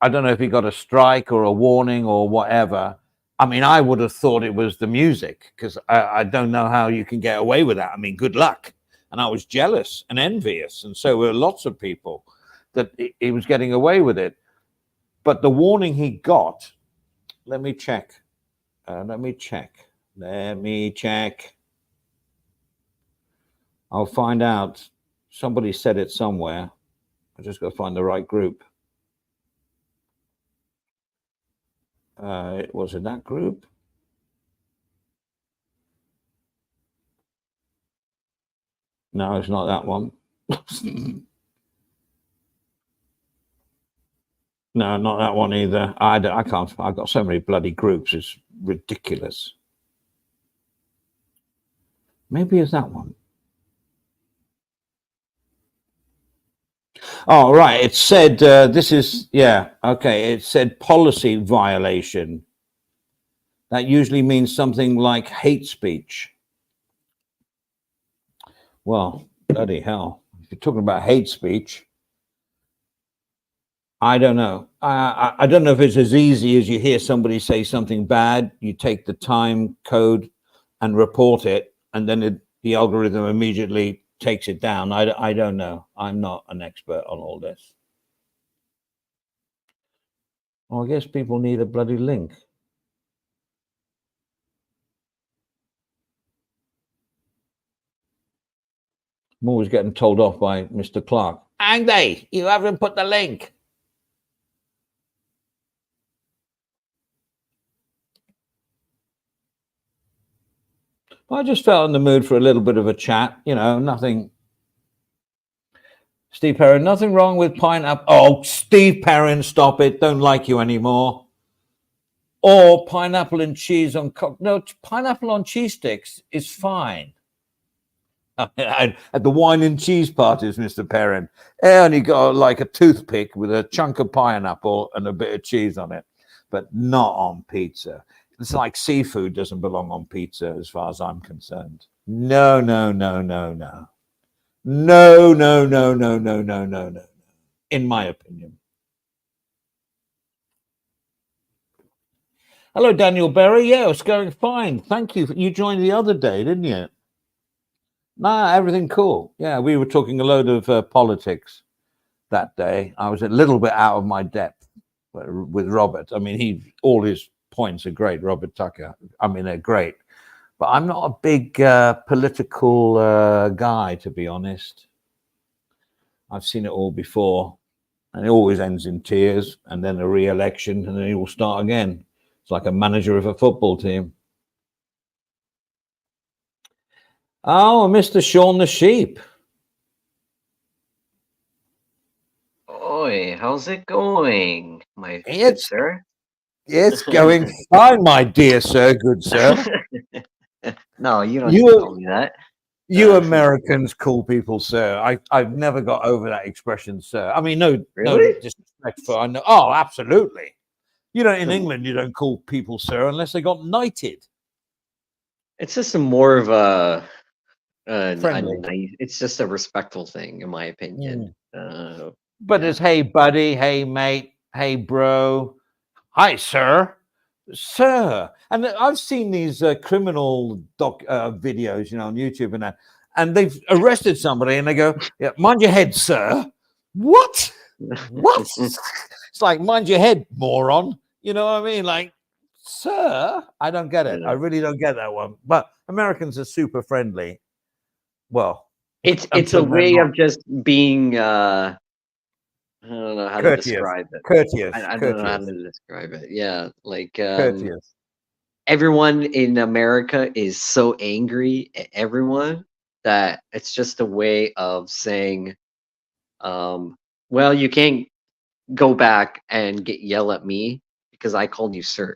I don't know if he got a strike or a warning or whatever. I mean, I would have thought it was the music, because I don't know how you can get away with that. I mean, good luck. And I was jealous and envious, and so were lots of people, that he was getting away with it. But the warning he got, let me check. Let me check. I'll find out. Somebody said it somewhere. I just got to find the right group. Was it that group? No, it's not that one. No, not that one either. I can't. I've got so many bloody groups. It's ridiculous. Maybe it's that one. Oh, right. It said, this is, yeah, okay. It said policy violation. That usually means something like hate speech. Well, bloody hell. If you're talking about hate speech, I don't know. I don't know if it's as easy as you hear somebody say something bad, you take the time code and report it, and then the algorithm immediately takes it down. I don't know. I'm not an expert on all this. Well, I guess people need a bloody link. I'm always getting told off by Mr. Clark. Andy, you haven't put the link. I just felt in the mood for a little bit of a chat. You know, nothing. Steve Perrin, nothing wrong with pineapple. Oh, Steve Perrin, stop it. Don't like you anymore. Or pineapple and cheese on no, pineapple on cheese sticks is fine. At the wine and cheese parties, Mr. Perrin, and you got like a toothpick with a chunk of pineapple and a bit of cheese on it, but not on pizza. It's like seafood doesn't belong on pizza as far as I'm concerned. No. In my opinion. Hello, Daniel Berry. Yeah, it's going fine. Thank you. You joined the other day, didn't you? Nah, everything cool. Yeah, we were talking a load of politics that day. I was a little bit out of my depth with Robert. I mean, all his points are great, Robert Tucker. I mean, they're great. But I'm not a big political guy, to be honest. I've seen it all before, and it always ends in tears, and then a re-election, and then he will start again. It's like a manager of a football team. Oh, Mr. Sean the Sheep. Oi, how's it going, my good sir? It's going fine, my dear sir, good sir. No, you don't need to call me that. You Americans call people sir. I've never got over that expression, sir. I mean, no disrespect for. I know. Oh, absolutely. You know, in England, you don't call people sir unless they got knighted. It's just more of a nice. It's just a respectful thing, in my opinion. But it's hey, buddy, hey, mate, hey, bro, hi, sir. Sir, and I've seen these criminal videos, you know, on YouTube and that, and they've arrested somebody, and they go, "Yeah, mind your head, sir." What? What? It's like, mind your head, moron. You know what I mean? Like, sir, I don't get it. I really don't get that one. But Americans are super friendly. Well, it's a way of just being. I don't know how to describe it. Courteous. I don't know how to describe it. Yeah, like courteous. Everyone in America is so angry at everyone that it's just a way of saying, well, you can't go back and yell at me because I called you sir.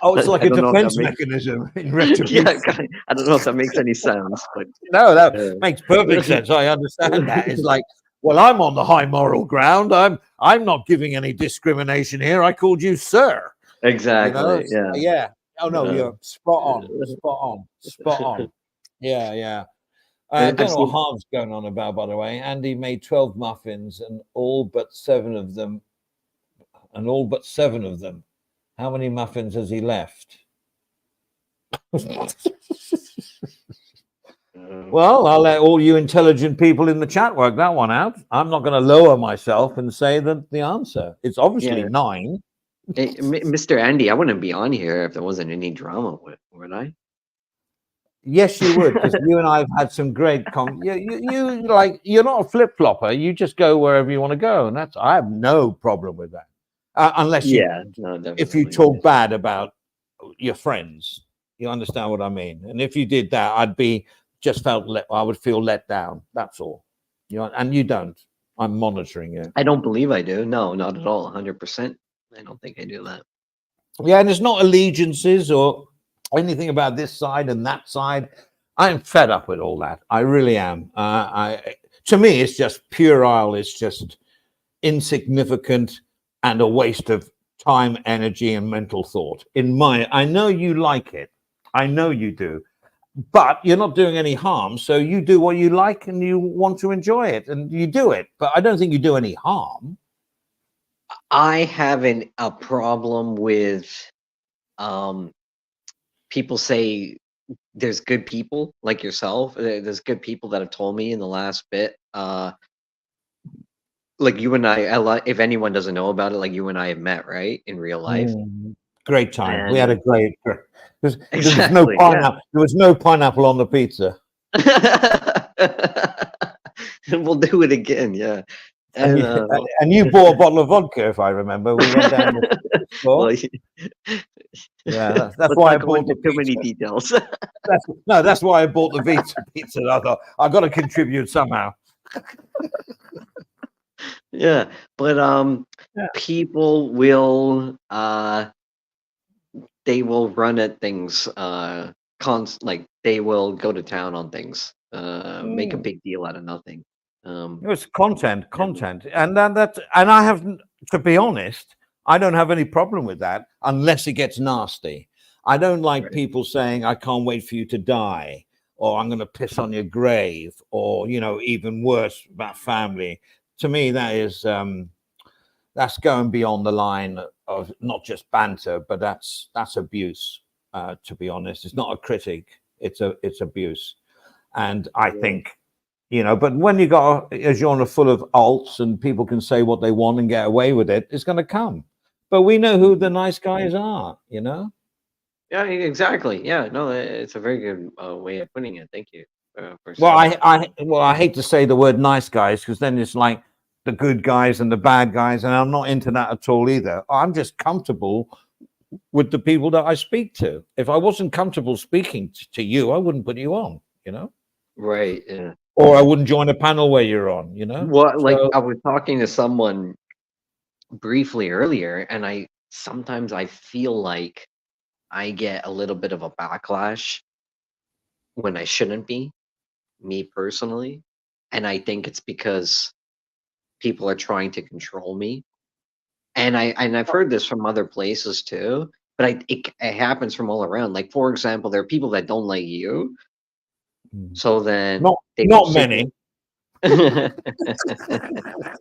Oh, it's like a defense mechanism in retribution. Yeah, I don't know if that makes any sense, but no, that makes perfect sense. I understand that. It's like, well, I'm on the high moral ground. I'm not giving any discrimination here. I called you sir. Exactly. You know? Yeah. Oh no, you're spot on. Yeah. I I've don't know what seen. Harv's going on about, by the way. Andy made 12 muffins, and all but seven of them. How many muffins has he left? Well, I'll let all you intelligent people in the chat work that one out. I'm not going to lower myself and say that the answer. It's obviously Yeah. 9. Hey, Mr. Andy, I wouldn't be on here if there wasn't any drama, would I? Yes, you would, because you and I have had some great you like, you're not a flip flopper. You just go wherever you want to go, and I have no problem with that, unless Yeah, no, if you definitely. talk bad about your friends. You understand what I mean? And if you did that, I would feel let down. That's all. And you don't. I'm monitoring you. I don't believe I do. No, not at all. 100%. I don't think I do that. Yeah, and it's not allegiances or anything about this side and that side. I'm fed up with all that. I really am. To me, it's just puerile. It's just insignificant and a waste of time, energy, and mental thought. I know you like it. I know you do, but you're not doing any harm. So you do what you like and you want to enjoy it, and you do it. But I don't think you do any harm. I haven't a problem with people say there's good people like yourself. There's good people that have told me in the last bit. Like you and I, if anyone doesn't know about it, like you and I have met, right, in real life. Great time. We had And a great. There was no exactly, yeah. pineapple. There was no pineapple on the pizza. We'll do it again, yeah. And And you bought a bottle of vodka, if I remember. We went down to the store. well, Yeah, that's let's why I not go bought into the too many pizza. details. That's why I bought the pizza. I thought I've got to contribute somehow. Yeah, but Yeah. people will they will run at things like they will go to town on things, make a big deal out of nothing. It's content, and I have, to be honest, I don't have any problem with that unless it gets nasty. I don't like Right. people saying, "I can't wait for you to die," or "I'm going to piss on your grave," or even worse about family. To me, that is that's going beyond the line of not just banter, but that's abuse. To be honest, it's not a critic; it's abuse, and I think. But when you got a genre full of alts and people can say what they want and get away with it, it's going to come. But we know who the nice guys are. Yeah, exactly. Yeah, no, it's a very good way of putting it. Thank you for Well, saying that. I hate to say the word nice guys, because then it's like the good guys and the bad guys, and I'm not into that at all either. I'm just comfortable with the people that I speak to. If I wasn't comfortable speaking to you, I wouldn't put you on. Right. Yeah. Or I wouldn't join a panel where you're on. Well, like So I was talking to someone briefly earlier, and sometimes I feel like I get a little bit of a backlash when I shouldn't be, me personally. And I think it's because people are trying to control me. And I've heard this from other places too, but it happens from all around. Like for example, there are people that don't like you, so then they will not sit many. there.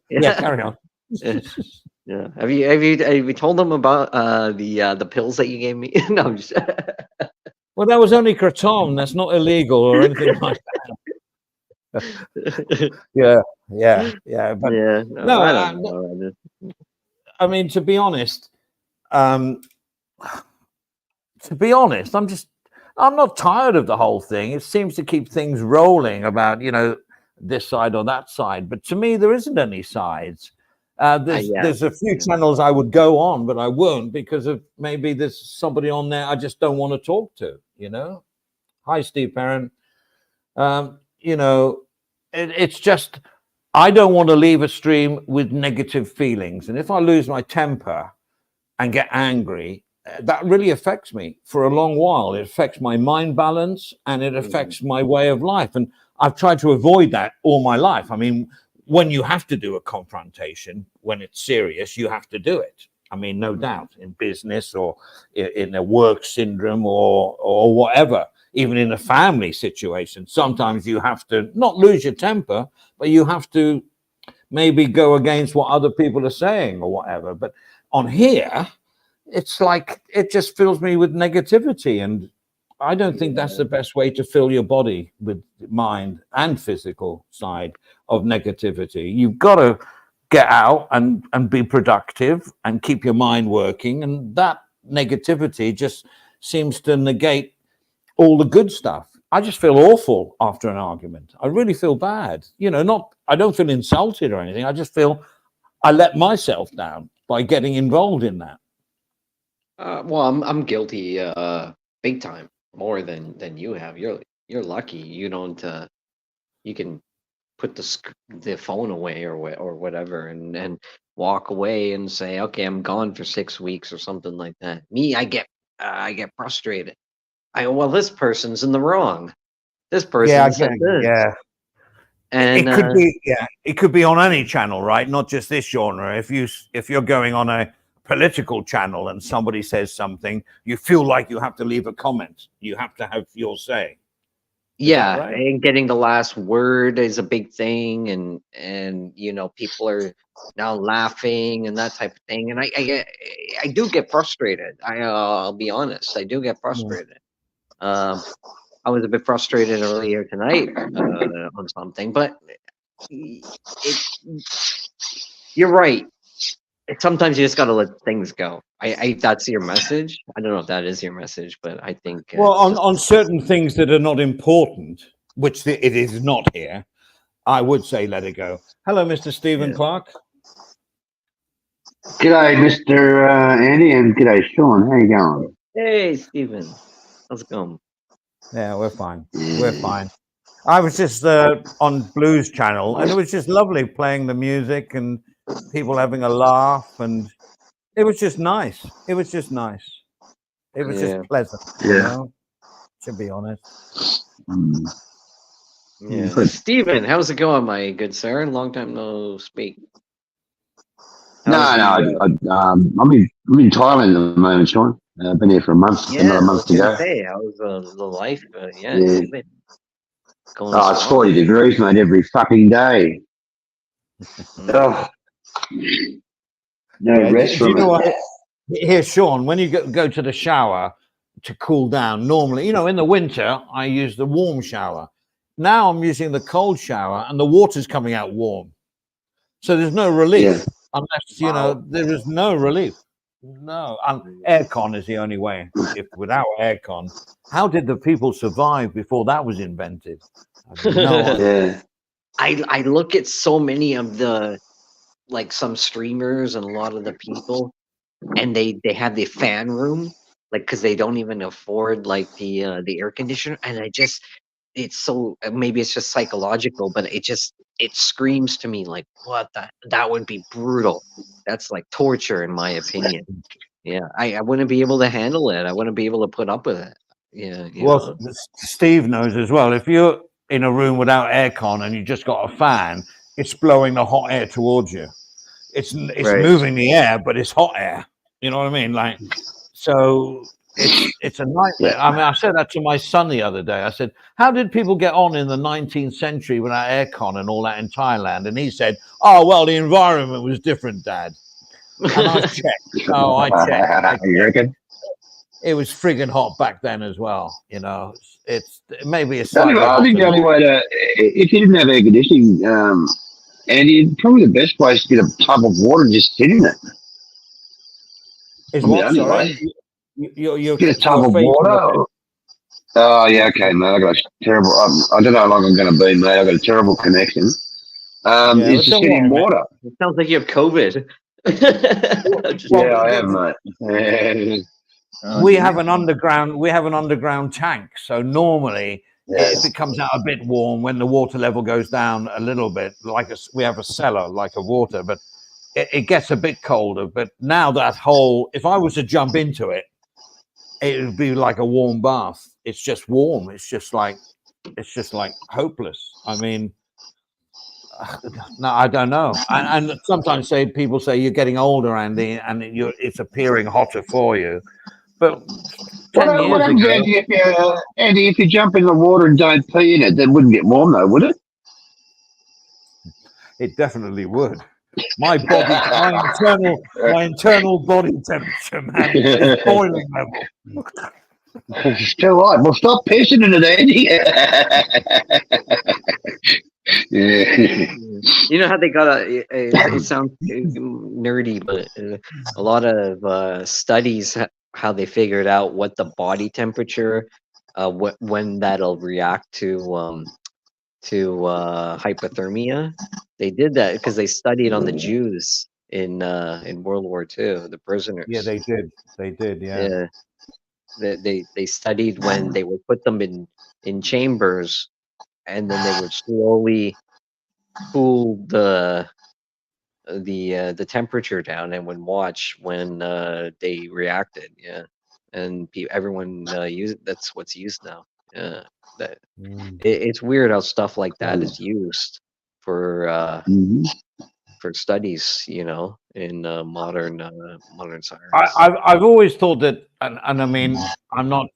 Yeah, carry on. Yeah. Have you told them about the pills that you gave me? No, I'm just Well, that was only kratom. That's not illegal or anything like that. Yeah. But yeah. no, I don't know. I mean, to be honest, I'm not tired of the whole thing. It seems to keep things rolling about, this side or that side. But to me, there isn't any sides. There's a few channels I would go on, but I won't because of maybe there's somebody on there I just don't want to talk to. Hi, Steve Perrin. It's just I don't want to leave a stream with negative feelings, and if I lose my temper and get angry, that really affects me for a long while. It affects my mind balance and it affects my way of life, and I've tried to avoid that all my life. I mean, when you have to do a confrontation, when it's serious, you have to do it. I mean, no doubt, in business or in a work syndrome or whatever. even in a family situation, sometimes you have to not lose your temper, but you have to maybe go against what other people are saying or whatever. But on here, it's like it just fills me with negativity, and I don't think that's the best way to fill your body with mind and physical side of negativity. You've got to get out and be productive and keep your mind working, and that negativity just seems to negate all the good stuff. I just feel awful after an argument. I really feel bad. I don't feel insulted or anything. I just feel I let myself down by getting involved in that. Well, I'm guilty, big time, more than you have. You're lucky you don't. You can put the phone away or whatever, and walk away and say, okay, I'm gone for 6 weeks or something like that. Me, I get frustrated. Well, this person's in the wrong. This person said this. Yeah. And it could be on any channel, right? Not just this genre. If you're going on a political channel and somebody says something, you feel like you have to leave a comment. You have to have your say. Yeah, right? and getting the last word is a big thing, and people are now laughing and that type of thing, and I do get frustrated. I'll be honest, I do get frustrated. I was a bit frustrated earlier tonight on something, but you're right. Sometimes you just gotta let things go. That's your message. I don't know if that is your message, but I think well, on certain things that are not important, which it is not here, I would say let it go. Hello, Mr. Stephen Clark. G'day, Mr. Andy, and g'day, Sean. How you going? Hey, Stephen. How's it going? Yeah, we're fine. We're fine. I was just on Blues Channel, and it was just lovely playing the music and people having a laugh, and it was just nice. It was just nice. It was just pleasant. To be honest. Yeah. Stephen, how's it going, my good sir? Long time no speak. I'm in Thailand at the moment, Sean. I've been here for a month. Another month to go. Hey, how's the life? It's 40 degrees, mate, every fucking day. No rest from it. Here, Sean, when you go to the shower to cool down, normally, in the winter, I use the warm shower. Now I'm using the cold shower, and the water's coming out warm. So there's no relief unless, there is no relief. No, aircon is the only way. Without aircon, how did the people survive before that was invented? I look at so many of the, like, some streamers and a lot of the people, and they have the fan room, like, because they don't even afford like the air conditioner, and it's so, maybe it's just psychological, but it screams to me like, what that would be brutal. That's like torture, in my opinion. Yeah, I wouldn't be able to handle it. I wouldn't be able to put up with it. Yeah. Well, Steve knows as well. If you're in a room without aircon and you just got a fan, it's blowing the hot air towards you. It's moving the air, but it's hot air. You know what I mean? Like, so it's a nightmare. I mean, I said that to my son the other day. I said, how did people get on in the 19th century without aircon and all that in Thailand? And he said, oh, well, the environment was different, Dad. And I checked. I checked. You reckon? It was friggin' hot back then as well. It's maybe a I think the only way to, if you didn't have air conditioning, Andy, probably the best place to get a tub of water and just sit in it. Is what? Sorry? You get a tub of water. Oh yeah, okay, mate. I got a terrible. I don't know how long I'm going to be, mate. I got a terrible connection. It's just getting water. It sounds like you have COVID. I have, mate. We have an underground tank. So normally, if it comes out a bit warm, when the water level goes down a little bit, we have a cellar like a water, but it gets a bit colder. But now if I was to jump into it, it would be like a warm bath. It's just warm. It's just like hopeless. I mean, no, I don't know. And sometimes people say you're getting older, Andy, and it's appearing hotter for you. But 10 what years happens, ago, Andy, if you jump in the water and don't pee in it, that wouldn't get warm though, would it? it definitely would. My internal body temperature, man, is boiling level. It's still right. Well, stop pissing in it, Andy. Yeah. You know how they got it sounds nerdy, but a lot of studies how they figured out what the body temperature, when that'll react to hypothermia. They did that because they studied on the Jews in World War II, the prisoners. Yeah, they did. They did. Yeah. Yeah. They studied when they would put them in chambers, and then they would slowly cool the temperature down, and would watch when they reacted. Yeah, and everyone that's what's used now. Yeah, that it's weird how stuff like that is used for studies, in modern science. I've always thought that, and I mean, I'm not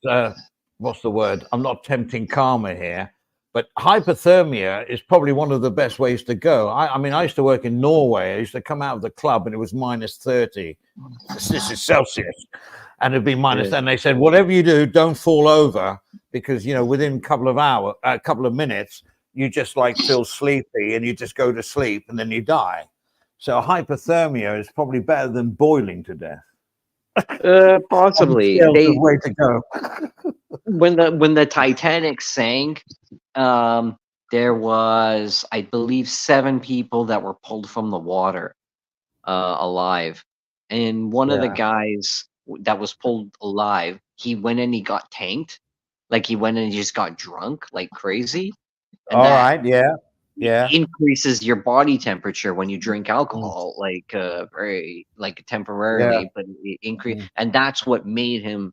what's the word? I'm not tempting karma here, but hypothermia is probably one of the best ways to go. I mean, I used to work in Norway. I used to come out of the club and it was minus 30. This is Celsius, and it'd be minus. And they said, whatever you do, don't fall over, because within a couple of minutes, you just like feel sleepy and you just go to sleep and then you die. So hypothermia is probably better than boiling to death. Possibly. Way to go. When the Titanic sank, there was, I believe, 7 people that were pulled from the water alive, and one of the guys that was pulled alive, he went and he got tanked, like he went and he just got drunk like crazy. And all right, yeah. Increases your body temperature when you drink alcohol, very temporarily, but it increase, and that's what made him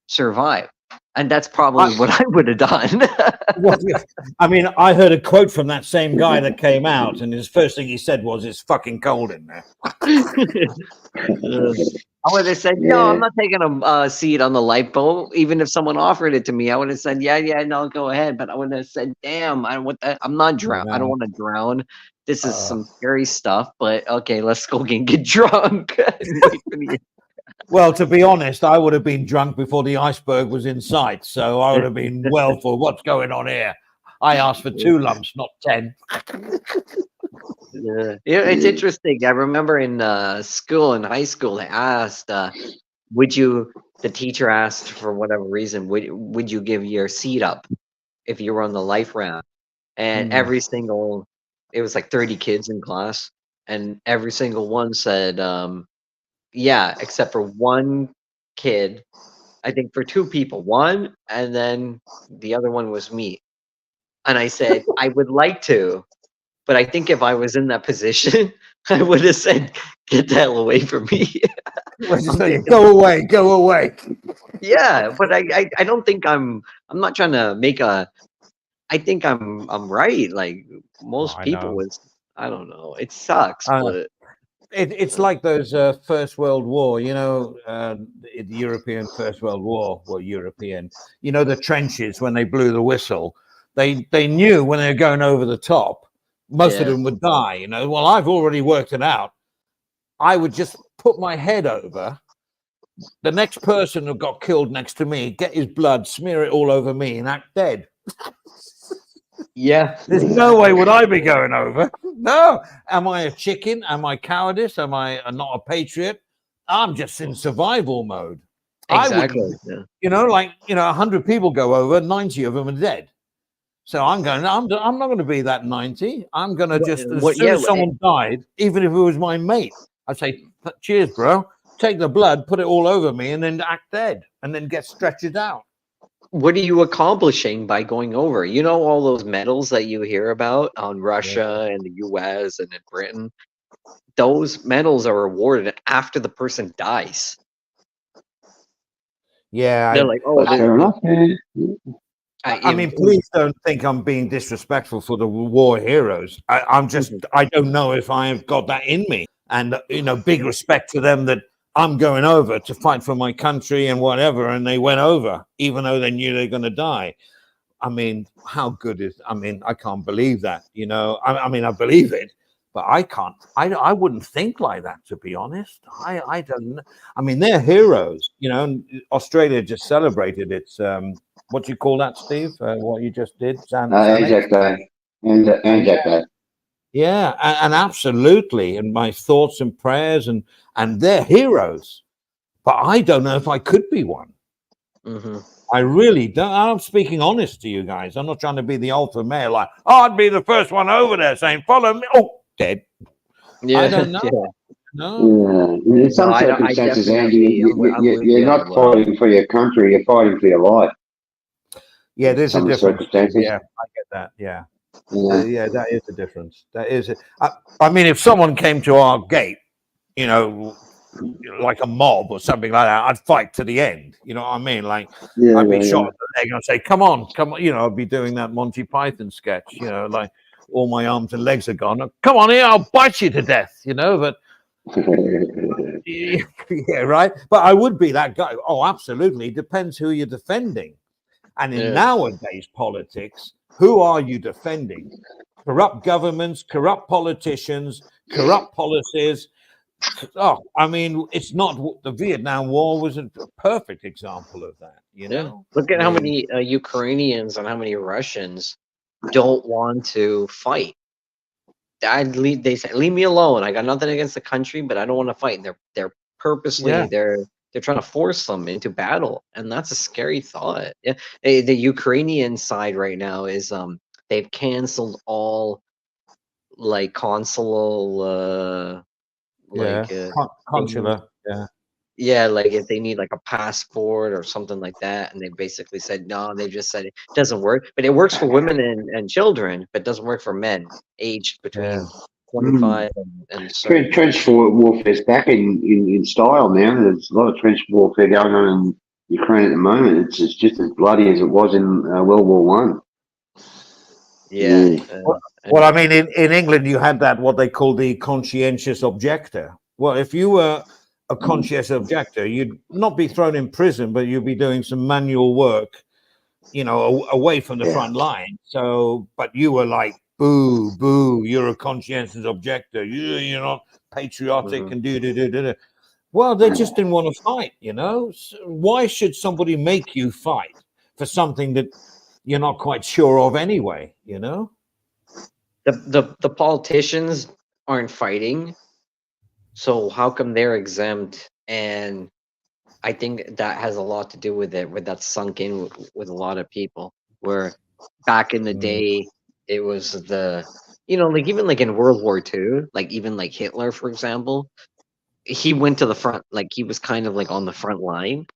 survive. And that's probably what I would have done. Well, I mean, I heard a quote from that same guy that came out, and his first thing he said was, "It's fucking cold in there." I would have said, "No, I'm not taking a seat on the lifeboat." Even if someone offered it to me, I would have said, "Yeah, no, go ahead." But I would have said, "Damn, I'm not drown. I don't want to drown. This is some scary stuff." But okay, let's go get drunk. Well, to be honest, I would have been drunk before the iceberg was in sight, so I would have been well for what's going on here. I asked for 2 lumps, not 10. Yeah, it's interesting. I remember in high school, they asked, the teacher asked, for whatever reason, would you give your seat up if you were on the life raft? And it was like 30 kids in class, and every single one said, yeah, except for one kid. I think for 2 people, one, and then the other one was me. And I said, I would like to, but I think if I was in that position, I would have said, "Get the hell away from me." Go away. Yeah, but I don't think I'm not trying to make I think I'm right. Like most people I don't know. It sucks, but it's like those First World War, the European First World War, European, the trenches when they blew the whistle. They knew when they were going over the top, most of them would die. Well, I've already worked it out. I would just put my head over the next person who got killed next to me, get his blood, smear it all over me, and act dead. Yeah, there's no way would I be going over. No. Am I a chicken? Am I cowardice? Am I not a patriot? I'm just in survival mode. Exactly. 100 people go over, 90 of them are dead. So I'm not going to be that 90. I'm going to just, as soon as someone died, even if it was my mate, I'd say, "Cheers, bro. Take the blood, put it all over me, and then act dead, and then get stretchered out." What are you accomplishing by going over? All those medals that you hear about on Russia and the US and in Britain, those medals are awarded after the person dies. Yeah. They're like, "Oh, fair enough." I mean, please don't think I'm being disrespectful for the war heroes. I don't know if I have got that in me. And, big respect to them that I'm going over to fight for my country and whatever, and they went over, even though they knew they're going to die. I mean, how good is? I mean, I can't believe that. You know, I mean, I believe it, but I can't. I wouldn't think like that, to be honest. I don't. I mean, they're heroes. You know, and Australia just celebrated its what do you call that, Steve? What you just did, Anzac Day. Anzac Day. Yeah, and absolutely, and my thoughts and prayers, and they're heroes. But I don't know if I could be one. Mm-hmm. I really don't. I'm speaking honest to you guys. I'm not trying to be the alpha male. Like, oh, I'd be the first one over there saying, "Follow me." Oh, dead. Yeah, I don't know. yeah. No. Yeah. In some No, I circumstances, Andy, definitely, I'm with you're you as not well. fighting for your country. You're fighting for your life. Yeah, there's a Some difference. circumstances. Yeah, I get that. Yeah. Yeah. Yeah, that is a difference. That is. I mean, if someone came to our gate, you know, like a mob or something like that, I'd fight to the end. You know what I mean? Like, Yeah, I'd be yeah, shot at the leg and I'd say, come on. You know, I'd be doing that Monty Python sketch, you know, like all my arms and legs are gone. Come on here, I'll bite you to death, you know, but yeah, right. But I would be that guy. Oh, absolutely. Depends who you're defending. And in nowadays politics, who are you defending? Corrupt governments, corrupt politicians, corrupt policies. Oh, I mean, it's not the Vietnam War was a perfect example of that. You know, Look at I how mean, many Ukrainians and how many Russians don't want to fight. They say, leave me alone. I got nothing against the country, but I don't want to fight. They're purposely Yeah. they're trying to force them into battle, and that's a scary thought. Yeah, the Ukrainian side right now is they've canceled all like consular yeah, like consular. Yeah, yeah, like if they need like a passport or something like that, and they basically said no, they just said it doesn't work. But it works for women and children, but doesn't work for men aged between 25 and certain. Trench warfare is back in style now. There's a lot of trench warfare going on in Ukraine at the moment. It's just as bloody as it was in World War One. Yeah. Well, I mean, in England, you had that what they call the conscientious objector. Well, if you were a conscientious objector, you'd not be thrown in prison, but you'd be doing some manual work, you know, away from the front line. So, but you were like, boo, boo, you're a conscientious objector. You're not patriotic and do. Well, they just didn't want to fight, you know. So why should somebody make you fight for something that you're not quite sure of anyway, you know? The politicians aren't fighting, so how come they're exempt? And I think that has a lot to do with it, where that's sunk in with a lot of people. Where back in the day, it was like even like in World War II, like even like Hitler, for example, he went to the front, like he was kind of like on the front line,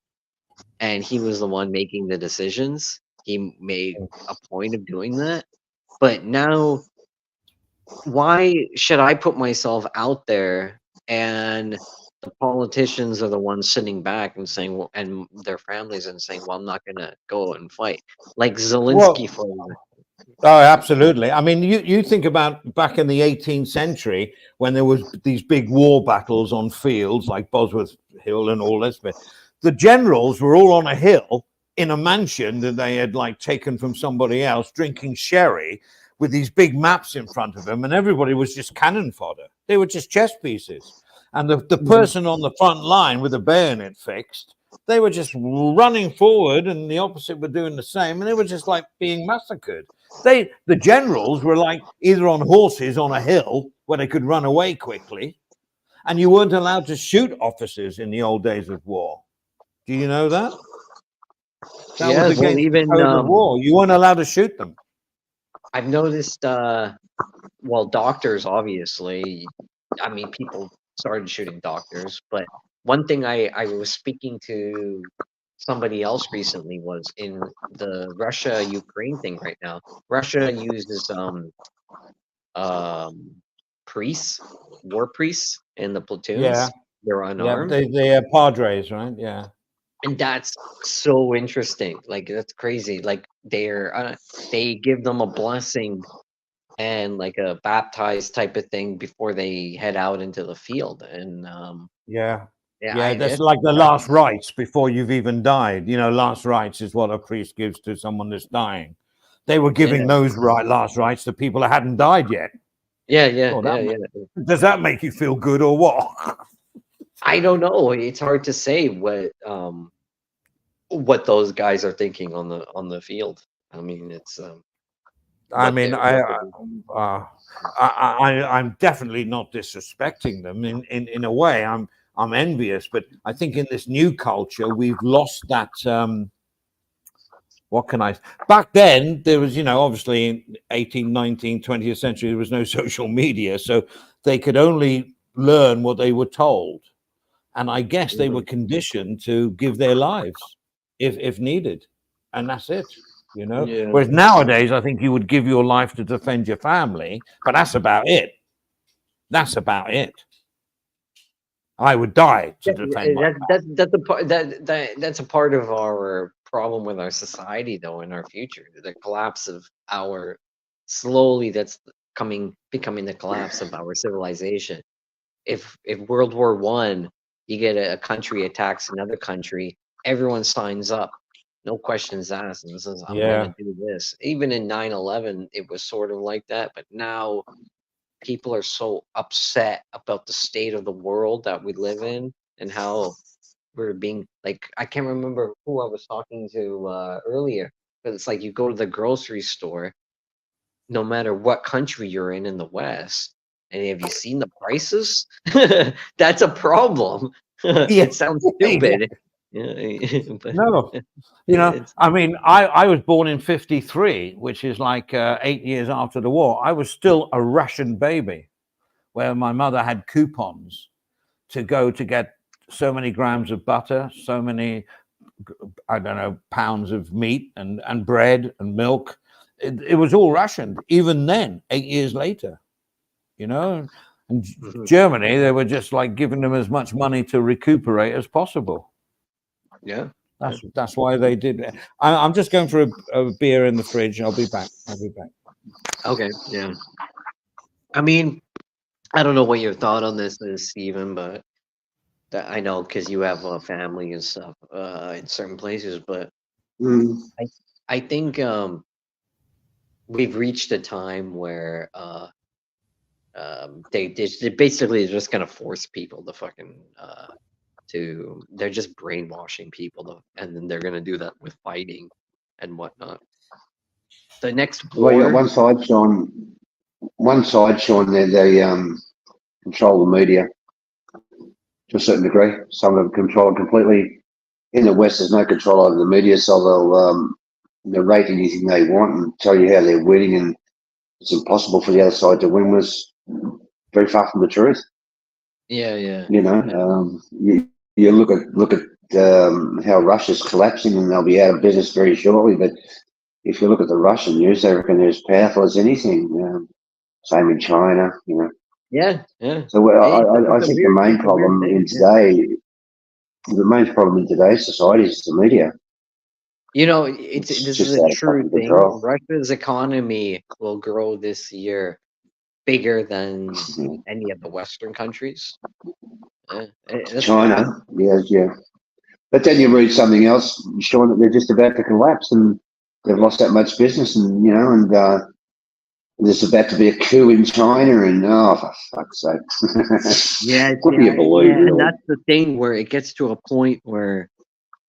and he was the one making the decisions. He made a point of doing that, but now, why should I put myself out there and the politicians are the ones sitting back and saying, well, and their families and saying, well, I'm not going to go and fight. Like Zelensky, for example. Oh, absolutely. I mean, you think about back in the 18th century when there was these big war battles on fields like Bosworth Hill and all this, but the generals were all on a hill in a mansion that they had like taken from somebody else, drinking sherry with these big maps in front of them, and everybody was just cannon fodder. They were just chess pieces. And the person on the front line with the bayonet fixed, they were just running forward, and the opposite were doing the same, and they were just like being massacred. The generals were like either on horses on a hill where they could run away quickly, and you weren't allowed to shoot officers in the old days of war. Do you know that? That was against the code of war. You weren't allowed to shoot them. I've noticed, well, doctors, obviously, I mean, people started shooting doctors, but one thing I was speaking to somebody else recently was in the Russia-Ukraine thing right now. Russia uses priests, war priests in the platoons. Yeah. They're unarmed. Yeah, they are padres, right? Yeah. And that's so interesting. Like, that's crazy. Like, they give them a blessing and like a baptized type of thing before they head out into the field. And yeah, Yeah, that's like the last rites before you've even died. You know, last rites is what a priest gives to someone that's dying. They were giving those last rites to people that hadn't died yet. Does that make you feel good or what? I don't know. It's hard to say what those guys are thinking on the field. I mean, it's I mean, I'm definitely not disrespecting them. In a way, I'm envious, but I think in this new culture we've lost that. What can I? Back then there was, you know, obviously in 18th, 19th, 20th century there was no social media, so they could only learn what they were told, and I guess they were conditioned to give their lives if needed, and that's it. You know, whereas nowadays I think you would give your life to defend your family, but that's about it. That's about it. I would die to defend my family. That's a part of our problem with our society, though, in our future. The collapse of our that's becoming the collapse of our civilization. If World War I, you get a country attacks another country, everyone signs up. No questions asked, and says, I'm going to do this. Even in 9/11, it was sort of like that. But now people are so upset about the state of the world that we live in and how we're being, like, I can't remember who I was talking to earlier, but it's like you go to the grocery store, no matter what country you're in the West, and have you seen the prices? That's a problem. It sounds stupid. But no, you know, I mean, I was born in 53, which is like 8 years after the war. I was still a Russian baby, where my mother had coupons to go to get so many grams of butter, so many, I don't know, pounds of meat and bread and milk. It was all Russian, even then, 8 years later, you know. And Germany, they were just like giving them as much money to recuperate as possible. Yeah, that's why they did it. I'm just going for a beer in the fridge. I'll be back. Okay, yeah. I mean, I don't know what your thought on this is, Stephen, but I know because you have a family and stuff in certain places, but I think we've reached a time where they basically just gonna force people to fucking they're just brainwashing people, and then they're gonna do that with fighting and whatnot. The next war. Well, you got one side, Sean, they control the media to a certain degree. Some of them control it completely. In the West, there's no control over the media, so they'll rate anything they want and tell you how they're winning, and it's impossible for the other side to win. Was very far from the truth. Yeah, yeah. You know, you look at how Russia's collapsing, and they'll be out of business very shortly. But if you look at the Russian news, they reckon they're as powerful as anything. Same in China, you know. Yeah, yeah. So I think the main problem in today's society is the media. You know, this is a true thing. Russia's economy will grow this year bigger than any of the Western countries. China, yeah. But then you read something else, Sean, that they're just about to collapse and they've lost that much business, and you know, and there's about to be a coup in China, and oh, for fuck's sake! And that's the thing where it gets to a point where,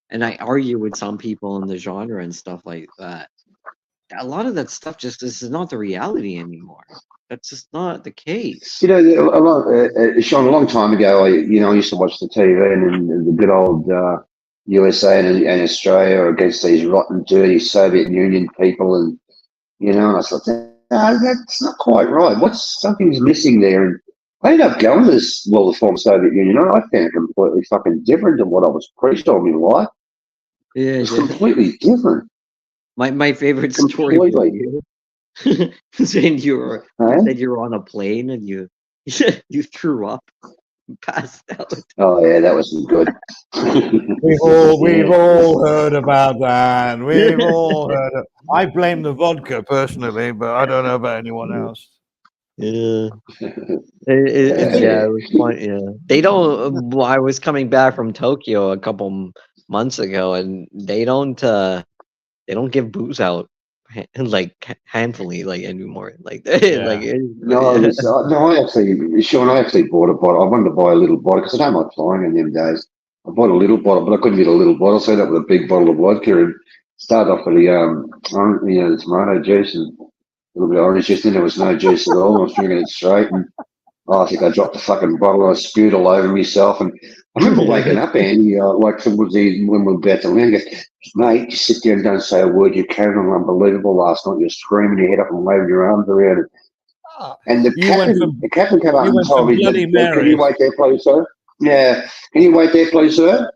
and I argue with some people in the genre and stuff like that. A lot of that stuff just is not the reality anymore. That's just not the case. You know, Sean, a long time ago, I used to watch the TV and the good old USA and Australia against these rotten, dirty Soviet Union people, and you know, and I thought, that's not quite right. Something's missing there, and I ended up going to this the former Soviet Union. I found it completely fucking different than what I was preached all my life. Yeah, it's completely different. My favorite story was you. Saying you were on a plane and you threw up, passed out. Oh yeah, that wasn't good. We've all heard about that. We've all heard it. I blame the vodka personally, but I don't know about anyone else. Yeah. Yeah, it was fun. Yeah, they don't. I was coming back from Tokyo a couple months ago, and they don't give booze out like handfully like anymore. Like like No, no, Sean, I actually bought a bottle. I wanted to buy a little bottle because I don't like flying in them days. I bought a little bottle, but I couldn't get a little bottle, so I ended up with a big bottle of vodka and started off with the the tomato juice and a little bit of orange juice. Then there was no juice at all. I was drinking it straight, and I think I dropped the fucking bottle. I spewed all over myself, and I remember waking up, Andy, like towards the when we were about to land. He goes, mate, just sit there and don't say a word. You're carrying on unbelievable last night. You're screaming your head up and waving your arms around. And the captain came up and told me, can you wait there, please, sir? Yeah, can you wait there, please, sir?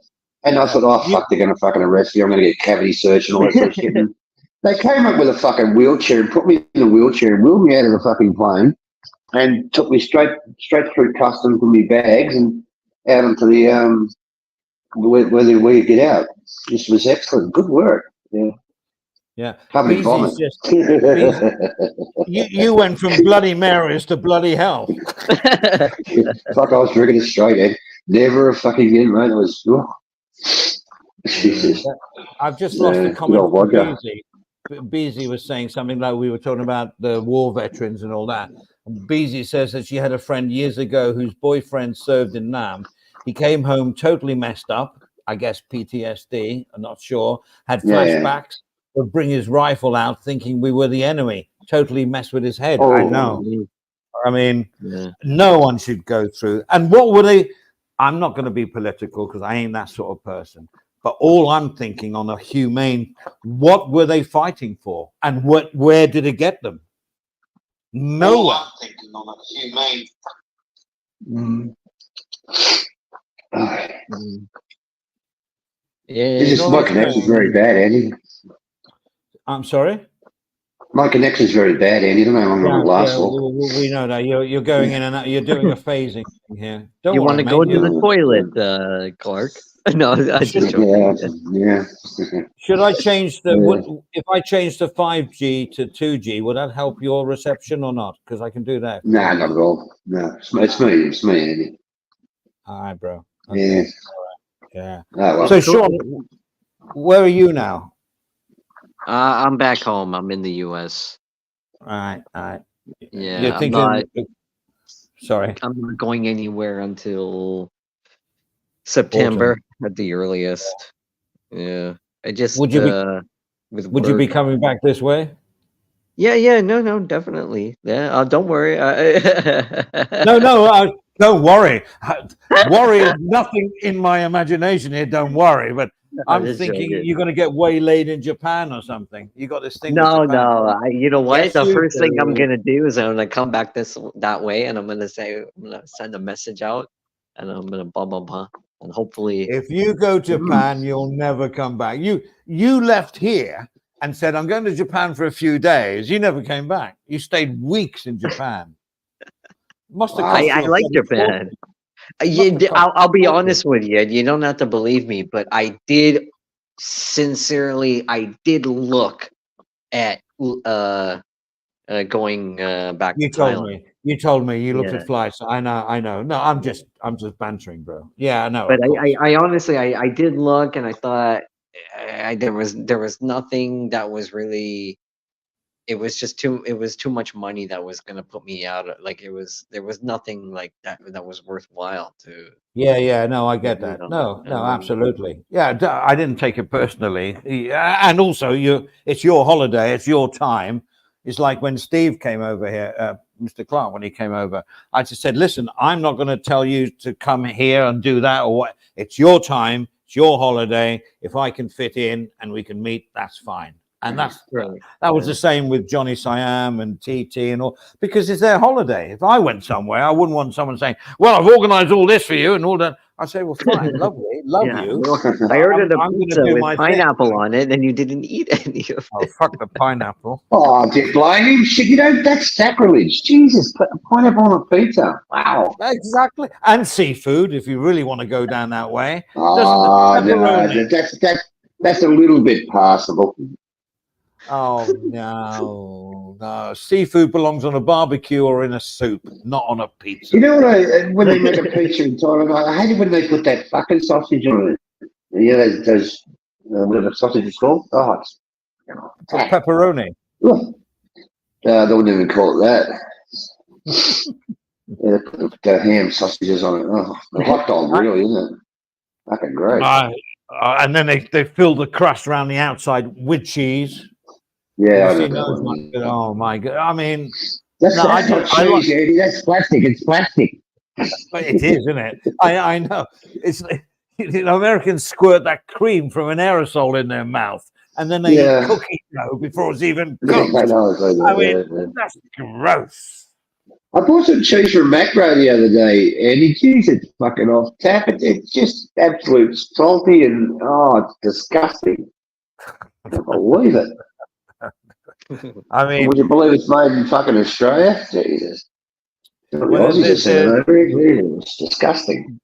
And I thought, oh, fuck, they're going to fucking arrest me. I'm going to get cavity search and all that sort of shit. And they came up with a fucking wheelchair and put me in a wheelchair and wheeled me out of the fucking plane and took me straight through customs with my bags and out into the where you get out. This was excellent. Good work. Yeah. Yeah. Covered in vomit. You went from Bloody Marys to bloody hell. Fuck, I was drinking it straight, Ed. Never a fucking again, mate. It was. Oh. Jesus. I've just lost the comment from Beezy. Beezy was saying something like we were talking about the war veterans and all that. Beezy says that she had a friend years ago whose boyfriend served in Nam. He came home totally messed up, I guess PTSD, I'm not sure, had flashbacks, would bring his rifle out thinking we were the enemy, totally messed with his head. I know. I mean, no one should go through. And what were they? I'm not going to be political because I ain't that sort of person. But all I'm thinking on a humane, what were they fighting for? And where did it get them? Nowhere. I'm thinking on a humane. Yeah, my connection's very bad, Andy. I'm sorry? My connection's very bad, Andy. I don't know how long it'll last for. We know that. You're going in and out. You're doing a phasing here. You want to go to the toilet, Clark? No, I just yeah. Should I change if I change the 5G to 2G, would that help your reception or not? Because I can do that. No, not at all. No, it's me, Andy. All right, bro. Okay. Yeah. Yeah. Oh, well. So, Sean, where are you now? I'm back home. I'm in the US. All right. Yeah. You're thinking, sorry. I'm not going anywhere until September at the earliest. Yeah. I just would you be coming back this way? Yeah, no, definitely. Yeah, don't worry. No, don't worry. Worry is nothing in my imagination here. Don't worry, but I'm thinking you're going to get waylaid in Japan or something. You got this thing. No. You know what? Yes, the first thing I'm going to do is I'm going to come back that way, and I'm going to send a message out, and I'm going to blah blah blah, and hopefully. If you go to Japan, you'll never come back. You left here and said, I'm going to Japan for a few days. You never came back. You stayed weeks in Japan. Must have I like Japan. I'll be honest with you. You don't have to believe me, but I did look at going back to Thailand. You told me you looked at flights. I know. No, I'm just bantering, bro. Yeah, I know. But I honestly I did look, and I thought there was nothing that was really. It was too much money that was going to put me out. Like there was nothing like that was worthwhile to. Yeah. No, I get that. No, absolutely. Yeah, I didn't take it personally. And also, it's your holiday. It's your time. It's like when Steve came over here, Mr. Clark, when he came over, I just said, listen, I'm not going to tell you to come here and do that or what. It's your time. It's your holiday. If I can fit in and we can meet, that's fine. And that was the same with Johnny Siam and TT and all, because it's their holiday. If I went somewhere, I wouldn't want someone saying, well, I've organized all this for you and all that. I say, well, fine, lovely, love you. I ordered a pizza with pineapple on it, and you didn't eat any of it. Oh, fuck the pineapple. Oh, do you blame him? Shit, that's sacrilege. Jesus, put pineapple on a pizza. Wow. Exactly. And seafood, if you really want to go down that way. Oh, no, that's a little bit passable. Oh no! Seafood belongs on a barbecue or in a soup, not on a pizza. You know what? When they make a pizza in Thailand, I hate it when they put that fucking sausage on it. Yeah, those whatever sausage is called. Oh, it's, The pepperoni. ugh. They wouldn't even call it that. Yeah, they put the ham sausages on it. Oh, the hot dog, really, isn't it? Fucking great. And then they fill the crust around the outside with cheese. Yeah, I You know see that those one. ones? Oh my god! I mean, That's, no, that's not cheese, Eddie. That's plastic. It's plastic. it is, isn't it? I know. It's Americans squirt that cream from an aerosol in their mouth, and then they Yeah. eat cookie dough before it's even Yeah, cooked. I know. I mean, that's gross. I bought some cheese from Macro the other day, and geez, it's fucking off tap. It's just absolute salty and it's disgusting. I can't believe it. I mean, Would you believe it's made in fucking Australia? Jesus. The Well, Aussies are there's saying a- over here. It's disgusting.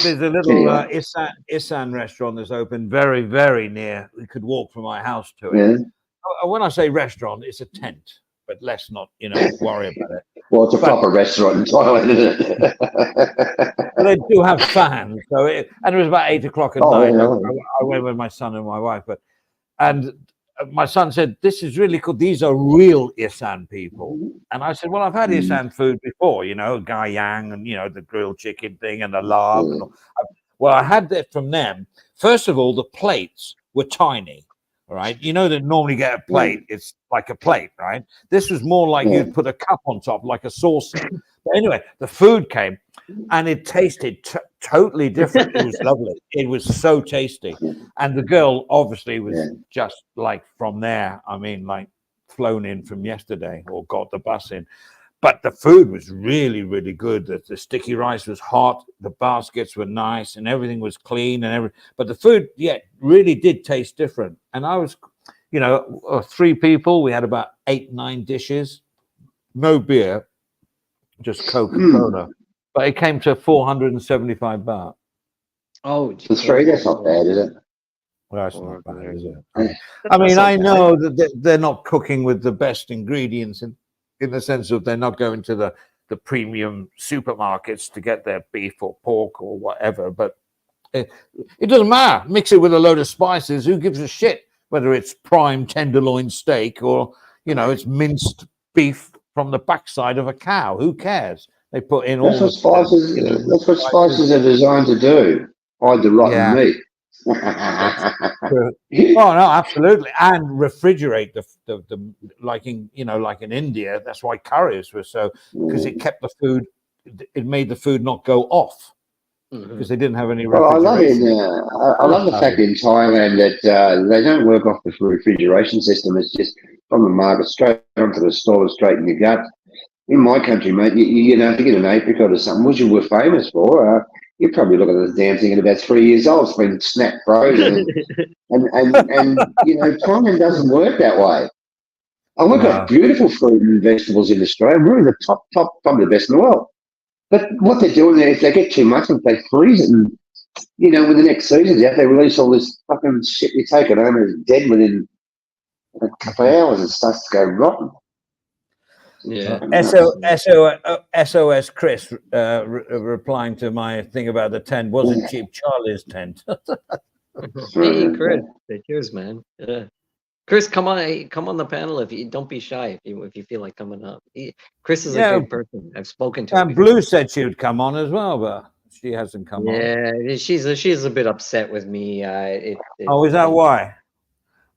there's a little Anyway. Isan restaurant that's open very, very near. We could walk from my house to it. Yeah. When I say restaurant, it's a tent, but let's not, worry about it. Well, it's a But- proper restaurant in Thailand, isn't it? But they do have fans, and it was about 8 o'clock at Oh, night. yeah. I went with my son and my wife, and my son said, "This is really cool. These are real Isan people." And I said, "Well, I've had Isan food before, gai yang and the grilled chicken thing and the lard. And all. Well, I had that from them. First of all, the plates were tiny. Right, they normally get a plate. It's like a plate, right? This was more like Yeah. you'd put a cup on top, like a saucer. But anyway, the food came, and it tasted totally different. It was lovely. It was so tasty, and the girl obviously was just like from there. I mean, like flown in from yesterday or got the bus in. But the food was really, really good. The sticky rice was hot. The baskets were nice, and everything was clean and everything. But the food, really did taste different. And I was, 3 people. We had about 8, 9 dishes, no beer, just Coca-Cola. But it came to 475 baht. Oh, For 3, that's not bad, is it? Well, that's not bad, is it? Yeah. I mean, I know that they're not cooking with the best ingredients in the sense of they're not going to the premium supermarkets to get their beef or pork or whatever, but it doesn't matter. Mix it with a load of spices. Who gives a shit whether it's prime tenderloin steak or, it's minced beef from the backside of a cow? Who cares? They put in That's all what spices. That's what spices are designed to do. Hide the rotten meat. Oh no, absolutely, and refrigerate the like in India. That's why curries were so, because it kept the food. It made the food not go off because they didn't have any Well, I refrigeration. love the fact in Thailand that they don't work off the refrigeration system. It's just from the market straight onto the store, straight in your gut. In my country, mate, you know, if you get an apricot or something, which we're famous for, you probably look at this damn thing at about 3 years old. It's been snapped frozen, and you know, Thailand doesn't work that way. And we've got beautiful fruit and vegetables in Australia. We're the top, probably the best in the world. But what they're doing there, if they get too much, if they freeze it, and you know, when the next season's out, they release all this fucking shit. You take it home and it's dead within a couple of hours. It starts to go rotten. Yeah. SOS Chris replying to my thing about the tent. Wasn't cheap Charlie's tent. Hey, Chris. Cheers, man. Yeah. Chris, come on the panel. If you don't be shy, if you feel like coming up. Chris is a great person. I've spoken to him. And Blue said she would come on as well, but she hasn't come on. Yeah, she's a bit upset with me. Is that why?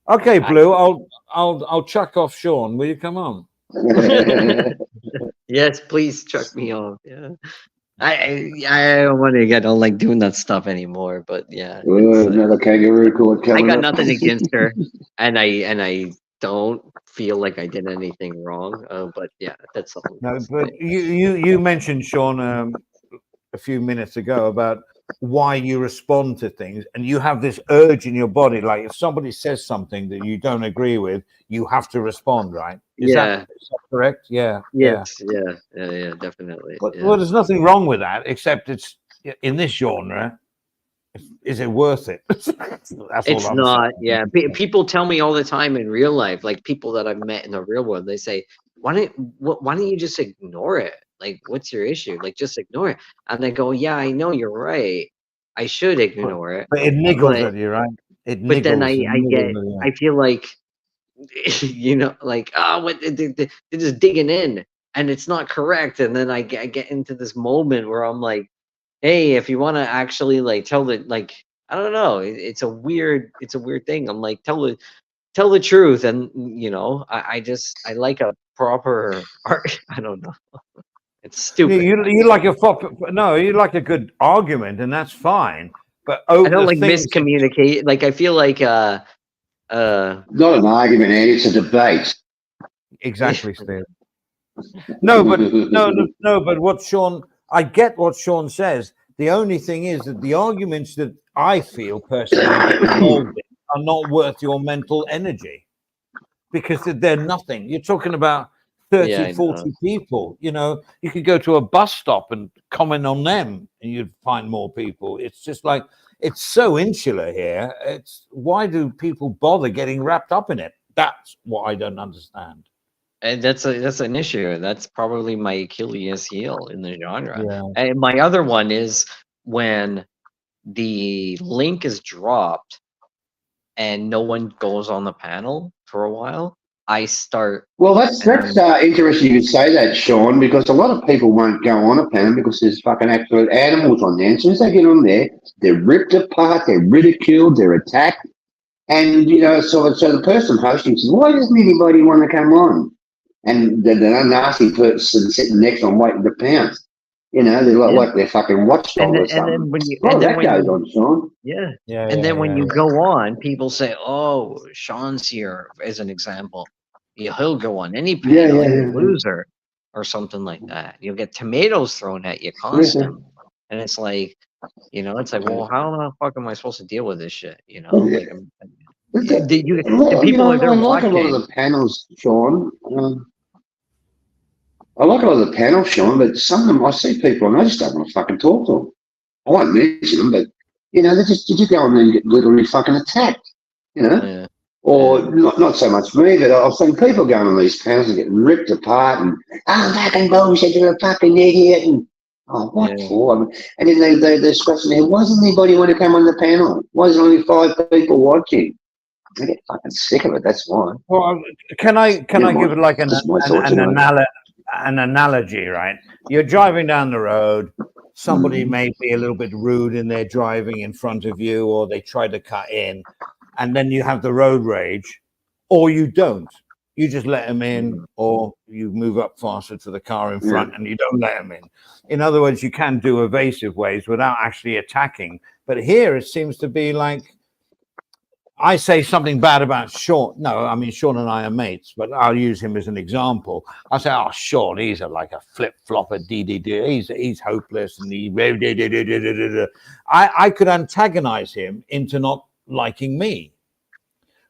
Okay, Blue. I'll chuck off Sean. Will you come on? Yes, please chuck me off. Yeah. I don't want to get. I don't like doing that stuff anymore. But yeah, another kangaroo court coming I got up. nothing against her, and I don't feel like I did anything wrong. But yeah, that's all. No, but you mentioned, Sean, a few minutes ago about why you respond to things, and you have this urge in your body, like if somebody says something that you don't agree with, you have to respond, right? Is that correct? Yeah. Yes. Yeah, definitely. Well, there's nothing wrong with that, except it's in this genre. Is it worth it? That's all It's I'm not. saying. Yeah, people tell me all the time in real life, like people that I've met in the real world, they say, why don't you just ignore it? Like, what's your issue? Like, just ignore it. And I go, yeah, I know you're right. I should ignore it. But it niggles But at you, right? It niggles. but then and niggles at you. I feel like, you know, like, what they're just digging in, and it's not correct. And then I get into this moment where I'm like, hey, if you want to actually like tell the, like, I don't know, it's a weird thing. I'm like, tell the truth. And you know, I like a proper art. I don't know. It's stupid. You like you like a good argument, and that's fine. But I don't like miscommunicate. Like, I feel like not an argument, Andy, it's a debate. Exactly, Steve. No, but what Sean, I get what Sean says. The only thing is that the arguments that I feel personally are not worth your mental energy, because they're nothing. You're talking about 30, 40 people. You know, you could go to a bus stop and comment on them and you'd find more people. It's just like, it's so insular here. It's, why do people bother getting wrapped up in it? That's what I don't understand. And that's an issue. That's probably my Achilles heel in the genre. Yeah. And my other one is when the link is dropped and no one goes on the panel for a while. I start. Well, that's interesting you say that, Sean, because a lot of people won't go on a panel because there's fucking absolute animals on there. As soon as they get on there, they're ripped apart, they're ridiculed, they're attacked. And, you know, so the person hosting says, why doesn't anybody want to come on? And the nasty person sitting next to them waiting to pounce. You know, they're like they're fucking watchdog or something. And then when you, on, Sean. Yeah. And then when you go on, people say, oh, Sean's here, as an example. He'll go on any panel, loser, or something like that. You'll get tomatoes thrown at you constantly. And it's like, you know, it's like, well, how the fuck am I supposed to deal with this shit? You know, like, the people are there I like a lot of the panels, Sean. I like a lot of the panels, Sean, but some of them I see people and I just don't want to fucking talk to them. I won't mention them, but you know, they just you go on there and get literally fucking attacked. You know. Or not so much me, but I've seen people going on these panels and getting ripped apart and, fucking bullshit, you're a fucking idiot. And, what for? I mean, and then they're scratching their head. Why doesn't anybody want to come on the panel? Why is there only 5 people watching? I get fucking sick of it, that's why. Well, can I give it like an analogy, right? You're driving down the road, somebody may be a little bit rude in their driving in front of you, or they try to cut in. And then you have the road rage, or you don't. You just let them in, or you move up faster to the car in front and you don't let them in. In other words, you can do evasive ways without actually attacking. But here it seems to be like, I say something bad about Sean. No, I mean, Sean and I are mates, but I'll use him as an example. I say, oh, Sean, he's like a flip-flopper, he's hopeless, and I could antagonize him into not liking me,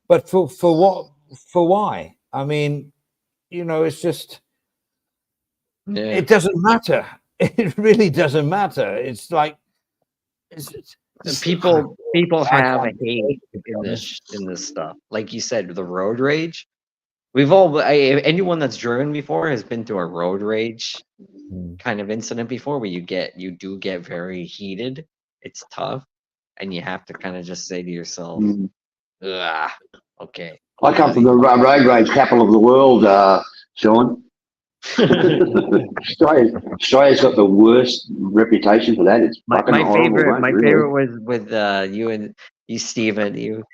but for what, for why? I mean, you know, it's just it doesn't matter. It really doesn't matter. It's like people have a hate in this stuff. Like you said, the road rage. We've all anyone that's driven before has been through a road rage kind of incident before, where you do get very heated. It's tough. And you have to kind of just say to yourself, okay. I come from the road rage capital of the world, Sean. Australia's got the worst reputation for that. It's my favorite was with you and you, Stephen.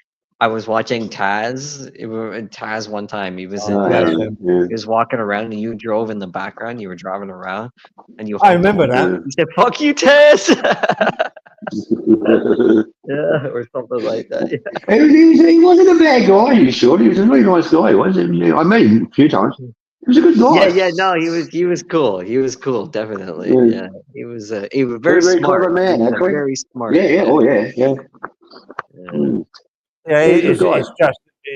I was watching Taz one time. He was he was walking around, and you drove in the background. You were driving around, and I remember that. You said, "Fuck you, Taz." Or something like that. Yeah. He wasn't a bad guy, you sure? He was a really nice guy, wasn't he? I met him a few times. He was a good guy. No, he was cool. He was cool, definitely. Yeah. He was very smart. Clever man, very smart. Yeah. It's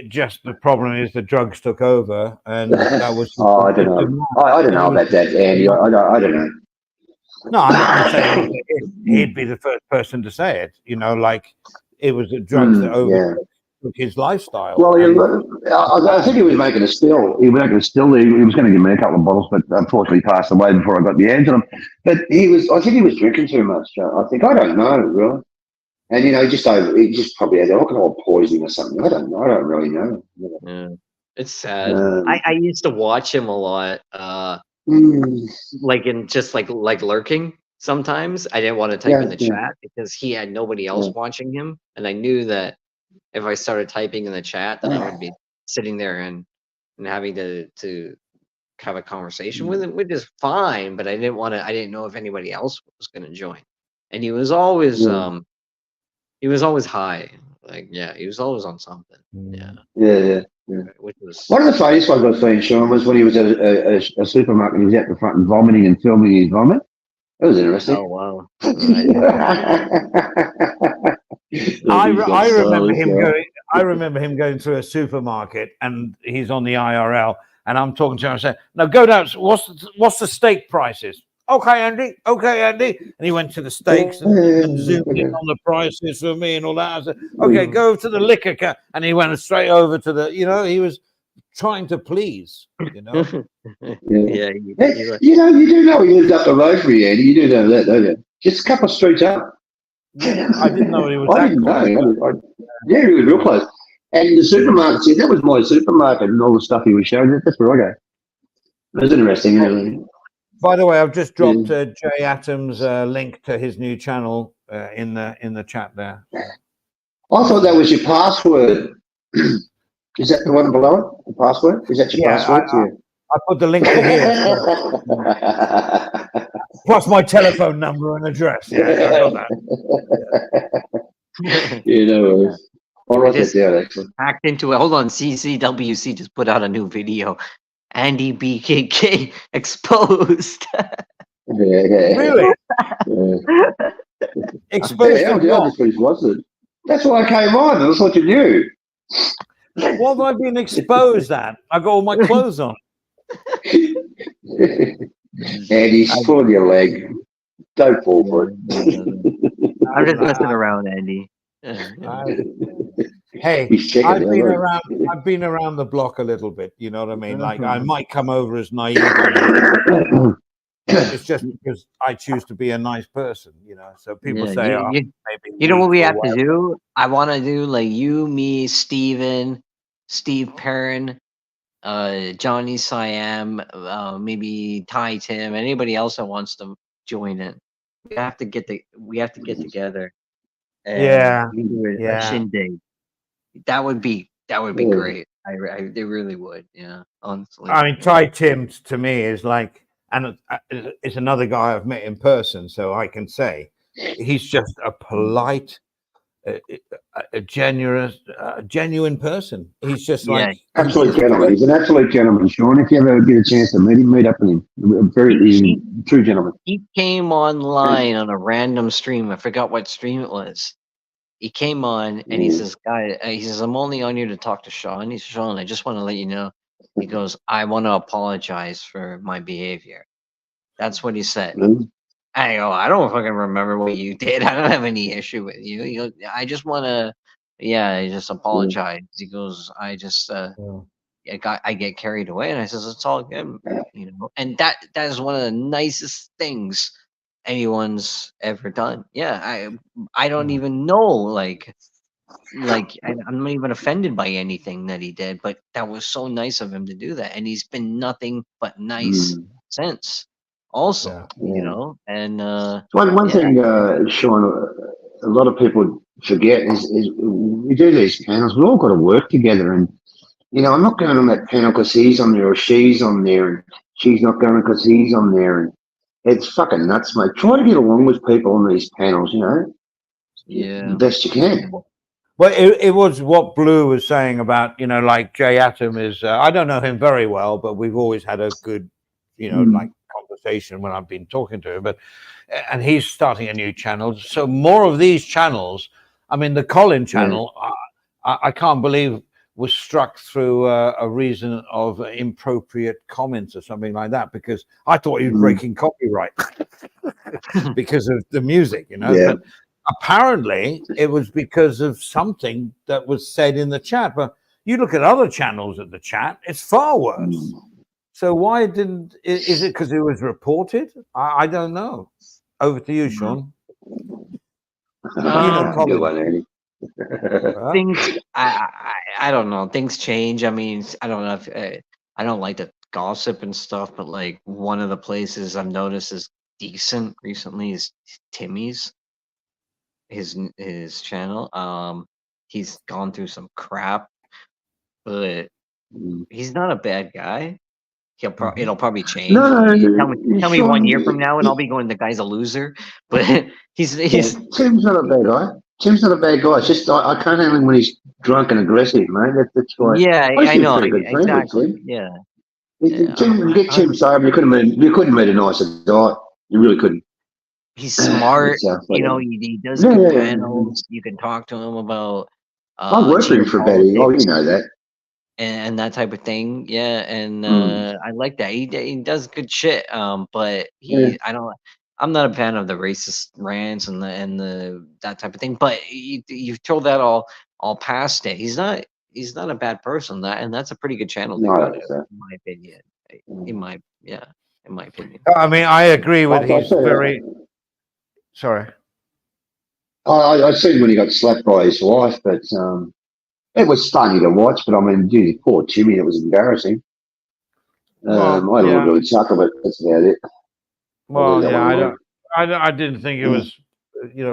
just the problem is the drugs took over, and that was. I don't know. I don't know about that, Andy. I don't know. No, I'm saying he'd be the first person to say it. You know, like it was the drugs that overtook his lifestyle. Well, And I think he was making a still. He was making a still. He was going to give me a couple of bottles, but unfortunately passed away before I got the hands on him. But I think he was drinking too much. I don't know, really. And, he just probably had alcohol poisoning or something. I don't know. I don't really know. Yeah. It's sad. Um, I used to watch him a lot. Like in just like lurking sometimes. I didn't want to type in the chat because he had nobody else watching him. And I knew that if I started typing in the chat, then I would be sitting there and having to have a conversation with him, which is fine, but I didn't know if anybody else was gonna join. And he was always high. Like, yeah, he was always on something. Yeah. Which was one of the funniest ones I've seen, Sean, was when he was at a supermarket and he was out the front and vomiting and filming his vomit. That was interesting. oh wow. I remember him going. I remember him going through a supermarket, and he's on the IRL, and I'm talking to him. I say, "No, go down. What's the steak prices?" Okay, Andy. Okay, Andy. And he went to the steaks and zoomed in on the prices for me and all that. I said, "Okay, go to the liquor car," and he went straight over to the. You know, he was trying to please. You know. Yeah. You do know he lived up the road from you, Andy. You do know that, don't you? Just a couple of streets up. I didn't know he was. I didn't know. Yeah, he was real close. And the supermarket, see, that was my supermarket and all the stuff he was showing. That's where I go. It was interesting, really. By the way, I've just dropped Jay Atom's link to his new channel in the chat there. I thought that was your password. Is that the one below it? The password? Is that your password? I put the link to here. Plus my telephone number and address. Yeah, I got that. You know, I'll write that down, actually. Hacked into it. Hold on, CCWC just put out a new video. Andy BKK exposed. Really? Exposed. That's why I came on. I thought you knew. What have I been exposed at? I got all my clothes on. Andy's pulling your leg. Don't fall for it. I'm just messing around, Andy. Hey, I've been around the block a little bit. You know what I mean? Like I might come over as naive. It's just because I choose to be a nice person, you know. So people say, maybe you know what we have to do? I want to do like you, me, Steven, Steve Perrin, Johnny Siam, maybe Ty Tim, anybody else that wants to join in. We have to get together. And do a shindig. That would be great. They really would. Yeah, honestly. I mean, Ty Tim to me is like, and it's another guy I've met in person, so I can say he's just a polite, a genuine person. He's just like absolute gentleman. He's an absolute gentleman, Sean. If you ever get a chance to meet up with him, very true gentleman. He came online on a random stream. I forgot what stream it was. He came on and he says, I'm only on here to talk to Sean. He says, Sean, I just want to let you know. He goes, I want to apologize for my behavior. That's what he said. I go, I don't fucking remember what you did. I don't have any issue with you. He goes, I just want to, I just apologize. He goes, I just, I get carried away. And I says, it's all good, you know. And that is one of the nicest things anyone's ever done. Yeah, I don't even know, like I'm not even offended by anything that he did, but that was so nice of him to do that, and he's been nothing but nice since. Also, you know, and one thing, Sean, a lot of people forget is we do these panels. We all got to work together, and you know, I'm not going on that panel because he's on there or she's on there, and she's not going because he's on there, and it's fucking nuts, mate. Try to get along with people on these panels, you know. Yeah, the best you can. Well, it was what Blue was saying about, you know, like Jay Atom is. I don't know him very well, but we've always had a good, you know, like conversation when I've been talking to him. And he's starting a new channel, so more of these channels. I mean, the Colin channel. I can't believe was struck through a reason of inappropriate comments or something like that, because I thought he was breaking copyright because of the music, you know. Yeah. But apparently it was because of something that was said in the chat. But you look at other channels at the chat, it's far worse. So why didn't, is it because it was reported? I don't know. Over to you, Sean. You know, Good Colin. one, Andy. Huh? Things I don't know. Things change. I mean, I don't know if I don't like to gossip and stuff, but like one of the places I've noticed is decent recently is Timmy's. His channel. He's gone through some crap, but he's not a bad guy. It'll probably change. No, tell me 1 year from Sean, now, and I'll be going, the guy's a loser. But he's Tim's not a bad guy. Tim's not a bad guy. It's just I can't handle him when he's drunk and aggressive, mate. That's why. yeah, I used I to be know pretty good friends with exactly. Tim. Yeah, Tim, get Tim sober. You couldn't meet a nicer guy. You really couldn't. he's smart. It's, You know, he does Yeah, good yeah. panels. You can talk to him about. I worked for him for about a year. Oh, you know that. And that type of thing, yeah, and I like that. He does good shit. But I'm not a fan of the racist rants and the that type of thing. But you've told that all past it. He's not a bad person. That's a pretty good channel to No, go I to, don't think in my opinion. In my opinion. I mean, I agree with I he's tell you, very. Sorry. I seen when he got slapped by his wife, but it was funny to watch. But I mean, geez, poor Timmy, it was embarrassing. Well, I had a yeah. little bit of chuckle, but that's about it. Well, that yeah, one I didn't think it was,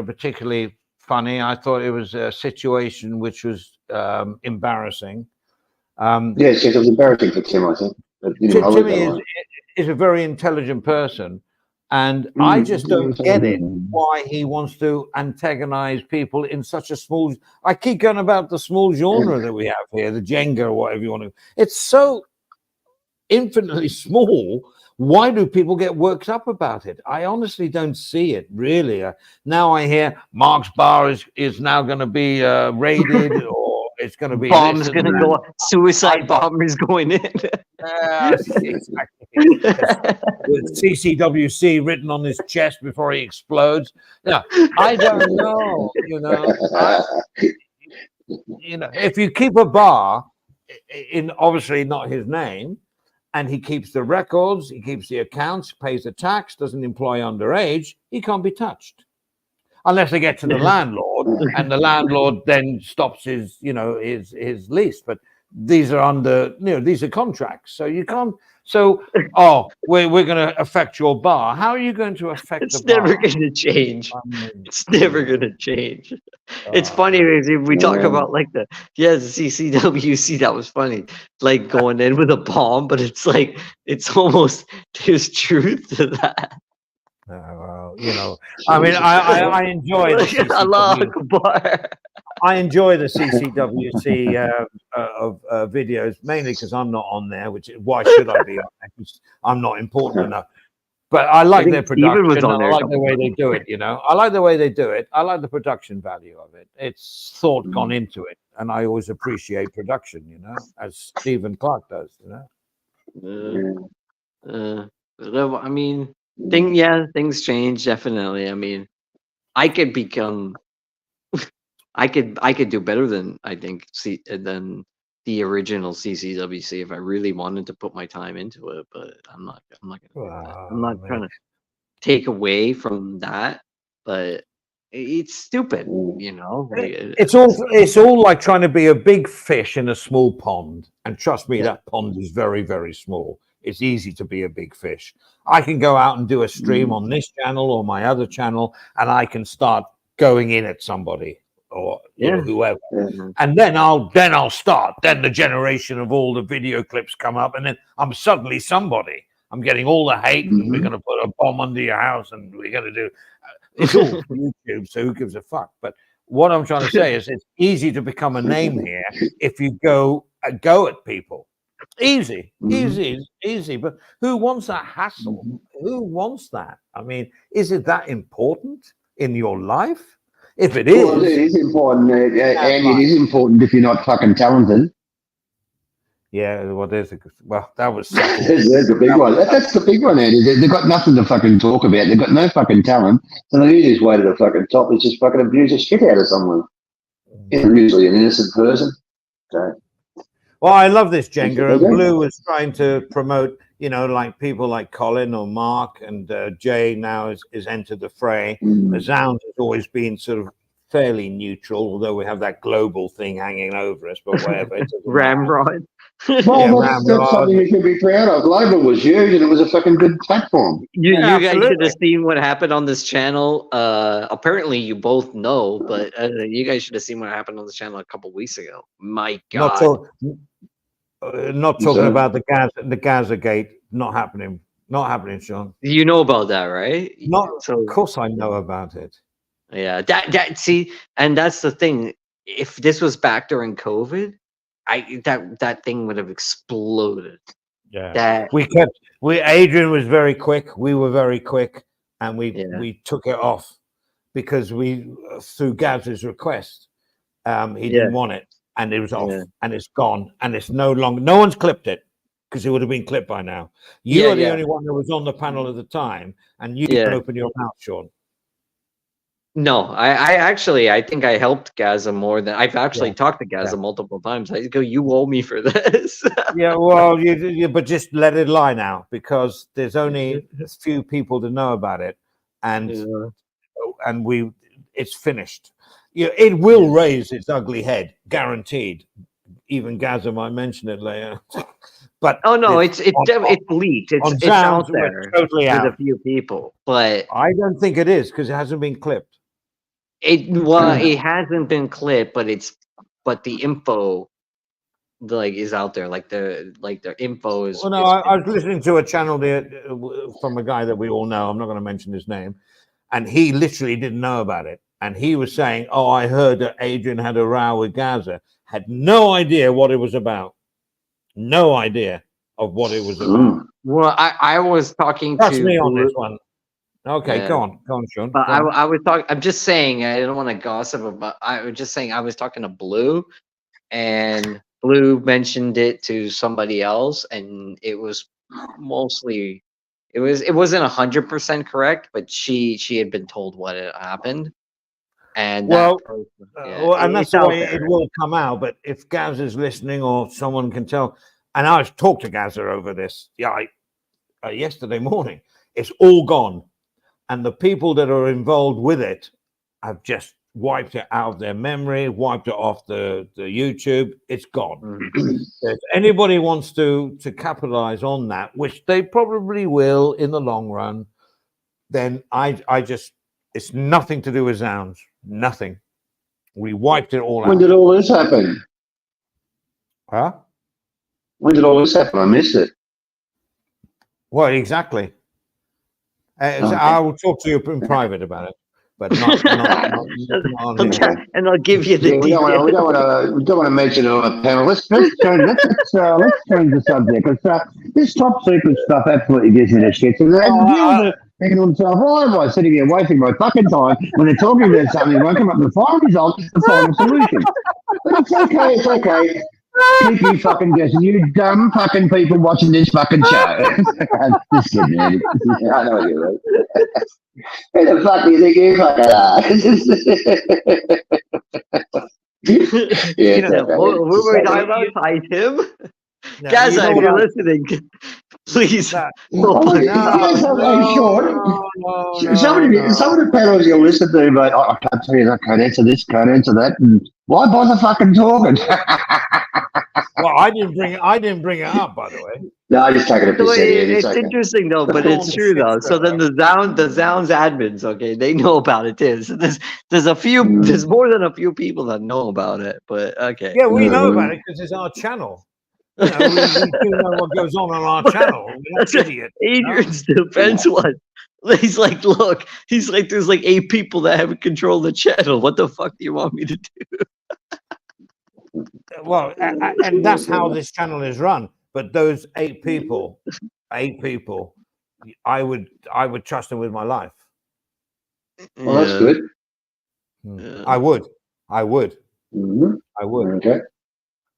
particularly funny. I thought it was a situation which was embarrassing. Yes, it was embarrassing for Tim, I think. But, I let Timmy that one. is a very intelligent person, and I just don't get it why he wants to antagonize people in such a small. I keep going about the small genre that we have here, the Jenga or whatever you want to. It's so infinitely small. Why do people get worked up about it? I honestly don't see it, really. Now I hear Mark's bar is now going to be raided, or it's going to be bombs going to go. Suicide bombers going in. Exactly. With CCWC written on his chest before he explodes. Yeah, I don't know. If you keep a bar in obviously not his name, and he keeps the records, he keeps the accounts, pays the tax, doesn't employ underage, he can't be touched. Unless they get to the landlord, and the landlord then stops his lease. But these are these are contracts. So you can't, we're going to affect your bar. How are you going to affect it's the bar? Never going to change. It's never going to change. It's funny because if we talk about like the CCWC, that was funny, like going in with a bomb, but it's like it's almost there's truth to that. I mean, I enjoy the CCWC. I enjoy the CCWC videos, mainly because I'm not on there. Why should I be on there? Because I'm not important enough. But I like their production. I like the way they do it. I like the way they do it. I like the production value of it. It's thought gone into it, and I always appreciate production. As Stephen Clark does. I mean. Things change definitely. I mean, I could become, I could do better than than the original CCWC if I really wanted to put my time into it. But I'm not gonna do that. I'm not trying to take away from that, but it's stupid, It's all like trying to be a big fish in a small pond, and trust me, that pond is very, very small. It's easy to be a big fish. I can go out and do a stream on this channel or my other channel, and I can start going in at somebody or whoever, and then I'll start. Then the generation of all the video clips come up, and then I'm suddenly somebody. I'm getting all the hate, and we're going to put a bomb under your house, and we're going to do. It's all YouTube, so who gives a fuck? But what I'm trying to say is, it's easy to become a name here if you go at people. Easy. But who wants that hassle? Who wants that? I mean, is it that important in your life? If it is, well, it is important, and it is important if you're not fucking talented. Yeah, well, that was settled. There's the big one. That's the big one, Andy. They've got nothing to fucking talk about. They've got no fucking talent. So the easiest way to the fucking top is just fucking abuse the shit out of someone. Usually an innocent person. So, Well, I love this Jenga, what and they do. Blue was trying to promote, like people like Colin or Mark, and Jay now is entered the fray. Zounds has always been sort of fairly neutral, although we have that global thing hanging over us, but whatever. It doesn't matter. Ramrod. Well, Yeah, that's something we should be proud of. Global was huge and it was a fucking good platform. You Yeah, guys should absolutely. have seen what happened on this channel. Apparently you both know, but you guys should have seen what happened on this channel a couple weeks ago. My Not, God. not talking about the Gaza gate. Not happening, Sean. You know about that, right? Of course I know about it. Yeah, see, and that's the thing. If this was back during COVID, that thing would have exploded. Yeah, Adrian was very quick. We were very quick, and we took it off because through Gaz's request, he didn't want it, and it was off, and it's gone, and it's no longer. No one's clipped it because it would have been clipped by now. You are the only one that was on the panel at the time, and you can open your mouth, Sean. No, I think I helped Gaza more than I've actually talked to Gaza multiple times. I go, you owe me for this. Yeah, well, but just let it lie now because there's only a few people to know about it, and it's finished. It will raise its ugly head, guaranteed. Even Gaza might mention it later. But it's leaked. It's out there totally with out. a few people, but I don't think it is because it hasn't been clipped. It hasn't been clipped, but the info is out there. Like the info is. Well, no, I was listening to a channel there from a guy that we all know. I'm not going to mention his name, and he literally didn't know about it. And he was saying, "Oh, I heard that Adrian had a row with Gaza. Had no idea what it was about. No idea of what it was about." Well, I was talking Trust to me on this one. Okay, go on, Sean. But I was talking. I'm just saying. I don't want to gossip about. I was just saying. I was talking to Blue, and Blue mentioned it to somebody else, and it was mostly. It wasn't 100% correct, but she had been told what had happened, and and that's the way it will come out. But if Gaza's listening, or someone can tell, and I talked to Gaza over this, yesterday morning. It's all gone. And the people that are involved with it have just wiped it out of their memory, wiped it off the YouTube. It's gone. If anybody wants to capitalize on that, which they probably will in the long run, then it's nothing to do with Zounds. Nothing. We wiped it all out. When did all this happen? Huh? When did all this happen? I missed it. Well, exactly. I will talk to you in private about it, but not on here. And I'll give you the details. We don't want to mention it on a panel. Let's change the subject because this top secret stuff absolutely gives me the shits. And they're thinking to themselves, why am I sitting here wasting my fucking time when they're talking about something and won't come up with the final result, the final solution? But it's okay. Keep you fucking guessing, you dumb fucking people watching this fucking show. Just kidding, man. I know you're right. Who the fuck do you think you fucking are? What were we talking about? Hi, Tim? Gaza, if you're listening, please. Some of the panels you'll listen to, but I can't tell you that, can't answer this, can't answer that. And why bother fucking talking? Well, I didn't bring it up, by the way. No, I just taking it. It's interesting though, but it's true though. So then the Zounds admins, okay, they know about it too. So there's more than a few people that know about it, but okay. Yeah, we know about it because it's our channel. We do know what goes on our channel. We're not idiots. Adrian's defense was. He's like, look, there's like 8 people that have control of the channel. What the fuck do you want me to do? Well, and that's how this channel is run. But those 8 people, I would trust them with my life. Well, that's good. Yeah. I would. Mm-hmm. I would. Okay.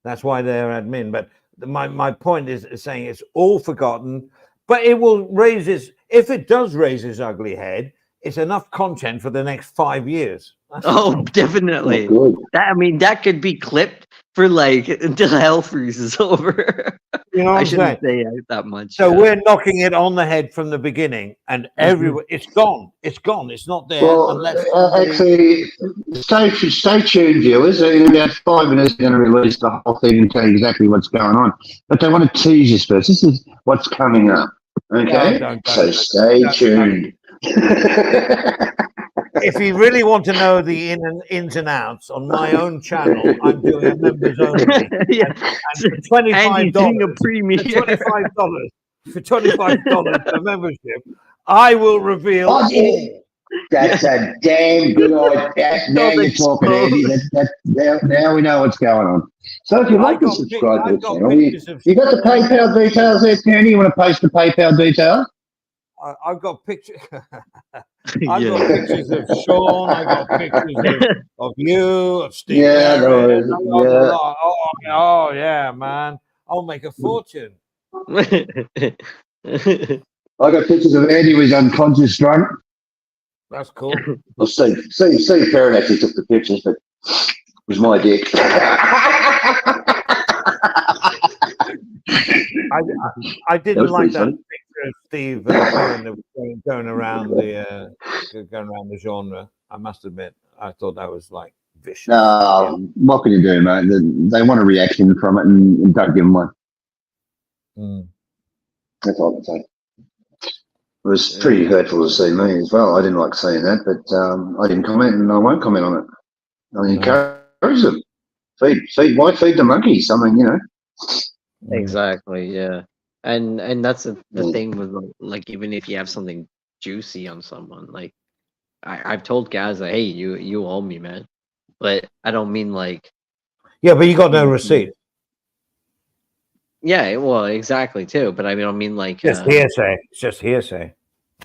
That's why they're admin. But my point is saying it's all forgotten, but it will raise its. If it does raise its ugly head, it's enough content for the next 5 years. That's the Oh, problem. definitely. Good. That could be clipped for like until hell freezes over. You know what I I'm shouldn't saying? say that much. So yeah. we're knocking it on the head from the beginning, and everyone, it's gone. It's gone. It's not there Well, unless somebody- actually, stay tuned, viewers. In about 5 minutes, they're going to release the whole thing and tell you exactly what's going on. But they want to tease us first. This is what's coming up. Okay? don't. So stay Don't. tuned. If you really want to know the ins and outs, on my own channel, I'm doing a members only. Yeah. And for Andy's doing a $25, premiere. for $25 for membership, I will reveal Oh, yeah. all. That's a damn good idea. Now you're talking, Andy. Now we know what's going on. So if you'd like to subscribe to the channel, you got the PayPal details there, Tony? You want to post the PayPal details? I've got pictures. Yeah. I've got pictures of Sean. I've got pictures of you, of Steve. Yeah, Barrett. no, I've got a yeah. lot. Oh, yeah, man. I'll make a fortune. I got pictures of Andy with his unconscious drunk. That's cool. Well, Steve Perrin actually took the pictures, but it was my dick. I didn't was like pretty that funny. picture of Steve Perrin that was going around the genre. I must admit, I thought that was like vicious. What can you do, mate? They want a reaction from it and don't give them one. Mm. That's all I can say. It was pretty hurtful to see me as well. I didn't like seeing that, but I didn't comment and I won't comment on it. I encourage them. Why feed the monkeys? I mean, you know. Exactly. Yeah. And that's the thing with like even if you have something juicy on someone, like I've told guys that, hey, you owe me, man. But I don't mean like. Yeah, but you got no receipt. Yeah, well, exactly too. But I mean like Just hearsay. It's just hearsay.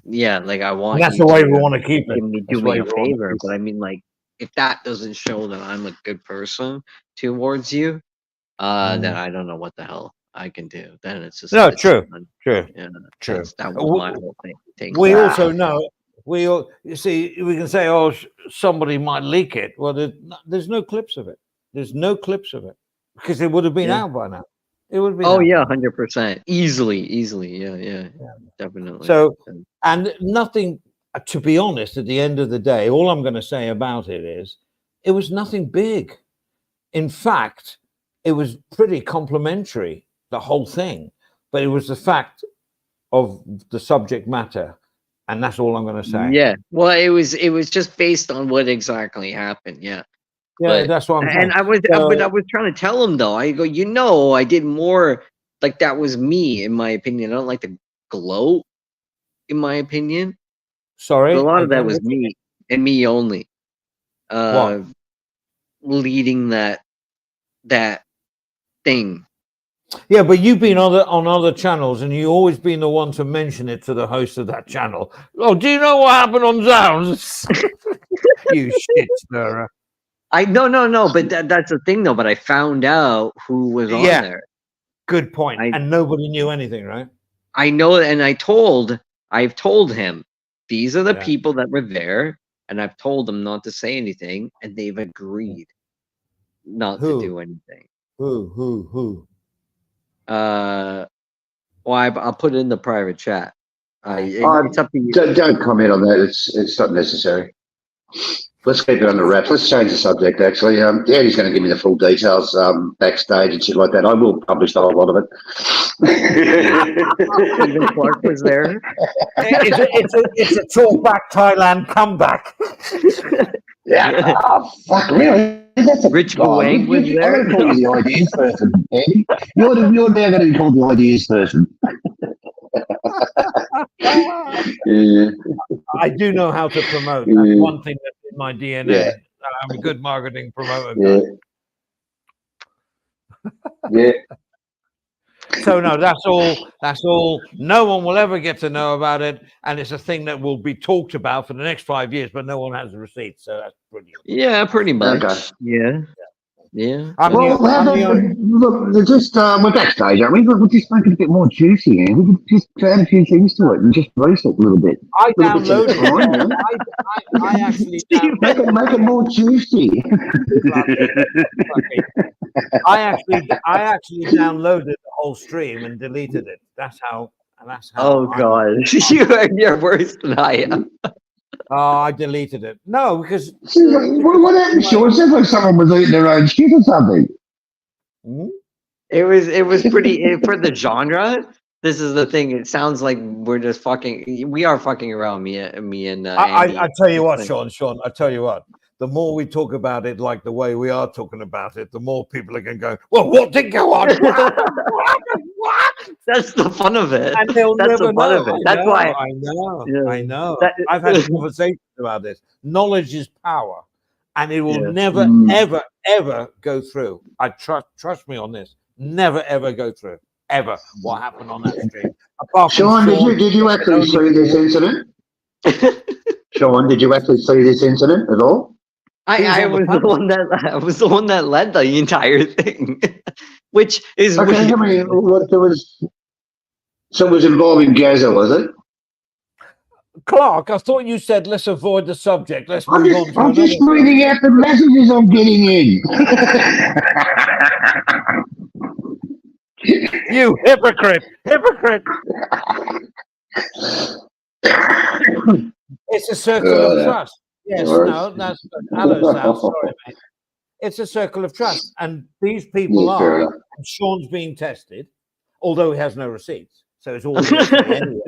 yeah, like I want. And that's you the way to we want to keep it. do That's me the way a we wanna favor, keep but I mean like if that doesn't show that I'm a good person towards you, then I don't know what the hell I can do. Then it's just No, it's true. done. True. Yeah, True. that was my whole thing. We also know you see, we can say, oh, somebody might leak it. Well, there's no clips of it. There's no clips of it because it would have been out by now. It would have been. Oh out. yeah, 100%, easily. Yeah, definitely. So, and nothing. To be honest, at the end of the day, all I'm going to say about it is, it was nothing big. In fact, it was pretty complimentary, the whole thing. But it was the fact of the subject matter, and that's all I'm going to say. Yeah, well, it was just based on what exactly happened. Yeah, yeah, that's what I'm saying. And I was trying to tell him though. I go, I did more. Like that was me, in my opinion. I don't like to gloat, in my opinion. Sorry, but a lot of that was me and me only. Leading that thing. Yeah, but you've been on other channels, and you've always been the one to mention it to the host of that channel. Oh, do you know what happened on Zounds? You shit stirrer. No, but that's the thing though. But I found out who was on there. Good point. And nobody knew anything, right? I know, and I've told him these are the people that were there, and I've told them not to say anything, and they've agreed not to do anything. Who? Well, I'll put it in the private chat. It's up to you. Don't comment on that. It's not necessary. Let's keep it under wraps. Let's change the subject, actually. Andy's going to give me the full details backstage and shit like that. I will publish a whole lot of it. Even Clark was there. It's a talkback Thailand comeback. Yeah. Oh, fuck, really? That's a Rich Boang was there. I'm going to call you the ideas person, Andy. You're now going to be called the ideas person. Yeah. I do know how to promote. That's one thing that's in my DNA. Yeah. I'm a good marketing promoter. Yeah. So no, that's all. No one will ever get to know about it, and it's a thing that will be talked about for the next 5 years, but no one has a receipt. So that's brilliant. Yeah, pretty much. Okay. Yeah. Yeah. I'm Well, the, how I'm the about, only, look, we're just, we're backstage, aren't we? We'll just make it a bit more juicy, and we could just add a few things to it and just release it a little bit. I A little bit at a downloaded time, you it. know? I actually Steve, Make it more juicy. I actually downloaded the whole stream and deleted it. That's how oh I'm. god, you're worse than I am. Oh, I deleted it. No, because What happened, Sean? It sounds like someone was eating their own shit or something. Hmm? It was pretty for the genre. This is the thing. It sounds like we're just fucking. We are fucking around. Me and Andy. I tell you what, It's Sean. I tell you what. The more we talk about it, like the way we are talking about it, the more people are going to go, well, what did go on? What happened? What happened? What? That's the fun of it. And they'll That's never the fun know. of it. That's why. I know. Yeah. I know. That- I've had conversations about this. Knowledge is power, and it will Yeah. never, Mm. ever, ever go through. I trust me on this. Never, ever go through. Ever. What happened on that stream? Apart from Sean, Sean, did you actually see this incident? Sean, did you actually see this incident at all? I on the was the panel? one that I was the one that led the entire thing, which is Okay, weird. I mean, what there was. So it was involving Gaza, was it? Clark, I thought you said let's avoid the subject. Let's I'm move on just, to I'm another. just reading out the messages I'm getting in. You hypocrite! Hypocrite! It's a circle of trust. Yes, no, that's hello, Sal. Sorry, mate. It's a circle of trust, and these people Yeah, fair are. enough. And Sean's being tested, although he has no receipts, so it's all hearsay anyway.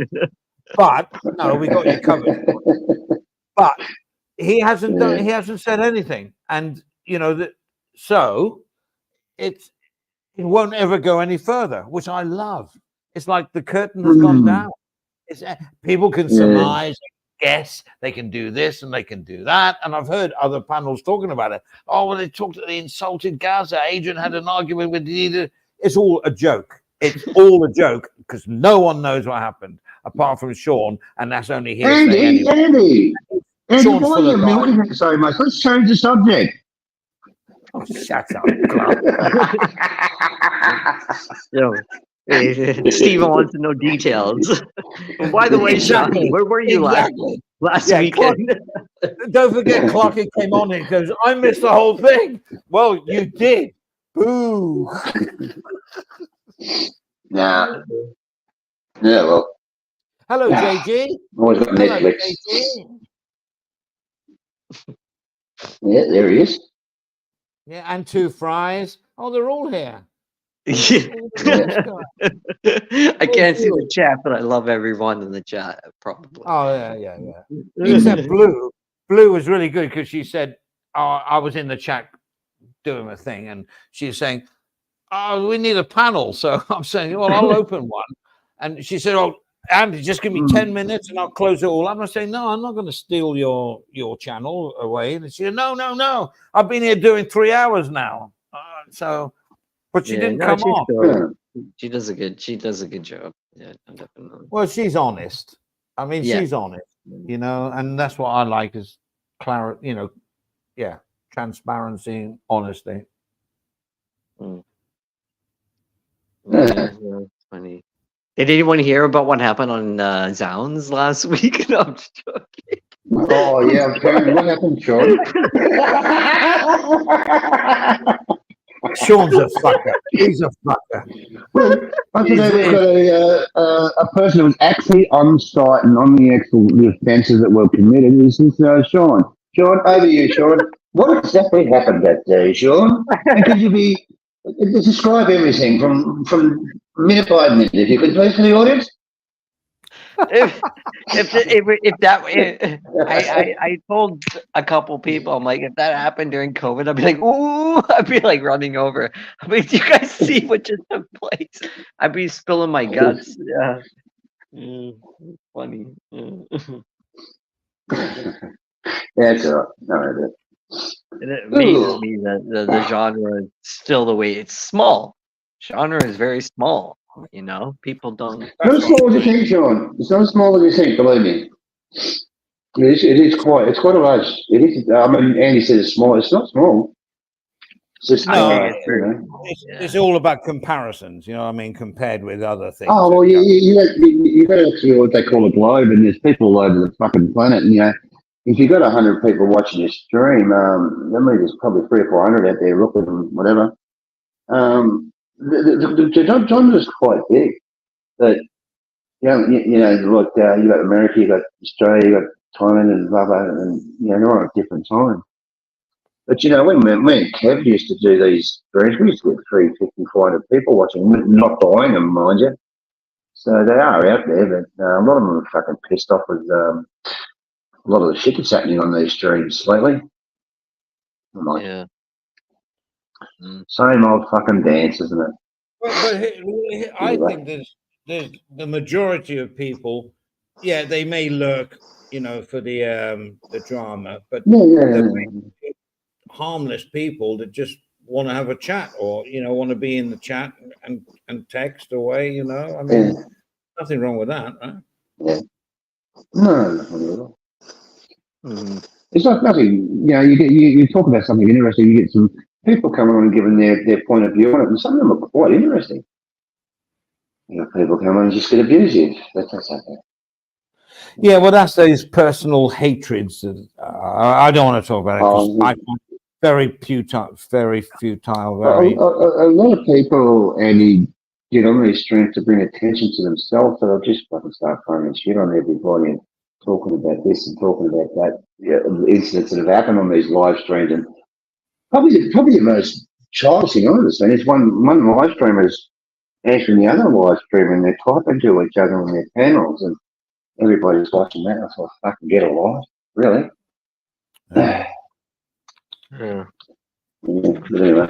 But no, we got you covered. But he hasn't done. Yeah. He hasn't said anything, and you know that. So it won't ever go any further, which I love. It's like the curtain has gone Mm. down. It's people can Yeah. surmise, guess, they can do this and they can do that. And I've heard other panels talking about it. Oh, well, they insulted Gaza. Adrian had an argument with either. It's all a joke. It's all a joke because no one knows what happened apart from Sean, and that's only hearsay anyway. Andy, Sean's why full are you of milking it so much? Let's change the subject. Oh, shut up, Clark. Yo, Steven wants to know details. By the way, Exactly. Sean, where were you Exactly. last Yeah, weekend? Don't forget, Clarky came on and goes, I missed the whole thing. Well, you did. Boo. Nah. Yeah, well, Hello, JG. always got Hello, Netflix. JG. Yeah, there he is. Yeah, and two fries. Oh, they're all here. I can't see the chat, but I love everyone in the chat. Probably. Oh, yeah. Except Blue. Blue was really good because she said, oh, I was in the chat doing a thing, and she's saying, oh, we need a panel. So I'm saying, well, I'll open one. And she said, oh, Andy, just give me 10 minutes and I'll close it all up. I'm saying, no, I'm not going to steal your channel away. And she said, no. I've been here doing 3 hours now. But she didn't come on. She does a good job. Yeah, definitely. Well, she's honest. I mean, Yeah. she's honest, you know, and that's what I like is clarity, transparency, honesty. Yeah, funny. Did anyone hear about what happened on Zounds last week? No, I'm just joking. Oh, yeah, apparently. What happened, Sean? Sean's a fucker. He's a fucker. Well, I today we've got a person who was actually on site and on the offences that were committed. This is Sean. Sean, over to you, Sean. What exactly happened that day, Sean? And could you describe everything from minute by minute, if you could, please, for the audience? I told a couple people, I'm like, if that happened during COVID, I'd be like, ooh, I'd be like running over. I mean, do you guys see what just took place? I'd be spilling my guts. Yeah. Funny. That's all right. No, And it amazes me that the genre is still the way it's small. Genre is very small. You know, people don't. not as small as you think, Sean. It's not as small as you think, believe me. It is quite a large. It is. I mean, Andy said it's small. It's not small. It's just, No, it's all about comparisons. You know what I mean? Compared with other things. oh, well, you got actually what they call a globe, and there's people all over the fucking planet. And, if you got 100 people watching your stream, that means there's probably 300 or 400 out there looking and whatever. The genre is quite big. But like you got America, you got Australia, you got Thailand, and blah blah, and they're on a different time. But when me and Kev used to do these streams, we used to get 350, 400 people watching, not buying them, mind you. So they are out there, but a lot of them are fucking pissed off with a lot of the shit that's happening on these streams lately. I'm like, Yeah. same old fucking dance, isn't it? But I think there's the majority of people, they may lurk, for the drama, but harmless people that just want to have a chat or want to be in the chat and text away. I mean, nothing wrong with that, right? Yeah. No, nothing at all. Mm-hmm. It's not nothing. You talk about something interesting. You get some people coming on and giving their point of view on it, and some of them are quite interesting. People come on and just get abusive. That's okay. Yeah, well, that's those personal hatreds. I don't want to talk about it because I find it very futile. Very. A lot of people, Andy, get on these streams to bring attention to themselves, so they'll just fucking start throwing shit on everybody and talking about this and talking about that. Incidents that have happened on these live streams, and probably the most childish thing I've ever seen is one live streamer's answering the other live streamer, and they're typing to each other on their panels, and everybody's watching that. I thought, fucking get a life, really. Yeah. But anyway,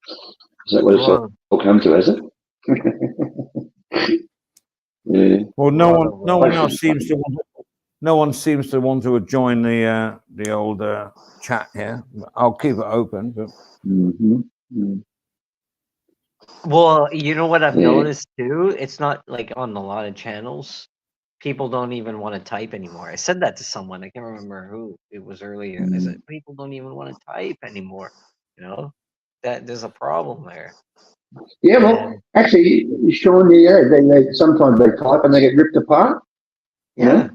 is that what it's all come to? Is it? Yeah. Well, no one seems to want to join the old chat here. I'll keep it open, but. Well, you know what I've noticed too? It's not like on a lot of channels, people don't even want to type anymore. I said that to someone. I can't remember who it was earlier. I said people don't even want to type anymore. That there's a problem there. Yeah, well, actually, Sean, they sometimes they type and they get ripped apart. Yeah,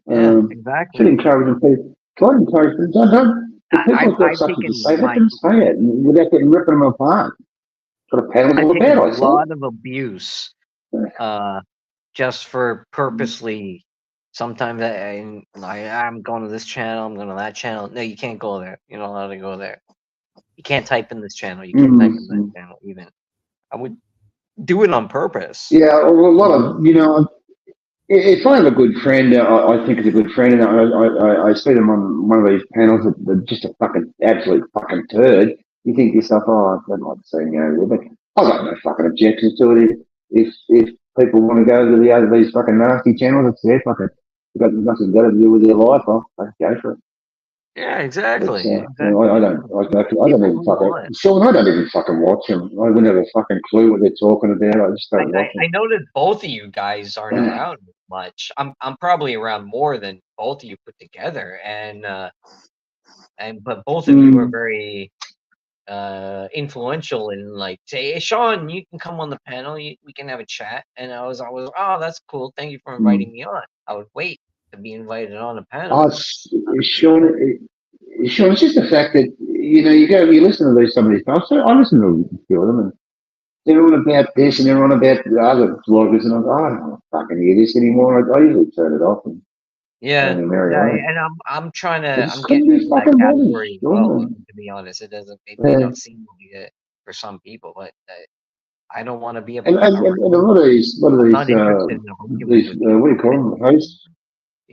exactly. Should encourage them. Try to encourage them. Don't. If people got something to say, let them say it without getting ripping them apart. Sort of panel all about. A lot of abuse, just for purposely. Sometimes I'm going to this channel. I'm going to that channel. No, you can't go there. You're not allowed to go there. You can't type in this channel. You can't type in that channel. Even I would do it on purpose. Yeah, a lot of if I have a good friend, I think it's a good friend, and I see them on one of these panels that they're just a fucking absolute fucking turd. You think to yourself, I don't like seeing you, but I've got no fucking objections to it. If people want to go to the other these fucking nasty channels, it's their fucking. They've got nothing got to do with their life. I'll go for it. Yeah, exactly. But, I don't even fucking. Sean, I don't even fucking watch them. I wouldn't have a fucking clue what they're talking about. I just don't watch them. I know that both of you guys aren't around much. I'm probably around more than both of you put together, but both of you are very influential in say, hey, Sean, you can come on the panel. We can have a chat. And I was always, oh, that's cool. Thank you for inviting me on. I would wait to be invited on a panel. Sean, it's just the fact that you listen to some of these guys. I listen to a few of them, and they're on about this and they're on about the other bloggers, and I go, I don't want to fucking hear this anymore. I usually turn it off. And I'm trying to. I'm getting into that category as well. To be honest, it may not seem like it for some people, but I don't want to be a. And a lot of these, what do you call them, hosts?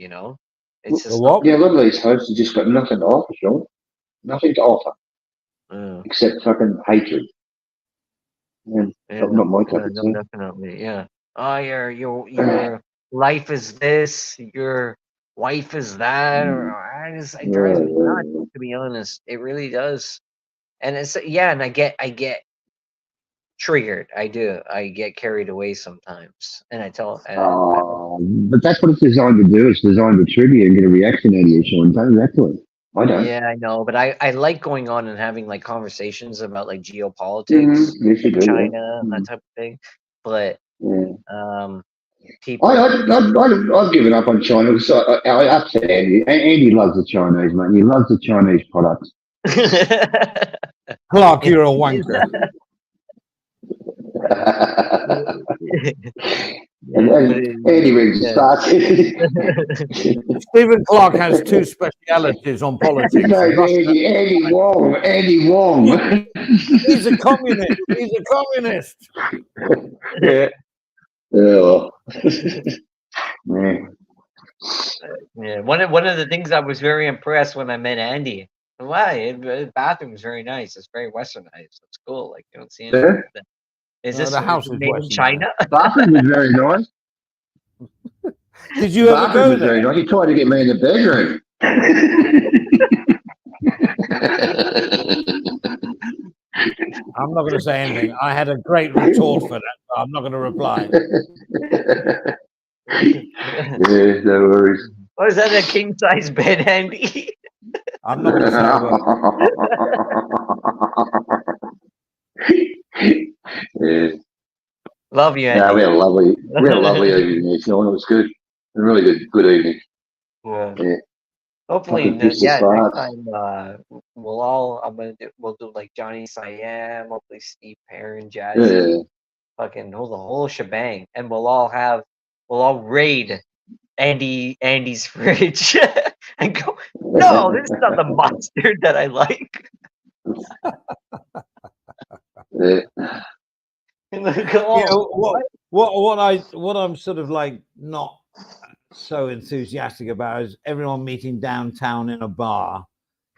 It's just a lot of these hosts have just got nothing to offer, Sean. Nothing to offer except fucking hatred. Not my type of thing. Definitely, yeah. Oh, your life is this. Your wife is that, it drives me nuts, to be honest. It really does. And it's and I get triggered. I do. I get carried away sometimes, and I tell. But that's what it's designed to do. It's designed to trigger you and get a reaction out of you, Sean. Don't do that to it. I don't. Yeah, I know, but I like going on and having like conversations about like geopolitics, Yes, you do. China, and Yeah. that type of thing. But Yeah. people, I've given up on China. So I upset Andy. Andy loves the Chinese, mate. He loves the Chinese products. Clark, you're a wanker. And Andy rings and starts. Stephen Clark has two specialities on politics. No, Russia. Andy Wong. Andy Wong. He's a communist. He's a communist. Yeah. Oh. Yeah. Yeah, one of the things I was very impressed when I met Andy. Wow, his bathroom's very nice. It's very westernized. It's cool. Like you don't see anything. Yeah. Like that. Is No, this the house is made in westernized. China? Bathroom was very nice. Did you ever Bathroom go was very there? nice. He tried to get me in the bedroom. I'm not going to say anything. I had a great retort for that, but I'm not going to reply. Yeah, no worries. Or is that a king size bed, Andy? I'm not going to say it. Yeah. Love you, Yeah, Andy. we had a lovely evening there, Sean. It was good. A really good evening. Yeah. Yeah. Hopefully, Fucking pissed yeah. us Next off. time, we'll do like Johnny Siam, hopefully Steve Perrin, Jazzy, Yeah. fucking the whole shebang, and we'll all raid Andy's fridge and go. No, this is not the monster that I like. Yeah. And they'll go, You "Oh, know, what I'm sort of like not so enthusiastic about is everyone meeting downtown in a bar,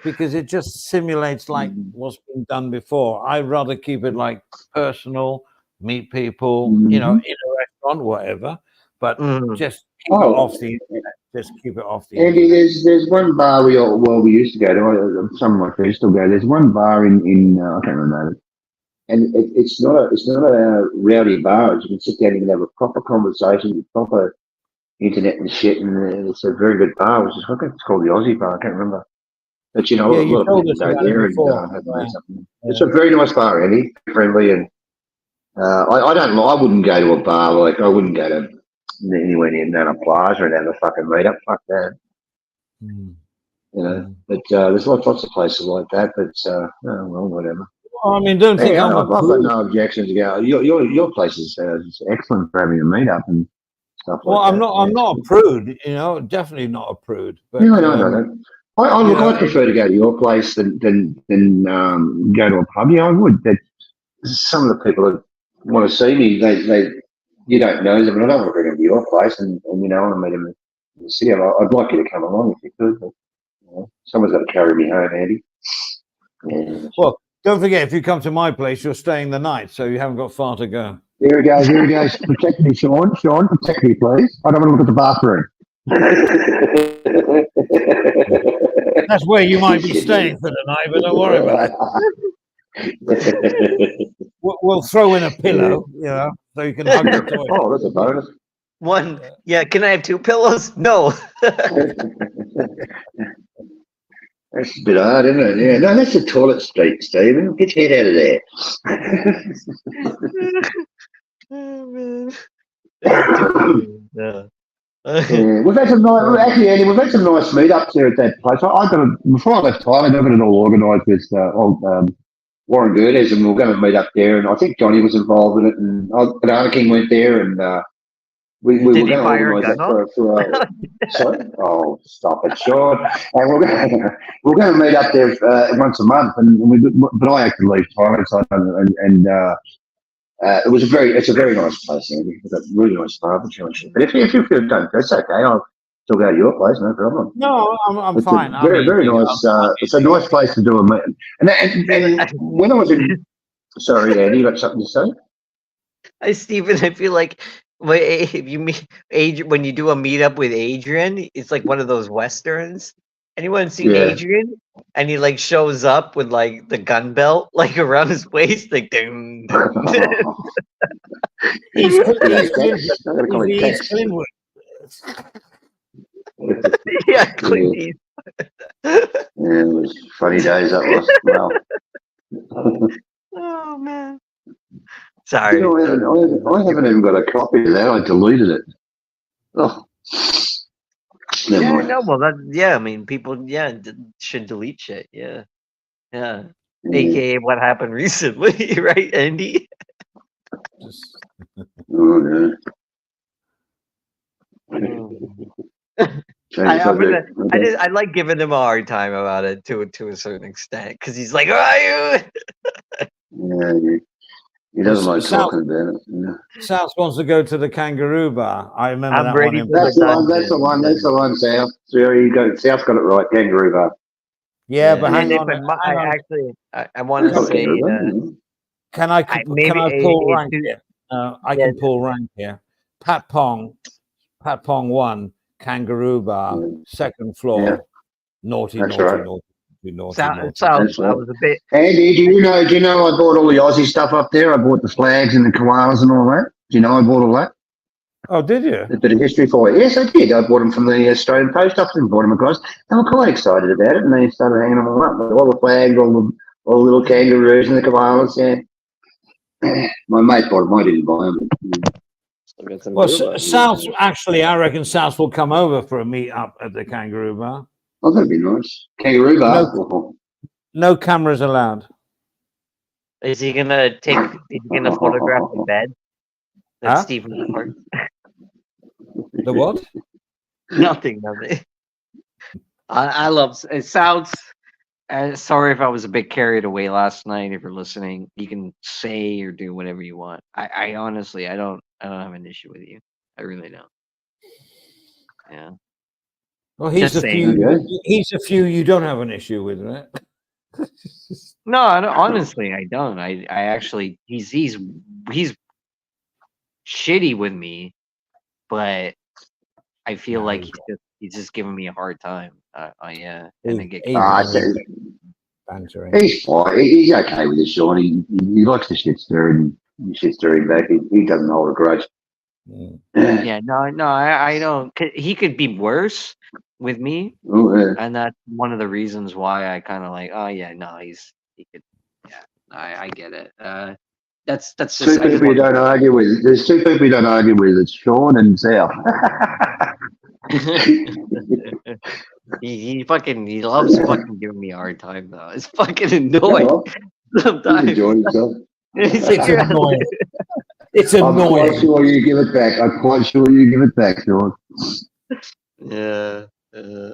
because it just simulates like what's been done before. I'd rather keep it like personal, meet people, you know, in a restaurant, whatever, but Mm. just keep it off the internet. Just keep it off the Andy, internet. there's one bar we used to go to. Some of my friends still go. There's one bar in I can't remember, and it's not a rowdy bar. You can sit down and have a proper conversation with proper internet and shit, and it's a very good bar. Which is I think it's called the Aussie Bar. I can't remember, but you know, Yeah, a you lot of told people us go about it there and before. have Yeah. something. It's a very nice bar, Andy, friendly, and I wouldn't go to a bar like I wouldn't go to anywhere near Nana Plaza and have a fucking meetup. Fuck that. Mm. You know, but there's lots of places like that. But oh, well, whatever. I mean, don't think Yeah, I'm a I've got prude. no objection to go. Your place is excellent for having a meetup and stuff Well, like I'm that. not a prude, you know, definitely not a prude. But No, no. I you look. know, I prefer to go to your place than go to a pub. Yeah, I would. That some of the people that want to see me, they you don't know them, and I don't want to bring them to your place, and you know, I want to meet them in the city. I'd like you to come along if you could. But, you know, someone's got to carry me home, Andy. Yeah. well, don't forget, if you come to my place, you're staying the night, so you haven't got far to go. Here he goes. Protect me, Sean. Sean, protect me, please. I don't want to look at the bathroom. That's where you might be staying for the night, but don't worry about it. We'll throw in a pillow, you know, so you can hug the toilet. Oh, that's a bonus. One, yeah. Can I have two pillows? No. That's a bit hard, isn't it? Yeah. No, that's the toilet street, Stephen. Get your head out of there. Yeah. Yeah, we've had some nice, actually, Andy, we've had some nice meetups there at that place. Before I left Thailand, I got it all organised with Warren Gerdes, and we were going to meet up there, and I think Johnny was involved in it, and Banana King went there, and we were Did going he to fire a organise gun that for sorry? Oh, stop it, Sean. And we're going to meet up there once a month, but I actually leave Thailand, so it's a very nice place, Andy. We've got really nice barbecue and shit. But if you feel don't, that's okay. I'll still go to your place, no problem. No, I'm It's fine. a very nice. It's a nice place to do a meeting. And when I was in, sorry, Andy, you got something to say? Hey, Stephen, I feel like if you meet Adrian, when you do a meetup with Adrian, it's like one of those westerns. Anyone seen Yeah. Adrian? And he like shows up with like the gun belt like around his waist, like ding, ding. He's I'm gonna call him Tex. Glenwood. Yeah, Clint Eastwood. Yeah, it was funny days, that was. Wow. Oh man. You Sorry. know, I haven't even got a copy of that. I deleted it. Oh, never Yeah, mind. no, well, I mean, people, should delete shit. Yeah. Yeah. Yeah. AKA what happened recently, right, Andy? Just- Oh, yeah. Change the subject. Okay. I like giving him a hard time about it to a certain extent because he's like, "Who are you?" Yeah, he doesn't like South, talking about it. Yeah. South wants to go to the kangaroo bar. I remember I'm that ready one. for That's the one. That's the one. That's the one. South. So there you go. South got it right. Kangaroo bar. Yeah, but hang And on. if Hang on. I want to Oh, say, kangaroo bar. Can I maybe pull a rank two- here? I Yeah. can pull rank here. Pat Pong 1, kangaroo bar, Yeah. second floor. Yeah. Naughty, That's naughty, right. naughty, naughty, South. naughty. That's I right. was a bit. Andy, do you know? I bought all the Aussie stuff up there. I bought the flags and the koalas and all that. Do you know I bought all that? Oh, did you? A bit of history for you. Yes, I did. I bought them from the Australian Post Office and bought them across. They were quite excited about it, and they started hanging them all up. All the flags, all the little kangaroos and the koalas. Yeah. My mate bought them. I didn't buy them. Well, South, actually, I reckon South will come over for a meet up at the kangaroo bar. Oh, that'd be nice. Kangaroo bar. No cameras allowed. Is he gonna photograph the bed? That's Huh? Stephen Clark. The what? Nothing. I love. It sounds. Sorry if I was a bit carried away last night. If you're listening, you can say or do whatever you want. I honestly, I don't have an issue with you. I really don't. Yeah. Well, he's Just a saying. few. Okay. He's a few you don't have an issue with, right? No, honestly, I don't. I actually, he's shitty with me, but I feel No, like he's just giving me a hard time. And I get bantering. He's fine. He's okay with it, Sean. He likes the shit stirring. Shit stirring back. He doesn't hold a grudge. Mm. Yeah, no, I don't. He could be worse with me, Oh, yeah. and that's one of the reasons why I kind of like. Oh yeah, no, he could. Yeah, I get it. That's just Two people you don't argue with. There's two people you don't argue with. It's Sean and South. he loves fucking giving me a hard time though. It's fucking annoying He's sometimes. enjoying himself. He's like, It's annoying. It's I'm quite annoying. sure you give it back. I'm quite sure you give it back, Sean. yeah. Yeah,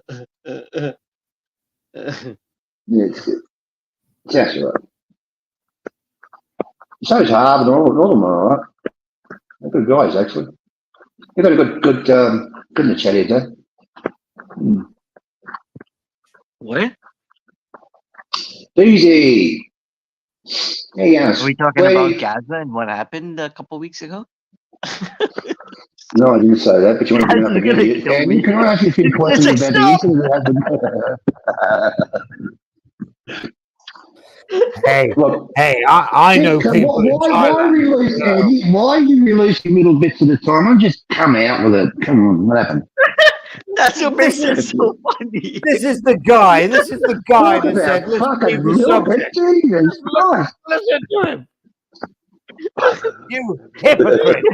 it's actually right. So's Harv and all of them are all right. They're good guys, actually. You've got a good in the chat here, Dave. What? Easy. There you go. Are we talking about Gaza and what happened a couple weeks ago? No, I didn't say that, but you want to bring up That's gonna again. kill And me. can I ask you a few questions about the incident that happened? Hey, Look, hey, I know people in why Thailand. release, Andy? Why are you releasing little bits at a time? I'll just come out with it. Come on, what happened? That's what makes it so funny. This is the guy. This is the guy that said, "Let's fucking leave the milk it, subject." Jesus Christ. Listen to him. You hypocrite.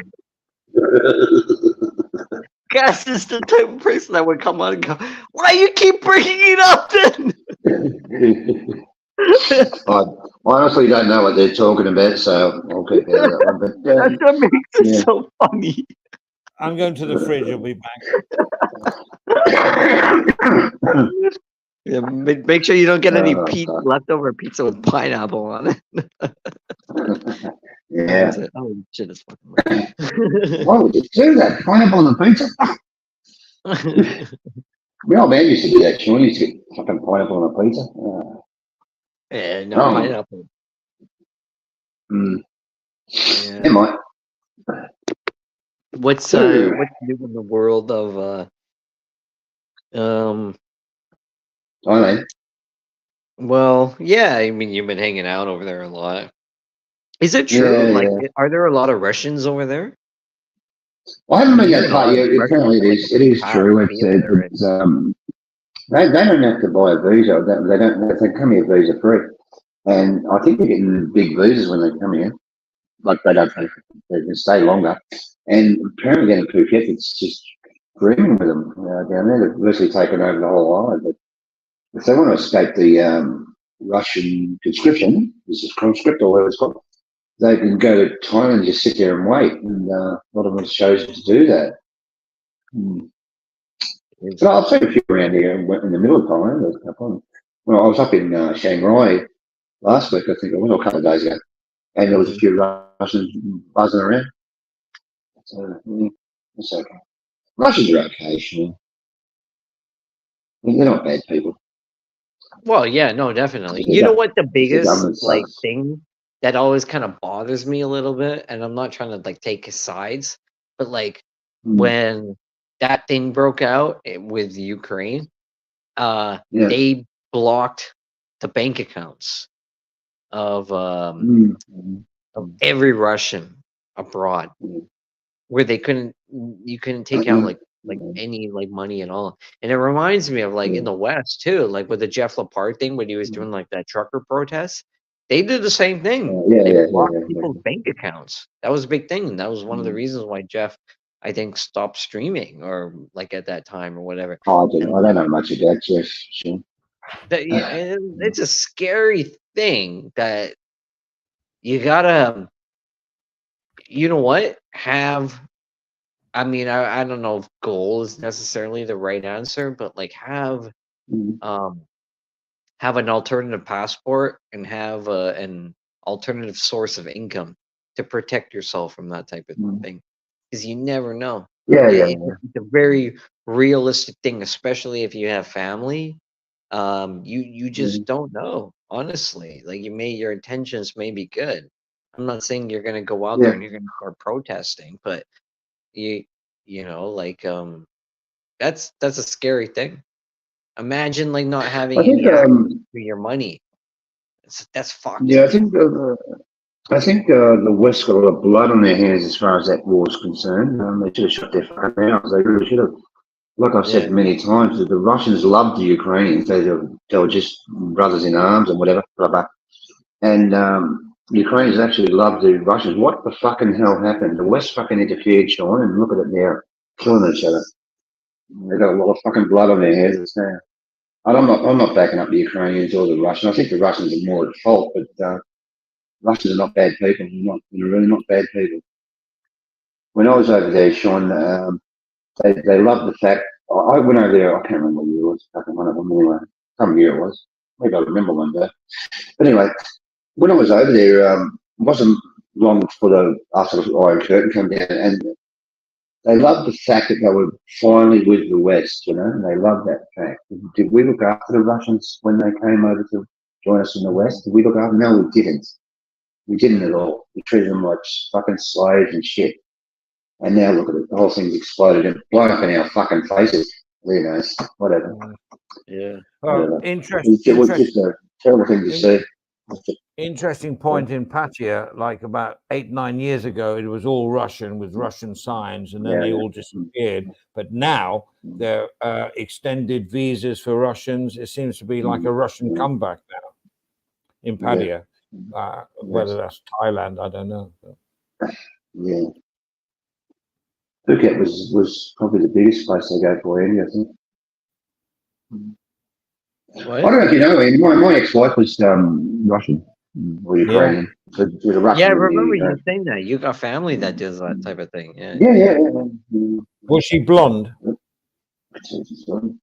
Gas is the type of person that would come on and go, "Why you keep bringing it up then?" I honestly don't know what they're talking about, so I'll keep out of that one. But That's what makes it yeah. so funny. I'm going to the fridge. I'll be back. Yeah, make sure you don't get any Oh, fuck. leftover pizza with pineapple on it. Yeah. Oh shit, it's fucking Why would you do that? Pineapple on the pizza? My old man used to do that. Sean used to get fucking pineapple on a pizza. Yeah, no Oh. pineapple. Yeah. Never mind. What's new in the world of Thailand. well, yeah, I mean you've been hanging out over there a lot. Is it true? Yeah, like yeah. are there a lot of Russians over there? I haven't been Yeah, that far yet. Apparently it is. It is true. It's They don't have to buy a visa. They don't. They come here visa free, and I think they're getting big visas when they come here. Like they don't pay. They can stay longer, and apparently getting Phuket, it's just brimming with them down there. They've virtually taken over the whole island. But if they want to escape the Russian conscription, this is conscript or whatever it's called, they can go to Thailand and just sit there and wait. And a lot of them have chosen to do that. So I've seen a few around here in the middle of Thailand. There's a couple. Well, I was up in Chiang Rai last week, I think it was, or a couple of days ago, and there was a few Russians buzzing around. So it's okay. Russians are okay, sure. They're not bad people. Well, yeah, no, definitely. The You know gov- what the biggest government like sucks. thing that always kind of bothers me a little bit, and I'm not trying to like take sides, but like when that thing broke out with Ukraine, Yeah. they blocked the bank accounts of every Russian abroad, Mm. where they couldn't you couldn't take out like any like money at all. And it reminds me of like in Yeah. the West too, like with the Jeff Lepard thing when he was Mm. doing like that trucker protest. They did the same thing. Yeah, They yeah, blocked yeah. people's bank accounts. That was a big thing. And that was one of the Mm. reasons why Jeff, I think, stopped streaming or like at that time or whatever. I don't know much about Jeff. Sure. Yeah, and it's a scary thing that you gotta, you know what, have. I mean, I don't know if goal is necessarily the right answer, but like have an alternative passport and have an alternative source of income to protect yourself from that type of thing, because you never know. Yeah, It's a very realistic thing, especially if you have family. You just don't know, honestly. Like your intentions may be good. I'm not saying you're gonna go out there and you're gonna start protesting, but you know, like that's a scary thing. Imagine like not having I think any access to your money. That's fucked. yeah, I think the West got a lot of blood on their hands as far as that war is concerned. They should have shut their fucking mouths. They really should have. Like I've said many times, that the Russians loved the Ukrainians. They were just brothers in arms and whatever, blah blah. And the Ukrainians actually loved the Russians. What the fucking hell happened? The West fucking interfered, Sean, and look at it now, killing each other. They got a lot of fucking blood on their hands now. And I'm not backing up the Ukrainians or the Russians. I think the Russians are more at fault, but Russians are not bad people. They're really not bad people. When I was over there, Sean, they loved the fact. I went over there. I can't remember what year it was. Fucking one of them anyway. Some year it was. Maybe I remember one day. But anyway, when I was over there, it wasn't long after the Iron Curtain came down, and they loved the fact that they were finally with the West. You know, they loved that fact. Did we look after the Russians when they came over to join us in the West? Did we look after them? No, we didn't. We didn't at all. We treated them like fucking slaves and shit. And now look at it. The whole thing's exploded and blown up in our fucking faces. Who knows? Whatever. Yeah. Interesting. It was just a terrible thing to see. Interesting point in Pattaya, like about 8-9 years ago, it was all Russian with Russian signs, and then they all disappeared. But now there are extended visas for Russians. It seems to be like a Russian comeback now in Pattaya. Whether that's Thailand, I don't know. Yeah. Phuket was probably the biggest place they go for, Andy, I think. What? I don't know if you know, Andy, my ex-wife was Russian or Ukrainian. So she was a Russian. Yeah, I remember you saying that. You got family that does that type of thing. Yeah. Yeah. Was she blonde? Some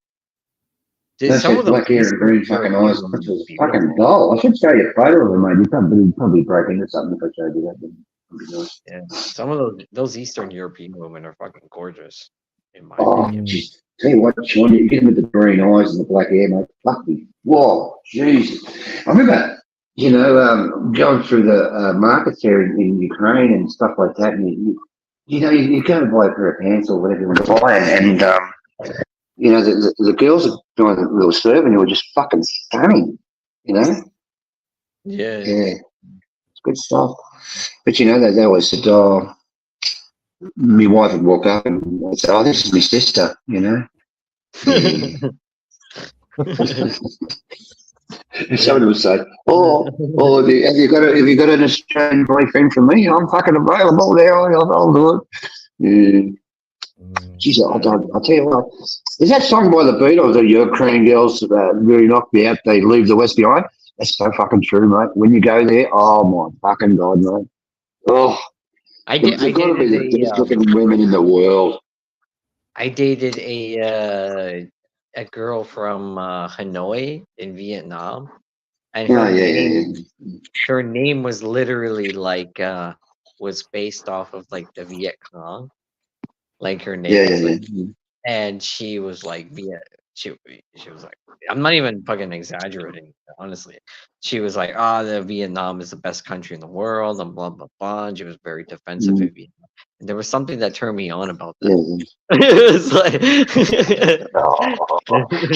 of the black hair and green fucking eyes. She was fucking dull. I should show you a photo of her, mate. You'd probably break into something if I showed you that. Yeah, some of those Eastern European women are fucking gorgeous. In my opinion. Geez. Tell you what, Sean, you get them with the green eyes and the black hair, mate. Fuck me. Whoa, Jesus. I remember, going through the markets there in Ukraine and stuff like that, and you go and buy a pair of pants or whatever you want to buy, and the girls that were serving you were just fucking stunning, Yeah. Yeah. It's good stuff. But they always said, oh, my wife would walk up and I'd say, oh, this is my sister, Somebody would say, have you got an Australian boyfriend for me? I'm fucking available there. I'll do it. Yeah. Geez, I'll tell you what. Is that song by the Beatles, the Ukraine girls really knocked me out? They leave the West behind. That's so fucking true, mate. When you go there, oh my fucking god, mate. Oh, they've got to be the best looking women in the world. I dated a girl from Hanoi in Vietnam, and her name was literally like was based off of like the Viet Cong, like her name. And she was like she was like, I'm not even fucking exaggerating, honestly. She was like, the Vietnam is the best country in the world, and blah blah blah. And she was very defensive of Vietnam. And there was something that turned me on about that. It's like,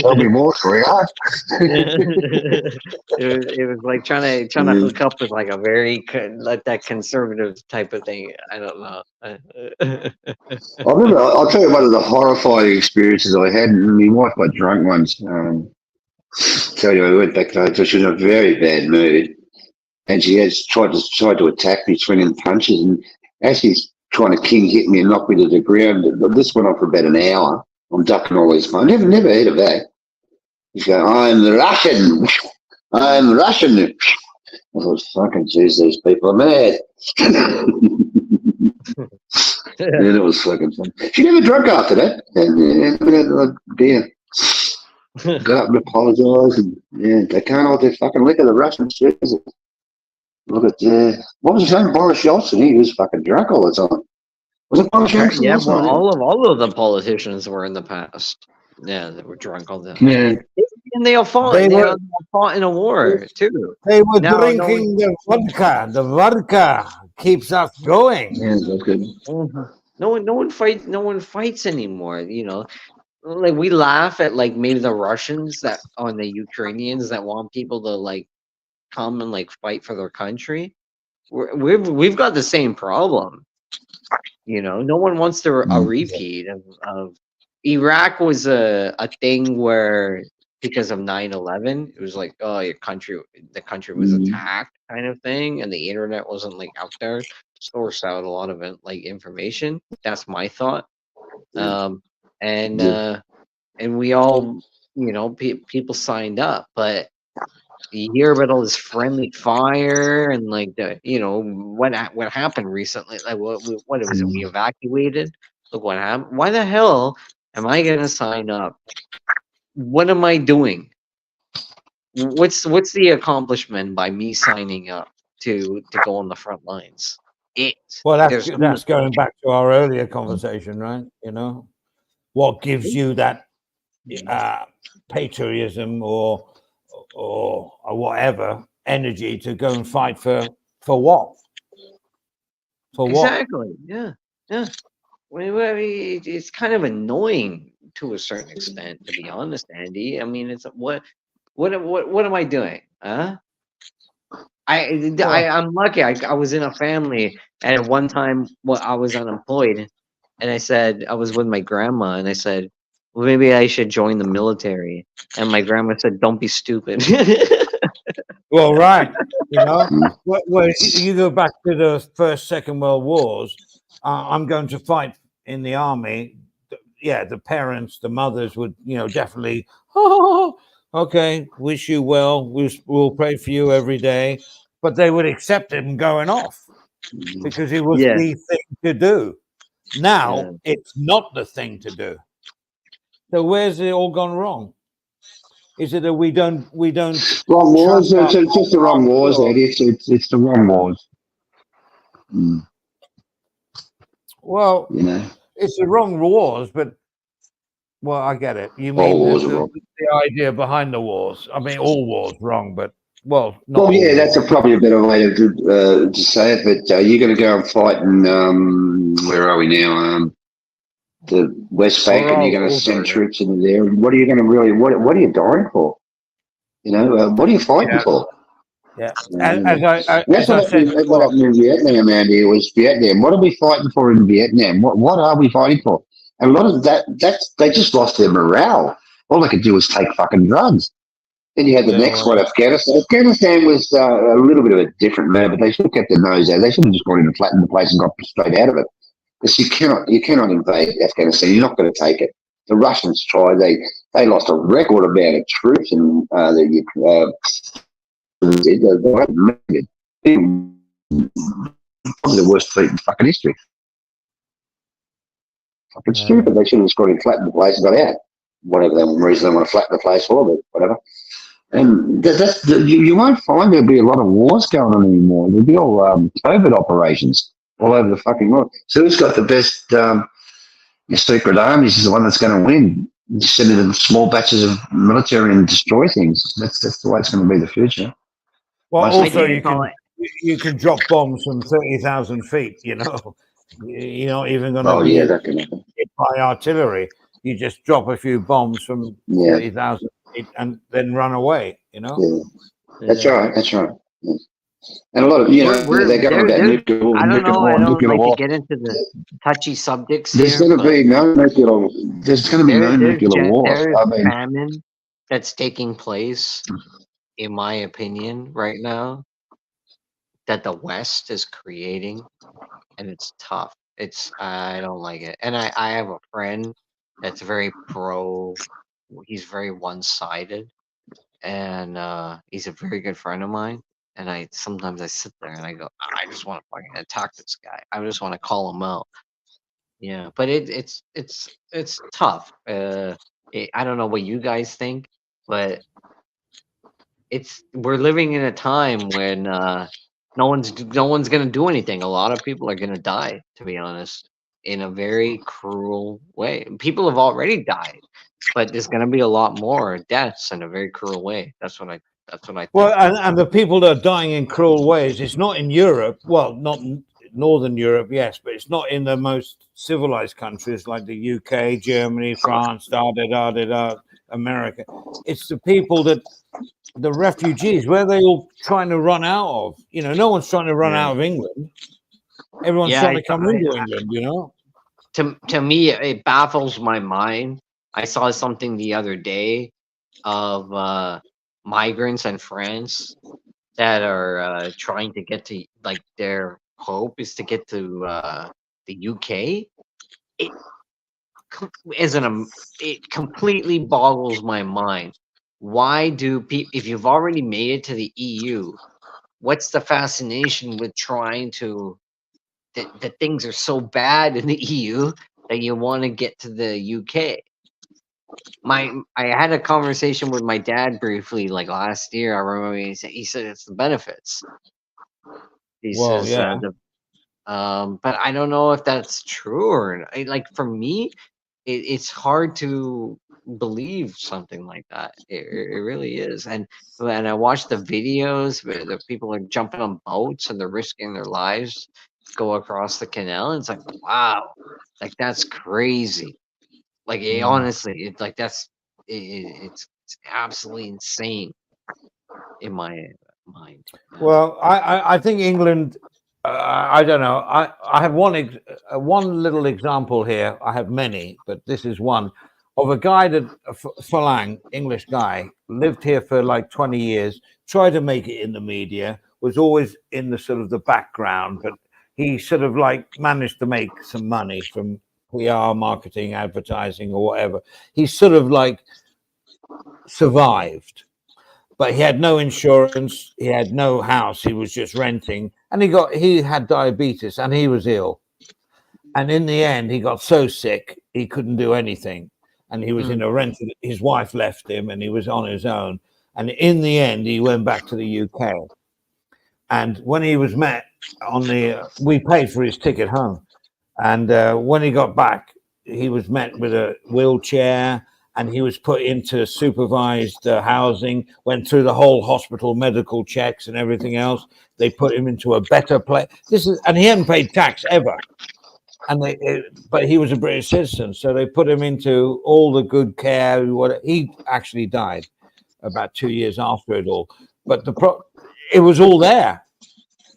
tell me more, sweetheart. it was like trying to hook up with like a very like that conservative type of thing. I don't know. I remember. I'll tell you one of the horrifying experiences I had. My wife got drunk once. Tell you, I went back to her because she was in a very bad mood, and she has tried to attack me, swinging punches, and as she's trying to king hit me and knock me to the ground. This went on for about an hour. I'm ducking all these punches. Never heard of that. He's going, I'm the Russian. I'm Russian. I thought, fucking jeez, these people are mad. And it was fucking fun. She never drunk after that. And beer. Got up and apologised. And they can't hold their fucking liquor, the Russians. Look at what was his name? Boris Yeltsin. He was fucking drunk all the time. Was it Boris Yeltsin? Yeah, well, all of the politicians were in the past. Yeah, they were drunk all the time. Yeah, and they all fought. They all fought in a war too. They were drinking the vodka. The vodka keeps us going. Yeah, that's good. No one fights anymore. You know, like we laugh at like maybe the Russians that on the Ukrainians that want people to like come and like fight for their country. We've got the same problem. You know, no one wants to a repeat of Iraq was a thing where because of 9/11, it was like, oh, the country was attacked kind of thing, and the internet wasn't like out there to source out a lot of it, like information. That's my thought. And we all, you know, people signed up, but you hear about all this friendly fire and like the, you know, what happened recently, like what it was, we evacuated. Look what happened. Why the hell am I gonna sign up? What am I doing? What's the accomplishment by me signing up to go on the front lines? Well, that's going back to our earlier conversation, right? You know, what gives you that patriotism or whatever energy to go and fight for what? For what? Exactly. Yeah. It's kind of annoying to a certain extent, to be honest, Andy. I mean, it's what am I doing? Huh? I'm lucky. I was in a family, and at one time, I was unemployed, and I said I was with my grandma, and I said, well, maybe I should join the military. And my grandma said, don't be stupid. Well, right. You know, well, you go back to the First, Second World Wars. I'm going to fight in the army. Yeah, the parents, the mothers would, you know, definitely, okay, wish you well. We'll pray for you every day. But they would accept him going off because it was the thing to do. Now it's not the thing to do. So where's it all gone wrong? Is it that we don't wrong wars? It's just the wrong wars, Eddie. It's the wrong wars. Well, you know, it's the wrong wars, but I get it. You mean the idea behind the wars? I mean, all wars wrong, but not yeah, that's probably a better way to say it. But you're going to go and fight in where are we now? The West Bank, and you're going to send troops into there. What are you going to really? What are you dying for? You know, what are you fighting for? Yeah, as I said, what happened in Vietnam, Andy? It was Vietnam. What are we fighting for in Vietnam? What are we fighting for? And a lot of that they just lost their morale. all they could do was take fucking drugs. Then you had the Yeah, next well, one, Afghanistan. Afghanistan was a little bit of a different matter, but they should have kept their nose out. They should have just gone in and flattened the place and got straight out of it. Because you cannot invade Afghanistan. You're not going to take it. The Russians tried. They lost a record amount of troops, and probably the worst defeat in fucking history. Fucking stupid. They should have just gone in, flattened the place, and got out. Whatever the reason they want to flatten the place for, but whatever. And you won't find there'll be a lot of wars going on anymore. There'll be all COVID operations all over the fucking world. So who's got the best secret armies is the one that's going to win. You send in small batches of military and destroy things. That's the way it's going to be the future. well, Most also people- you can drop bombs from 30,000 feet. You're not even going to Oh yeah, that can happen. hit by artillery. You just drop a few bombs from Yeah. 30,000 feet and then run away. Yeah. That's right. That's right. Yeah. And a lot of they're going about nuclear. I don't know. I don't nuclear like war. to get into the touchy subjects There's here. going to be no nuclear. There's going to be no nuclear war. There's I mean, famine that's taking place, in my opinion, right now, that the West is creating, and it's tough. I don't like it, and I have a friend that's very pro. He's very one-sided, and he's a very good friend of mine. And sometimes I sit there and I go, I just want to fucking attack this guy. I just want to call him out. Yeah, but it's tough. I don't know what you guys think, but we're living in a time when no one's gonna do anything. A lot of people are gonna die, to be honest, in a very cruel way. People have already died, but there's gonna be a lot more deaths in a very cruel way. That's what I think. Well, and the people that are dying in cruel ways, it's not in Europe. Well, not Northern Europe, yes, but it's not in the most civilized countries like the UK, Germany, France, America. It's the people the refugees, where are they all trying to run out of? No one's trying to run out of England. Everyone's trying to come into England, To me, it baffles my mind. I saw something the other day of migrants in France that are trying to get to, like, their hope is to get to the UK. It completely boggles my mind. Why do people, if you've already made it to the EU, what's the fascination with trying to, that things are so bad in the EU that you want to get to the UK? I had a conversation with my dad briefly, like last year. I remember he said it's the benefits. He says, yeah. But I don't know if that's true or not. Like, for me, it's hard to believe something like that. It really is. And I watch the videos where the people are jumping on boats and they're risking their lives to go across the canal. And it's like, wow, like, that's crazy. Like, honestly, it's like it's absolutely insane in my mind. Well, I think England. I don't know. I have one little example here. I have many, but this is one of a guy that Falang, English guy, lived here for like 20 years. Tried to make it in the media. Was always in the sort of the background, but he sort of like managed to make some money from PR, marketing, advertising, or whatever. He sort of like survived, but he had no insurance. He had no house. He was just renting, and he had diabetes, and he was ill. And in the end, he got so sick he couldn't do anything, and he was in a rented. His wife left him, and he was on his own. And in the end, he went back to the UK. And when he was met we paid for his ticket home. And when he got back, he was met with a wheelchair, and he was put into supervised housing, went through the whole hospital medical checks and everything else. They put him into a better place. And he hadn't paid tax ever. But he was a British citizen, so they put him into all the good care. He actually died about 2 years after it all. But it was all there.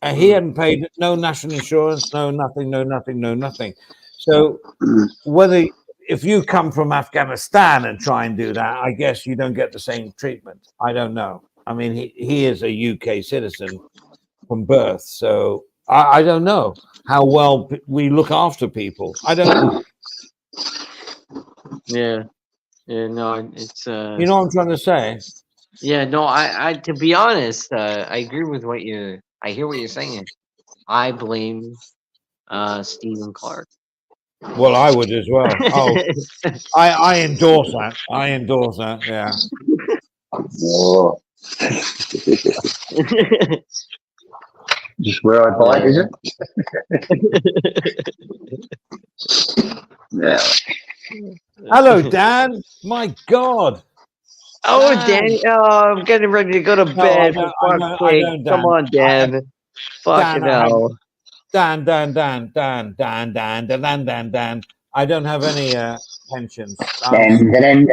And he hadn't paid no national insurance, no nothing. So whether if you come from Afghanistan and try and do that, I guess you don't get the same treatment. I don't know. I mean, he is a UK citizen from birth, so I don't know how well we look after people. I don't know. Yeah. Yeah, no, it's You know what I'm trying to say? yeah, no, I to be honest, I agree with I hear what you're saying. I blame Stephen Clark. Well, I would as well. Oh, I endorse that. I endorse that. Yeah. Oh. Just where I bite, is it? Yeah. Hello, Dan. My God. Oh, Dan. Dan! Oh, I'm getting ready to go to bed. No, For I fuck's know, sake! Dan. Come on, Dan. Fucking I have hell. Dan. I don't have any pensions. Dun, dun,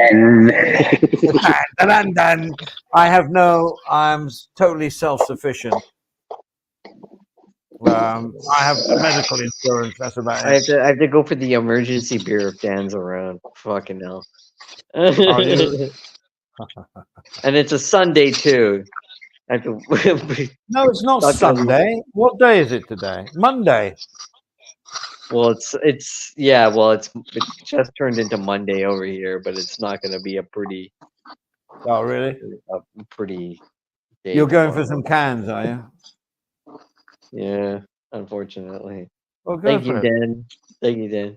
dun, dun. I have no. I'm totally self-sufficient. I have medical insurance. That's about it. I have to go for the emergency beer if Dan's around. Fucking hell. Are you? And it's a Sunday too. I have to No, it's not Not gonna- Sunday. What day is it today? Monday. well, it's yeah. Well, it just turned into Monday over here, but it's not going to be a pretty Oh, really? day. You're going for tomorrow. some cans, are you? Yeah, unfortunately. Well, go Thank for you, it. Dan. Thank you, Dan.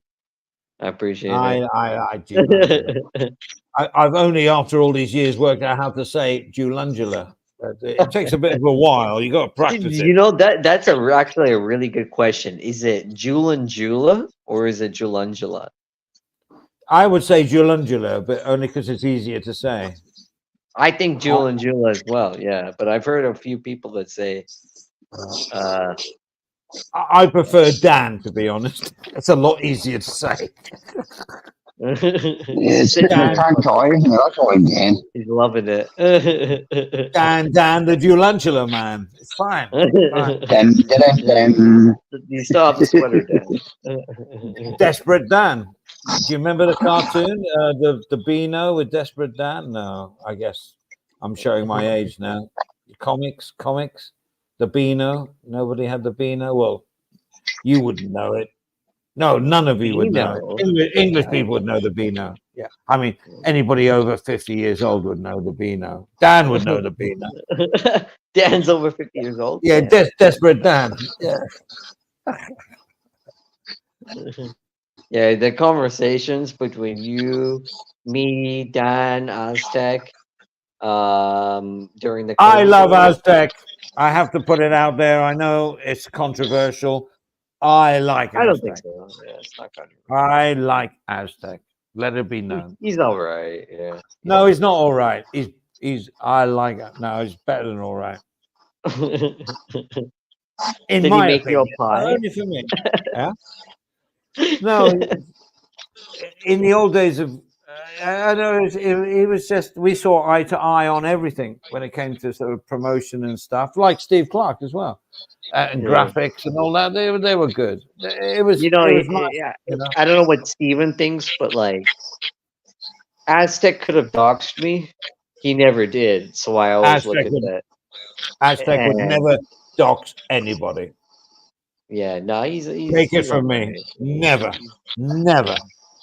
I appreciate I do. it. I've only, after all these years, worked out how to say Julungula. But it takes a bit of a while. You got to practice You it. know that's actually a really good question. Is it Julungula or is it Julungula? I would say Julungula, but only because it's easier to say. I think Julungula as well. Yeah, but I've heard a few people that say. I prefer Dan, to be honest. It's a lot easier to say. Yeah, it's different tongue tie, isn't it? That's why, Dan. He's loving it. Dan, the Julungula man. It's fine. Dun, dun, dun. You still have the sweater, Dan. Desperate Dan. Do you remember the cartoon, the Beano with Desperate Dan? No, I guess I'm showing my age now. Comics. The Beano. Nobody had the Beano. Well, you wouldn't know it. No, none of you would know it. English people would know the Beano. Yeah, I mean, anybody over 50 years old would know the Beano. Dan would know the Beano. Dan's over 50 years old. Yeah, Desperate Dan. Yeah. Yeah, the conversations between you, me, Dan, Aztec, during the I COVID love period. Aztec. I have to put it out there. I know it's controversial. I like Aztec. I don't think so. Yeah, it's not controversial. I like Aztec. Let it be known. He's all right. Yeah. No, he's not all right. He's. I like it. No, he's better than all right. In Did my he make you a opinion. pie? Only for me. Yeah. No, in the old days of, I know it was just, we saw eye to eye on everything when it came to sort of promotion and stuff, like Steve Clark as well, and Yeah. graphics and all that. They were good. It was, You know, it was nice, yeah. you know? I don't know what Steven thinks, but like, Aztec could have doxed me. He never did, so I always look Aztec at would- that. Aztec would And- never dox anybody. Yeah, no, he's Take it he's from all me. right. Never. Not Not on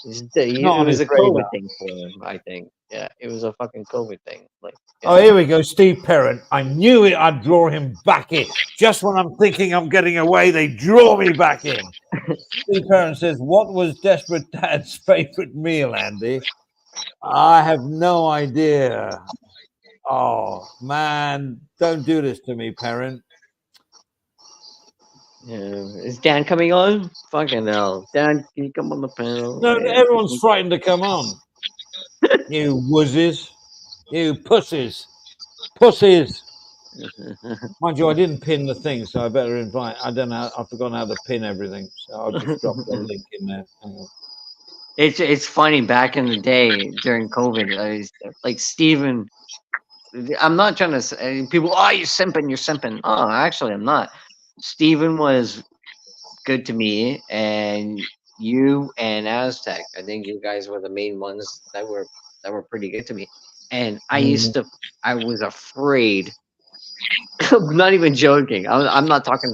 it was his a COVID radar. thing for him, I think. Yeah, it was a fucking COVID thing. Like, Oh, here we go, Steve Perrin. I knew it. I'd draw him back in. Just when I'm thinking I'm getting away, they draw me back in. Steve Perrin says, "What was Desperate Dad's favorite meal, Andy?" I have no idea. Oh man, don't do this to me, Perrin. yeah. Is Dan coming on? Fucking hell, Dan, can you come on the panel? No, Yeah. everyone's frightened to come on. You wussies, you pussies. Mind you, I didn't pin the thing, so I better invite. I don't know. I've forgotten how to pin everything, so I'll just drop the link in there. Hang on. It's funny. Back in the day during COVID, like Steven, I'm not trying to say people. Oh, you're simping. Oh, actually, I'm not. Steven was good to me, and you and Aztec. I think you guys were the main ones that were pretty good to me. And I was afraid. I'm not even joking. I'm not talking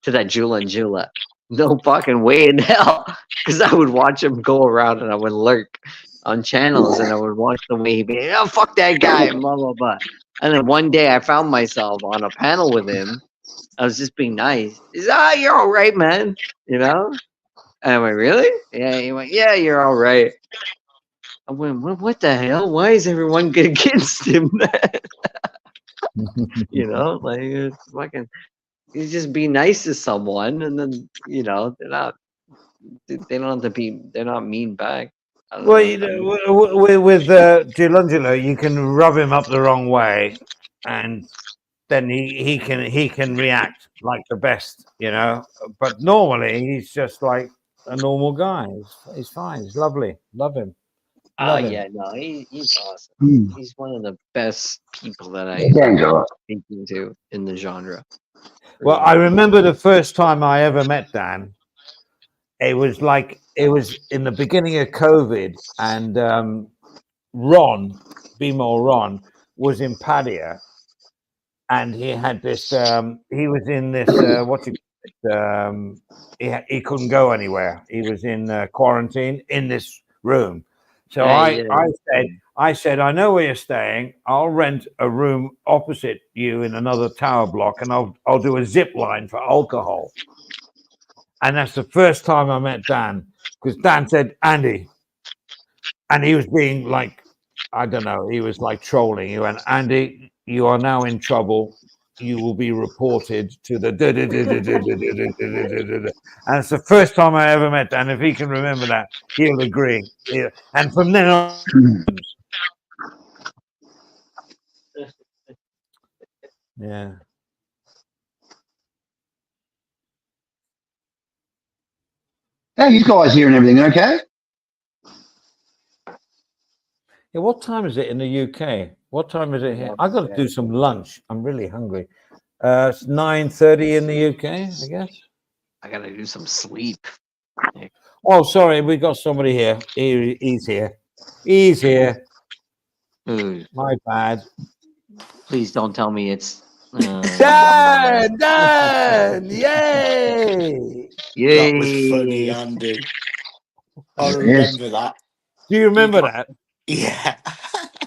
to that Jula and Jula. No fucking way in hell. Because I would watch him go around and I would lurk on channels and I would watch the way he'd be, oh, fuck that guy, and blah, blah, blah. And then one day I found myself on a panel with him. I was just being nice. He's, you're all right, man. You know? And I went, really? Yeah. He went, yeah, you're all right. I went, what the hell? Why is everyone against him? You know, like it's fucking. You just be nice to someone, and then you know they don't have to be. They're not mean back. I don't Well, know. you know, with Gilangelo, you can rub him up the wrong way, and then he can react like the best, you know. But normally he's just like a normal guy. He's fine. He's lovely. Love him. Oh Love him. yeah, no, he's awesome. Hmm. He's one of the best people that Dan's all right. speaking to in the genre. Well, I remember the first time I ever met Dan. It was in the beginning of COVID, and Ron was in Padua, and he had this. He was in this. He couldn't go anywhere. He was in quarantine in this room. So I said, I know where you're staying. I'll rent a room opposite you in another tower block, and I'll do a zip line for alcohol. And that's the first time I met Dan, because Dan said, Andy, and he was being like, I don't know, he was like trolling. He went, Andy, you are now in trouble. You will be reported to the and it's the first time I ever met Dan. If he can remember that, he'll agree. Yeah. And from then on, yeah. How you guys hearing everything okay? Yeah, what time is it in the UK? What time is it here? I've got to do some lunch. I'm really hungry. It's 9:30 in the UK, I guess. I gotta do some sleep. Oh, sorry, we got somebody here. He's here. He's here. Ooh, My bad. please don't tell me it's Dan! Yay! That was funny, Andy. I remember that. Do you remember that? Yeah.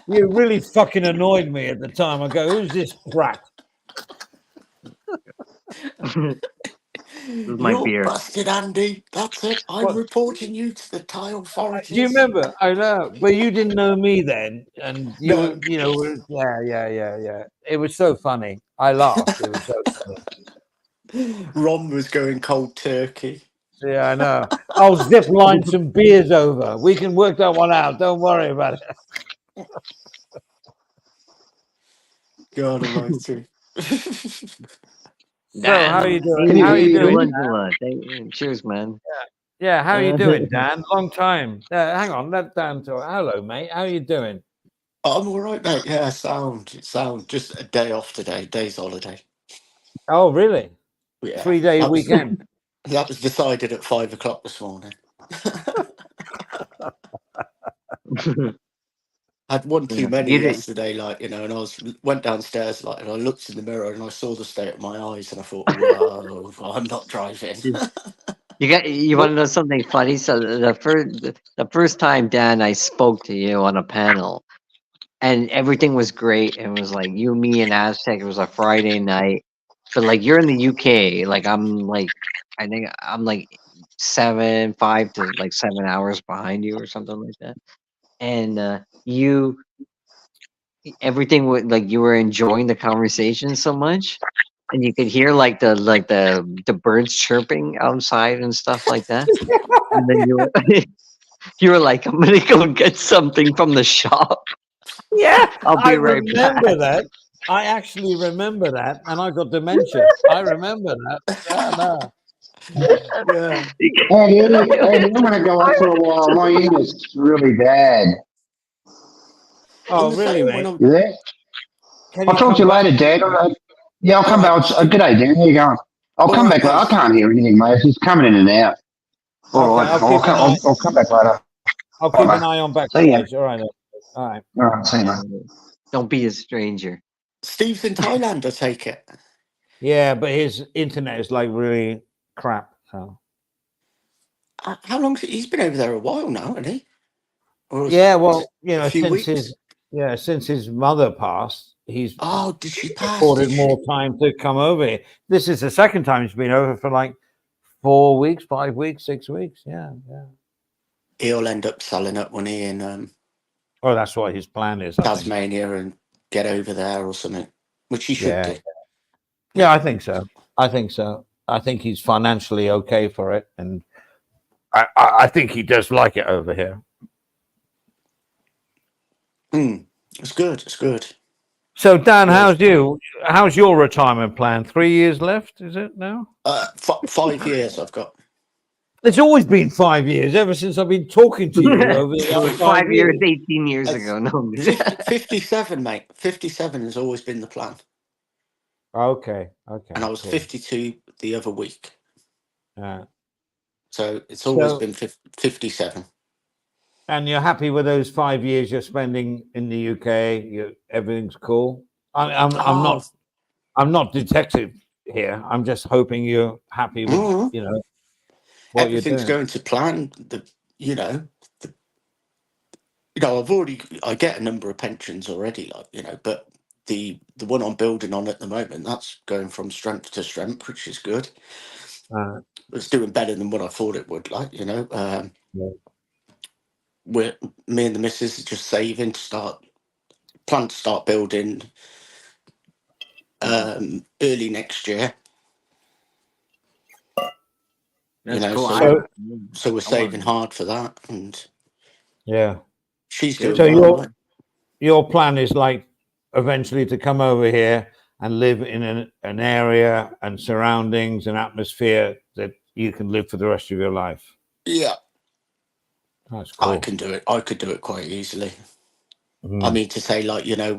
You really fucking annoyed me at the time. I go, who's this brat? my You're beer. busted, Andy. That's it. I'm What? reporting you to the Thai authorities. Do you remember? I know, but you didn't know me then, and you, No. you know, yeah. It was so funny. I laughed. It was so funny. Ron was going cold turkey. Yeah, I know. I'll zip line some beers over. We can work that one out. Don't worry about it. God almighty. So, how are you doing? How are you doing? Cheers, man. Yeah, how are you doing, Dan? Long time. Hang on, let Dan talk. Hello, mate. How are you doing? I'm all right, mate. Yeah, sound. Just a day off today. Day's holiday. Oh, really? Yeah. 3-day weekend. That was decided at 5 o'clock this morning. I had one too many yesterday, like, you know, and I went downstairs, like, and I looked in the mirror and I saw the state of my eyes, and I thought, whoa, I'm not driving. You want to know something funny? So the first time, Dan, I spoke to you on a panel, and everything was great. It was like you, me, and Aztec. It was a Friday night, but like you're in the UK, like I think I'm like 5 to like 7 hours behind you or something like that, and everything would like you were enjoying the conversation so much, and you could hear like the birds chirping outside and stuff like that. And then you were like, I'm gonna go get something from the shop. Yeah, I'll be right back. remember that. I actually remember that, and I got dementia. I remember that. Yeah, no. Yeah. Hey, I'm going to go on for a while. My ear's really bad. Oh, really, mate? You there? I'll talk to you later, Dad. Yeah, I'll come back. Good day, Dan. How you going? I'll come back. I can't hear anything, mate. It's just coming in and out. All right. I'll come back later. I'll keep an eye on See ya. backstage. All right. Then. All right. All right. See you, mate. Don't be a stranger. Steve's in Thailand, I take it. Yeah, but his internet is like really crap. So How long? He's been over there a while now, hasn't he? Or yeah, is well, it you a know, few since his mother passed, he's Oh, did she pass? afforded Did more she? time to come over here. This is the second time he's been over for like 4 weeks, 5 weeks, 6 weeks. Yeah, yeah. He'll end up selling up when he in Oh, that's what his plan is. I think. Tasmania and get over there or something, which he should Yeah. do. Yeah, I think so. I think so. I think he's financially okay for it, and I think he does like it over here. It's good. It's good. So, Dan, Yes. how's your retirement plan? 3 years left, is it now? 5 years I've got. It's always been 5 years ever since I've been talking to you over the It was last 5 years, years. 18 years It's ago. No, 57, mate. 57 has always been the plan. Okay, okay. And I was cool. 52 the other week. Yeah. So it's always So- been 57. And you're happy with those 5 years you're spending in the UK? Everything's cool. I'm not detective here. I'm just hoping you're happy with Mhm. what Everything's you're doing. going to plan. I get a number of pensions already, but the one I'm building on at the moment, that's going from strength to strength, which is good. It's doing better than what I thought it would. Yeah. Me and the missus are just saving to plan to start building early next year. that's cool. So we're saving hard for that, and Yeah. she's Good. doing So well. your plan is like eventually to come over here and live in an area and surroundings and atmosphere that you can live for the rest of your life. Yeah, That's cool. I can do it. I could do it quite easily. Mm. I mean, to say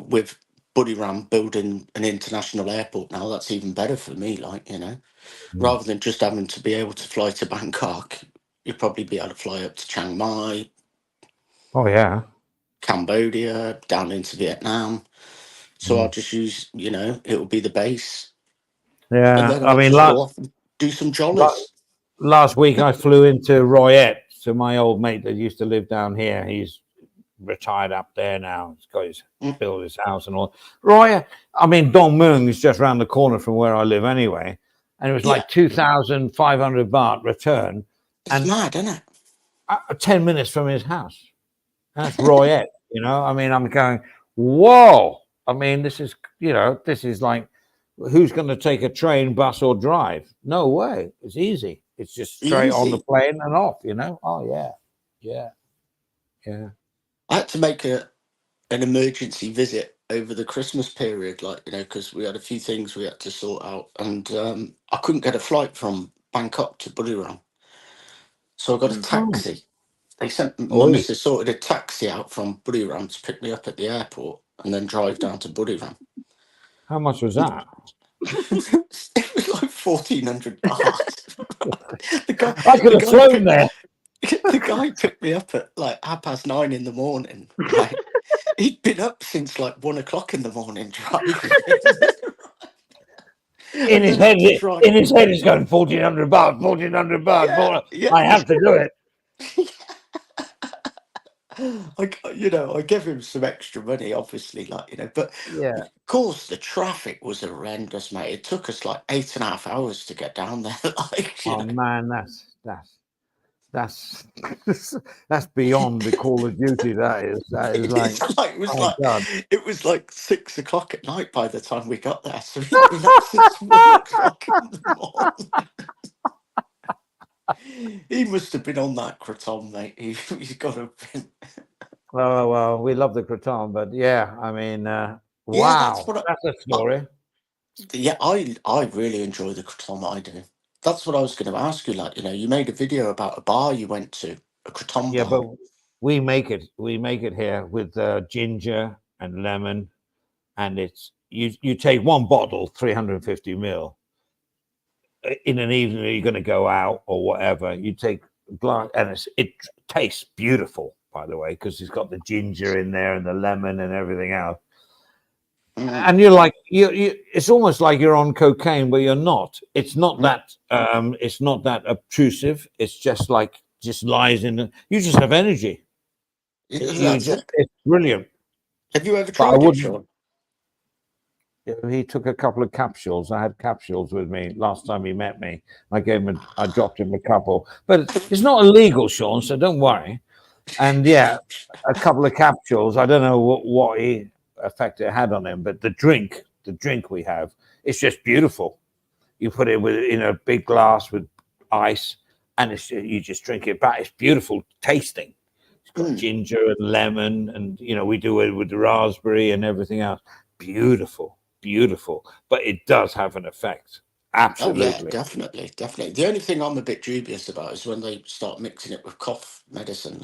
with Buriram building an international airport now, that's even better for me. Rather than just having to be able to fly to Bangkok, you'd probably be able to fly up to Chiang Mai, Oh yeah. Cambodia, down into Vietnam. So I'll just use, it will be the base. And Yeah. then I I'll mean, just go off and do some jollies. last week I flew into Royette. So my old mate that used to live down here, he's retired up there now. He's got his built his house and all. Royette. I mean, Dong Mueang is just around the corner from where I live anyway, and it was like 2,500 baht return. It's mad, isn't it? 10 minutes from his house. That's Royette. I mean, I'm going, whoa. I mean, this is like, who's going to take a train, bus, or drive? No way. It's easy. It's just straight on the plane and off, Oh, yeah. Yeah. Yeah. I had to make an emergency visit over the Christmas period, because we had a few things we had to sort out, and I couldn't get a flight from Bangkok to Buriram. So I got a taxi. They sent my missus sorted a taxi out from Buriram to pick me up at the airport and then drive down to Buriram. How much was that? It was like 1,400 baht. I could have flown there. The guy picked me up at like 9:30 in the morning. Right? He'd been up since like 1 o'clock in the morning driving. In his head, he's going 1,400 baht, 1,400 baht. I have to do it. I gave him some extra money, obviously, but of course the traffic was horrendous, mate. It took us like 8.5 hours to get down there. Man, that's beyond the Call of Duty. That is it was like 6 o'clock at night by the time we got there. So he'd been up since 1 o'clock in the morning. He must have been on that kratom, mate. He's got to have been. Well, we love the kratom, but I mean, wow, that's a story. I really enjoy the kratom. I do. That's what I was going to ask you. You made a video about a bar you went to, a kratom bar. Yeah, but we make it here with ginger and lemon, and it's you take one bottle, 350 ml. In an evening, you're going to go out or whatever. You take glass, and it tastes beautiful, by the way, because it's got the ginger in there and the lemon and everything else. And you're like, it's almost like you're on cocaine, but you're not. It's not that. It's not that obtrusive. It's just like lies in. You just have energy. It's brilliant. Have you ever But I tried it, wouldn't- Sean? He took a couple of capsules. I had capsules with me last time he met me. I dropped him a couple, but it's not illegal, Sean. So don't worry. And yeah, a couple of capsules. I don't know what effect it had on him, but the drink we have, it's just beautiful. You put it in a big glass with ice, and you just drink it back. It's beautiful tasting. It's got ginger and lemon, and we do it with the raspberry and everything else. Beautiful. But it does have an effect. Absolutely. Oh, yeah, definitely. The only thing I'm a bit dubious about is when they start mixing it with cough medicine,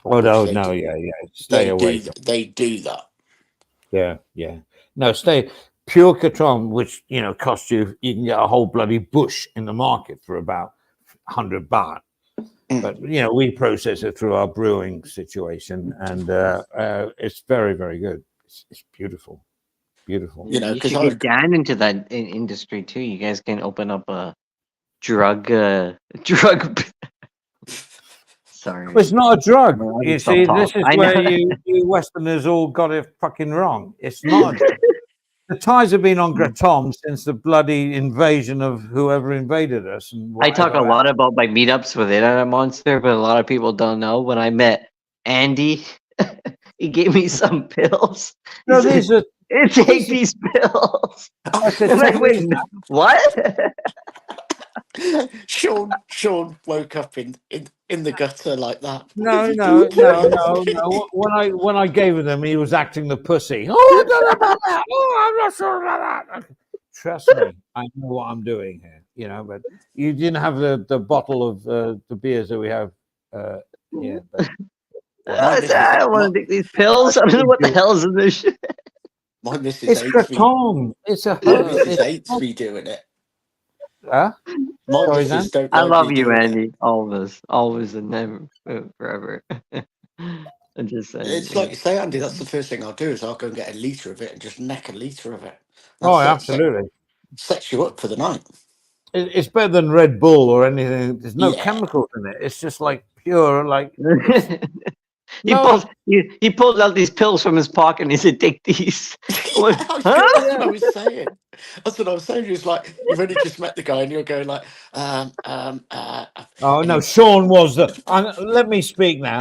Oh no, Which yeah. Stay away. They do that. Yeah. No, stay pure Catron, which costs you can get a whole bloody bush in the market for about 100 baht. But we process it through our brewing situation, and it's very, very good. It's beautiful. You because should get Dan into that industry too. You guys can open up a drug. Sorry, Well, it's not a drug. No, You it's see, not this talk. is I where know. you Westerners all got it fucking wrong. It's not. The ties have been on Gratom since the bloody invasion of whoever invaded us. And I talk a whatever. lot about my meetups with Internet Monster, but a lot of people don't know. When I met Andy, he gave me some pills. He No, said, these are. take these pills. I said, I'm like, "Take wait, these." what? Sean woke up in the gutter like that. No. When I gave them, he was acting the pussy. Oh, I don't know about that. Oh, I'm not sure about that. Trust me, I know what I'm doing here. But you didn't have the bottle of the beers that we have here. But, I said, I don't want to take these pills. I don't know what the hell is in this shit. My missus it's hates me. Gratom. It's a My herb. missus hates me doing it. Huh? My Sorry, missus don't I like love me you, doing it. Andy. Always, and never, forever. I'm just saying. It's like you say, Andy. That's the first thing I'll do is I'll go and get a litre of it and just neck a litre of it. Oh, That absolutely. sets you up for the night. It's better than Red Bull or anything. There's no Yeah. chemicals in it. It's just like pure, like. He pulled out these pills from his pocket and he said, "Take these." What? That's Huh? what I was saying. That's what I was saying. It's like you've only just met the guy and you're going like, Oh and no, he- Sean was the. Let me speak now.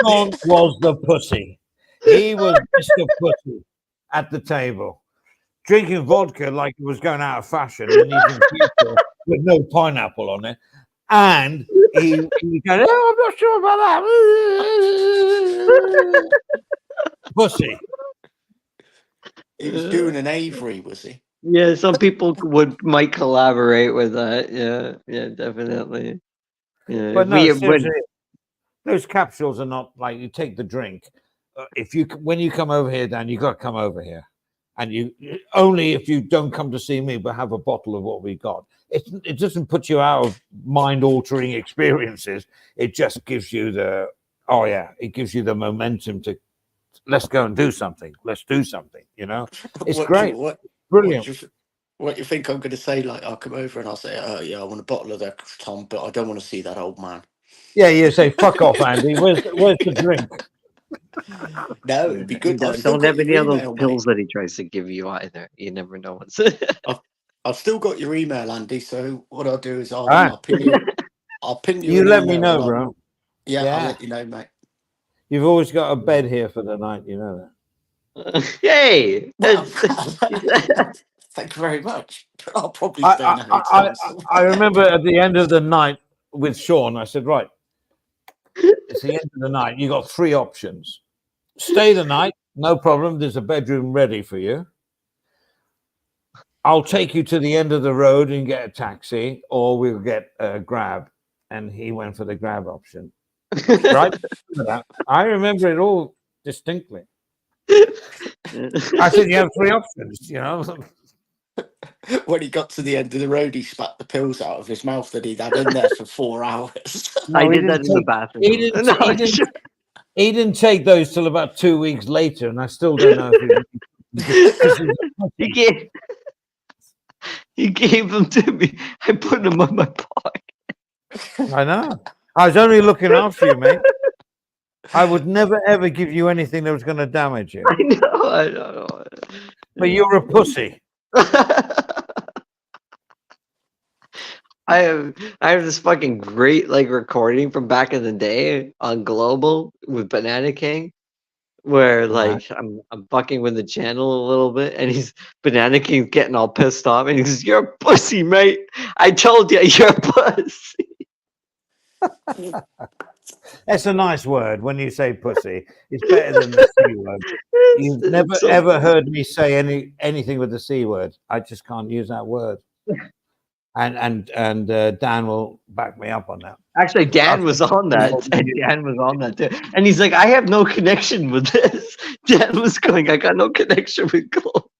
Sean was the pussy. He was Mr. Pussy at the table, drinking vodka like it was going out of fashion and eating pizza with no pineapple on it. And he goes, "Oh, I'm not sure about that." Pussy. he was doing an Avery, was he? Yeah, some people might collaborate with that. Yeah, definitely. Yeah, But if no, we seriously, those capsules are not like you take the drink. When you come over here, Dan, you got to come over here, and you only if you don't come to see me, but have a bottle of what we got. It doesn't put you out of mind-altering experiences. It just gives you it gives you the momentum to let's go and do something. Let's do something. It's great, brilliant. What you think I'm going to say? Like I'll come over and I'll say, "Oh yeah, I want a bottle of that, Tom, but I don't want to see that old man." Yeah, you say, "Fuck off, Andy. Where's the drink?" No, it'd be good. I've still don't got have any your of those email, pills that he tries to give you either. You never know what's. I've still got your email, Andy. So what I'll do is Ah. I'll pin you. I'll pin you. You an let me email know, and bro. Yeah, Yeah. I'll let you know, mate. You've always got a bed here for the night. You know that. Hey, Well, thank you very much. I'll probably stay in a hotel. I remember at the end of the night with Sean, I said, right, it's the end of the night. You got 3 options. Stay the night, no problem. There's a bedroom ready for you. I'll take you to the end of the road and get a taxi, or we'll get a Grab. And he went for the Grab option. Right? I remember it all distinctly. I said, you have 3 options, When he got to the end of the road, he spat the pills out of his mouth that he'd had in there for 4 hours. No, I he did didn't that in the take- bathroom. he didn't- No, he didn't- He didn't take those till about 2 weeks later, and I still don't know if he gave he gave them to me. I put them on my pocket. I know. I was only looking after you, mate. I would never ever give you anything that was going to damage you. I know. But you're a pussy. I have this fucking great like recording from back in the day on Global with Banana King, where like I'm fucking with the channel a little bit, and Banana King's getting all pissed off, and he says, "You're a pussy, mate. I told you, you're a pussy." That's a nice word when you say pussy. It's better than the C word. You've never so ever heard me say anything with the C word. I just can't use that word. And Dan will back me up on that. Actually, Dan was on that. Dan was on that too, and he's like, "I have no connection with this." Dan was going, "I got no connection with Global."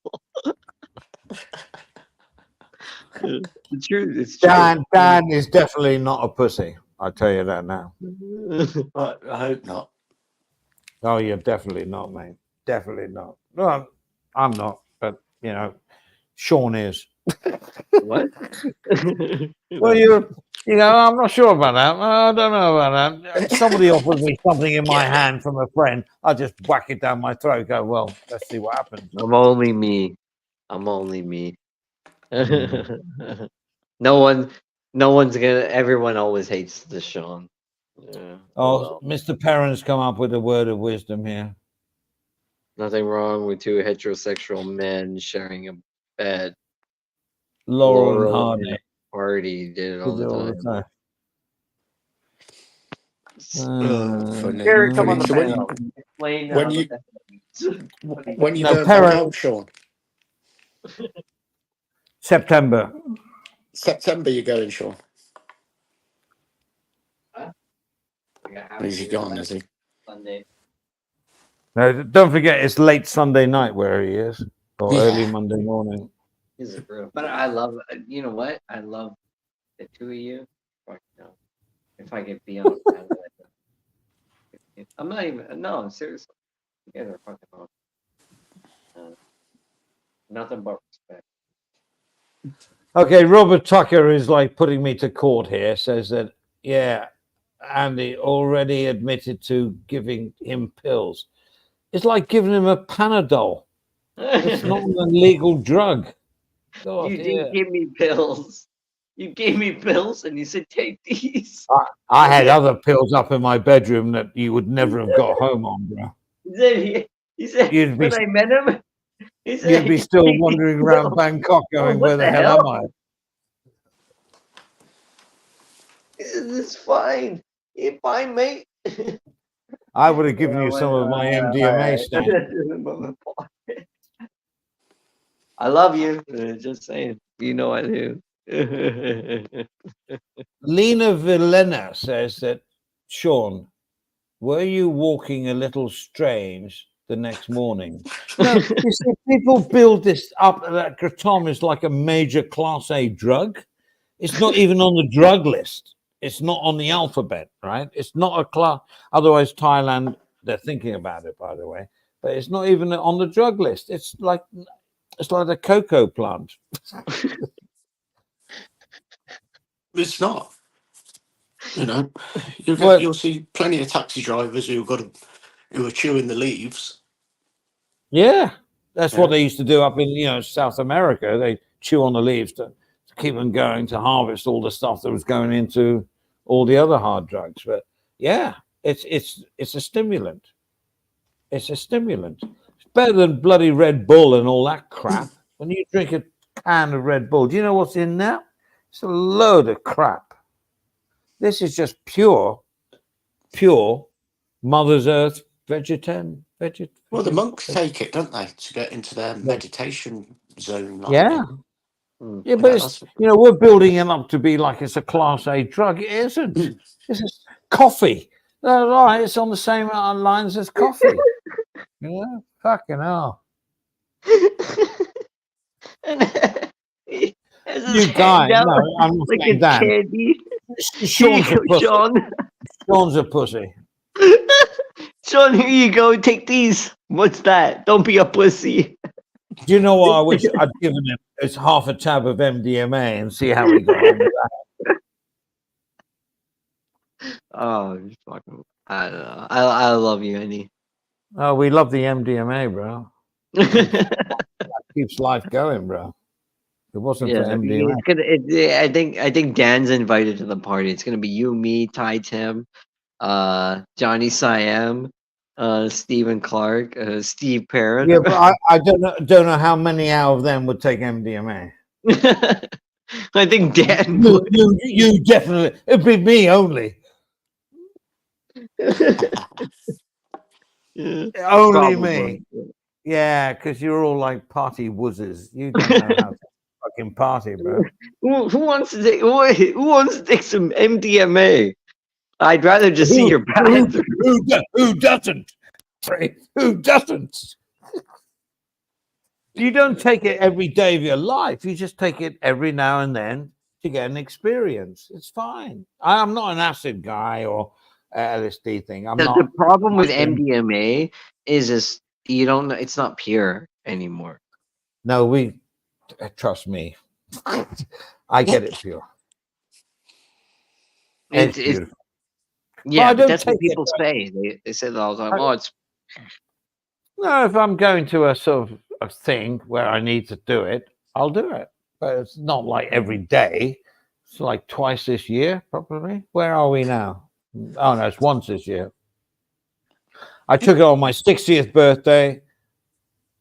It's true. It's true. Dan is definitely not a pussy. I'll tell you that now. I hope not. Oh, you're definitely not, mate. Definitely not. No, I'm not. But you know, Sean is. What? Well, I'm not sure about that. I don't know about that. Somebody offers me something in my hand from a friend. I'll just whack it down my throat. Go, well, let's see what happens. I'm only me. No one's gonna. Everyone always hates the Sean. Yeah. Oh, Mr. Perrin's come up with a word of wisdom here. Nothing wrong with two heterosexual men sharing a bed. Laurel and Laurel Hardy. and Hardy did it all Did it all the the time. time. Funny. Jared, come on the So panel. Explain when what you- that means. When you No, go Perrin- back out, Sean? September. September you're going, Sean. Is he gone, is he? Sunday. No, don't forget it's late Sunday night where he is, or Yeah. early Monday morning. He's a real. But I love. You know what? I love the two of you. Fuck no. If I get be on the panel, I'm not even. No, seriously. You guys are fucking awesome. Nothing but respect. Okay, Robert Tucker is like putting me to court here. Says that, yeah, Andy already admitted to giving him pills. It's like giving him a Panadol. It's not an illegal drug. God, You didn't give me pills. You gave me pills and you said take these. I had other pills up in my bedroom that you would never have got home on, bro. He said You'd be- when I met him, he said, You'd be still "Take these wandering around pills." Bangkok going, what where the the hell am hell? I? It's fine. You're fine, mate. I would have given you some of my MDMA stuff. I love you. Just saying. You know I do. Lena Villena says that, Sean, were you walking a little strange the next morning? No, you see, people build this up that kratom is like a major class A drug. It's not even on the drug list. It's not on the alphabet, right? It's not a class. Otherwise, Thailand, they're thinking about it, by the way, but it's not even on the drug list. It's like a cocoa plant. It's not. You know, Well- you'll see plenty of taxi drivers who are chewing the leaves. Yeah, that's what Yeah. they used to do up in South America. They chew on the leaves to keep them going, to harvest all the stuff that was going into all the other hard drugs. But yeah, it's a stimulant. It's a stimulant. It's better than bloody Red Bull and all that crap. When you drink a can of Red Bull, do you know what's in there? It's a load of crap. This is just pure Mother's Earth vegetarian. Well, the monks take it, don't they, to get into their meditation zone? Like Yeah. Mm. Yeah, but Yeah, it's, we're building it up to be like it's a class A drug. It isn't. This is coffee. Right, it's on the same lines as coffee. Fucking hell. you Guy. hand out No, I'm not like saying it's Dan. candy. Sean's a Here you go, pussy. Sean. Sean's a pussy. Sean, here you go. Take these. What's that? Don't be a pussy. Do you know what I wish I'd given him? It's half a tab of MDMA and see how he got on with that. Oh, you fucking. I don't know. I love you, Andy. Oh, we love the MDMA, bro. Keeps life going, bro. If it wasn't for Yeah, MDMA. it's gonna. I think Dan's invited to the party. It's gonna be you, me, Ty, Tim, Johnny Siam, Stephen Clark, Steve Parrott. Yeah, but I don't know how many out of them would take MDMA. I think Dan would. You definitely. It'd be me only. Yeah, Only probably. me. Yeah, because you're all like party wuzzers. You don't know how to fucking party, bro. Who wants to take? Who wants to take some MDMA? I'd rather just see your bathroom. Who doesn't? Who doesn't? You don't take it every day of your life. You just take it every now and then to get an experience. It's fine. I'm not an acid guy or LSD thing. I'm The not. problem with mushroom. MDMA is you don't. It's not pure anymore. No, trust me. I get it pure. It's It's beautiful. yeah, I but don't that's what take it, people say. They say that all the time. I- Oh, it's No, if I'm going to a sort of a thing where I need to do it, I'll do it. But it's not like every day. It's like twice this year, probably. Where are we now? Oh no, it's once this year. I took it on my 60th birthday.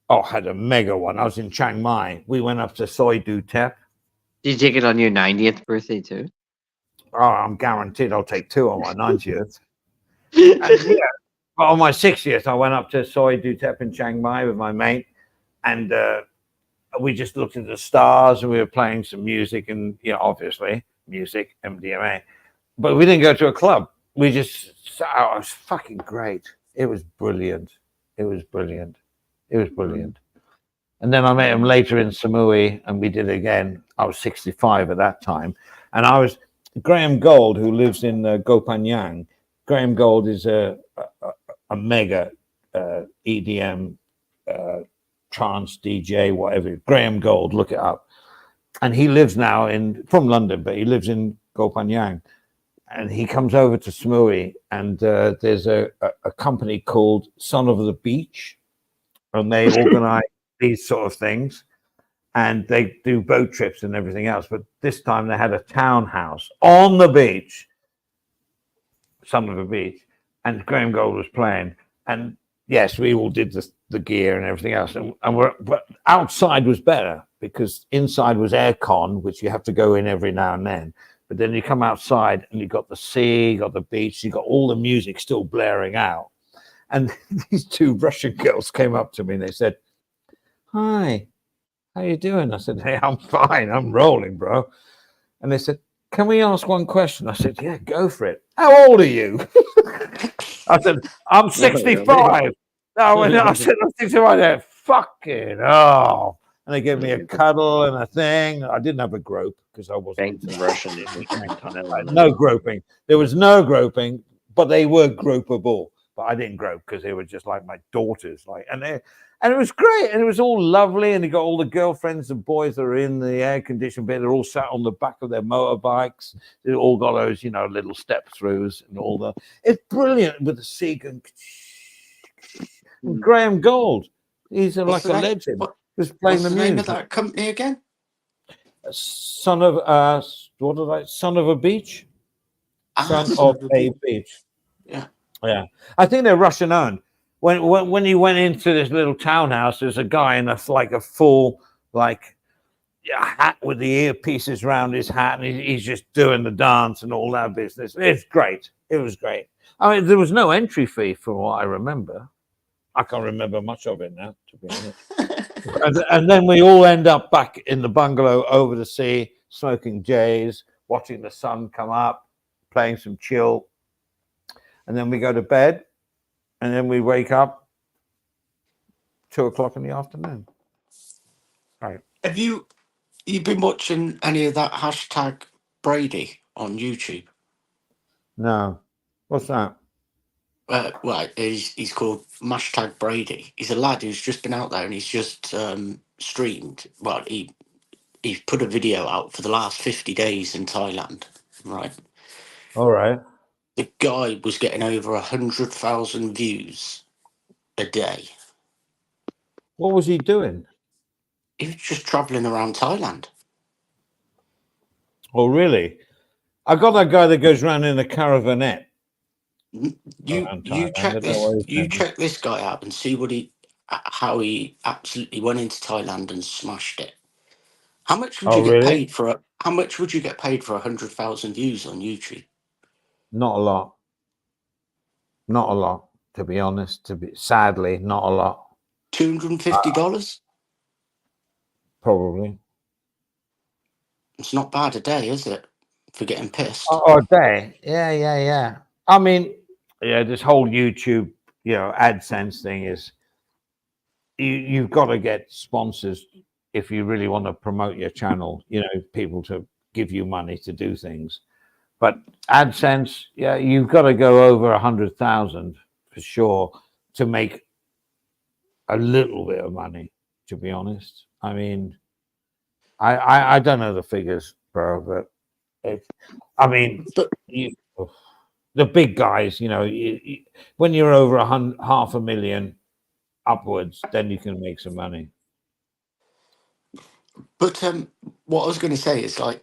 Oh, I had a mega one. I was in Chiang Mai. We went up to Soi Du Tep. Did you take it on your 90th birthday too? Oh, I'm guaranteed I'll take two on my 90th. And yeah, but on my 60th, I went up to Soi Du Tep in Chiang Mai with my mate, and we just looked at the stars, and we were playing some music, and obviously music, MDMA. But we didn't go to a club. We just sat out. It was fucking great. It was brilliant. It was brilliant. It was brilliant. And then I met him later in Samui, and we did it again. I was 65 at that time, and I was Graham Gold, who lives in Gopanyang. Graham Gold is a mega EDM trance DJ, whatever. Graham Gold, look it up. And he lives now from London, but he lives in Gopanyang. And he comes over to Samui, and there's a company called Son of the Beach, and they organize these sort of things, and they do boat trips and everything else. But this time they had a townhouse on the beach, Son of the Beach, and Graham Gold was playing. And yes, we all did the gear and everything else, but outside was better because inside was aircon, which you have to go in every now and then. But then you come outside and you got the sea, you got the beach, you got all the music still blaring out. And these two Russian girls came up to me and they said, "Hi, how you doing?" I said, "Hey, I'm fine. I'm rolling, bro." And they said, "Can we ask one question?" I said, "Yeah, go for it. How old are you?" I said, "I'm 65. No, I said, "I'm 65. They're fucking, oh." And they gave me a cuddle and a thing. I didn't have a grope because I wasn't. Thanks, Russian in Thailand. No groping. There was no groping, but they were gropeable. But I didn't grope because they were just like my daughters. And it was great, and it was all lovely. And you got all the girlfriends and boys that are in the air conditioned bit. They're all sat on the back of their motorbikes. They all got those, little step throughs and all that. It's brilliant with the sea going. And Graham Gold, he's like a legend. Who's playing What's the the name music? of that company again? Son of a beach. Son of a beach. Yeah. I think they're Russian owned. When he went into this little townhouse, there's a guy in a full hat with the earpieces around his hat, and he's just doing the dance and all that business. It's great. It was great. I mean, there was no entry fee from what I remember. I can't remember much of it now, to be honest. and then we all end up back in the bungalow over the sea, smoking J's, watching the sun come up, playing some chill. And then we go to bed, and then we wake up 2:00 in the afternoon. Right. Have you You been watching any of that hashtag Brady on YouTube? No. What's that? Well, he's called hashtag Brady. He's a lad who's just been out there and he's just streamed. Well, he's put a video out for the last 50 days in Thailand. Right, All right. the guy was getting over 100,000 views a day. What was he doing? He was just traveling around Thailand. Oh, really? I got that guy that goes around in a caravanette. You around you Thailand. I check don't know this. what he's You doing. check this guy out and see how he absolutely went into Thailand and smashed it. How much would Oh, you get really? paid for? How much would you get paid for 100,000 views on YouTube? Not a lot. Not a lot, to be honest. Sadly, not a lot. $250. Probably. It's not bad a day, is it? For getting pissed. Oh, a day. Yeah. I mean, yeah, this whole YouTube, AdSense thing is you've got to get sponsors if you really want to promote your channel, people to give you money to do things. But AdSense, yeah, you've got to go over 100,000 for sure to make a little bit of money, to be honest. I mean, I don't know the figures, bro, but But the big guys, when you're over 500,000 upwards, then you can make some money. but what I was going to say is like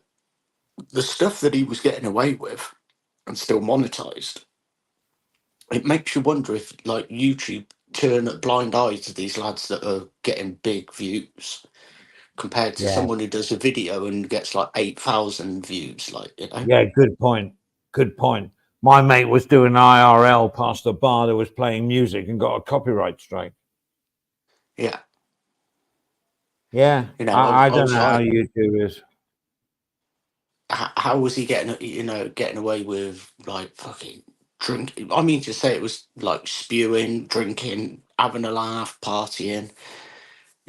the stuff that he was getting away with and still monetized. It makes you wonder if like YouTube turn a blind eye to these lads that are getting big views compared to Yeah. someone who does a video and gets like 8,000 views. Like Yeah, good point. Good point. My mate was doing IRL past a bar that was playing music and got a copyright strike. yeah. Yeah, I don't was know how like, YouTube is. how was he getting getting away with like fucking drinking? I mean, to say it was like spewing, drinking, having a laugh, partying,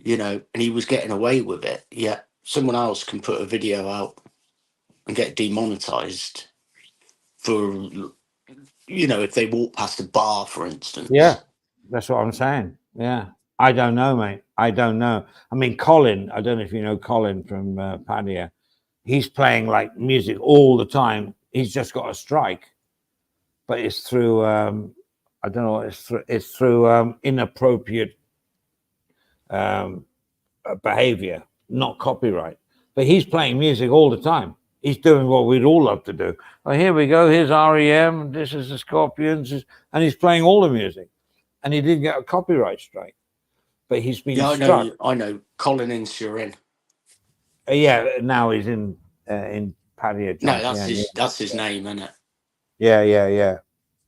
and he was getting away with it. Yet someone else can put a video out and get demonetized for if they walk past a bar, for instance. Yeah, that's what I'm saying. Yeah, I don't know, mate. I don't know. I mean, Colin, I don't know if you know Colin from Padia. He's playing like music all the time. He's just got a strike, but it's through I don't know. It's through inappropriate behavior, not copyright. But he's playing music all the time. He's doing what we'd all love to do. Oh, here we go. Here's REM. This is the Scorpions, and he's playing all the music, and he didn't get a copyright strike, but he's been struck. I know. Colin Insurin. Yeah, now he's in Padia. No, that's his name, isn't it? Yeah.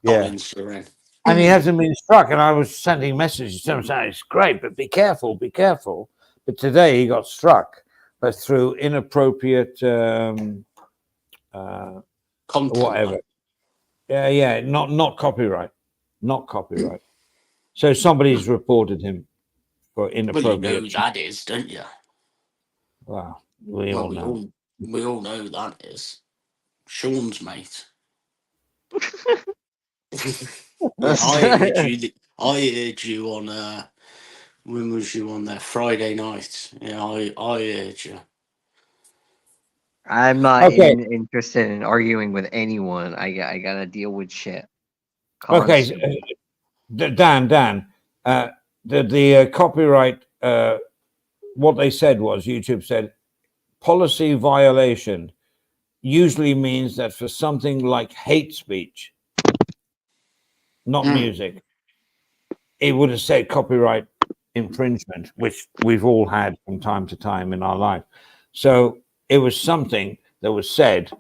Colin Insurin. And he hasn't been struck. And I was sending messages to him saying, it's great, but be careful, be careful. But today he got struck, but through inappropriate Content. whatever. Yeah, not copyright. Not copyright. So somebody's reported him for inappropriate. Well, you know who that is, don't you? Wow. We all know. We all know who that is. Sean's mate. I heard you on when was you on there? Friday night. Yeah, I heard you. I'm not Okay. interested in arguing with anyone. I gotta deal with shit. Okay, constantly. Dan, the copyright, what they said was, YouTube said, policy violation usually means that for something like hate speech, not music, it would have said copyright infringement, which we've all had from time to time in our life. So it was something that was said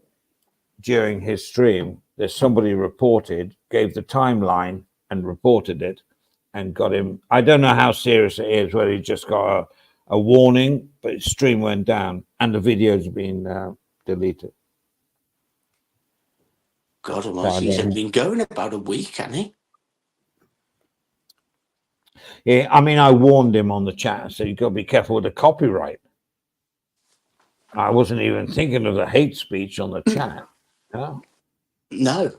during his stream that somebody reported, gave the timeline and reported it and got him. I don't know how serious it is, whether he just got a warning, but his stream went down and the video's been deleted. God almighty, he's only been going about a week, hasn't he? Yeah, I mean, I warned him on the chat. I said, you've got to be careful with the copyright. I wasn't even thinking of the hate speech on the chat. No. No.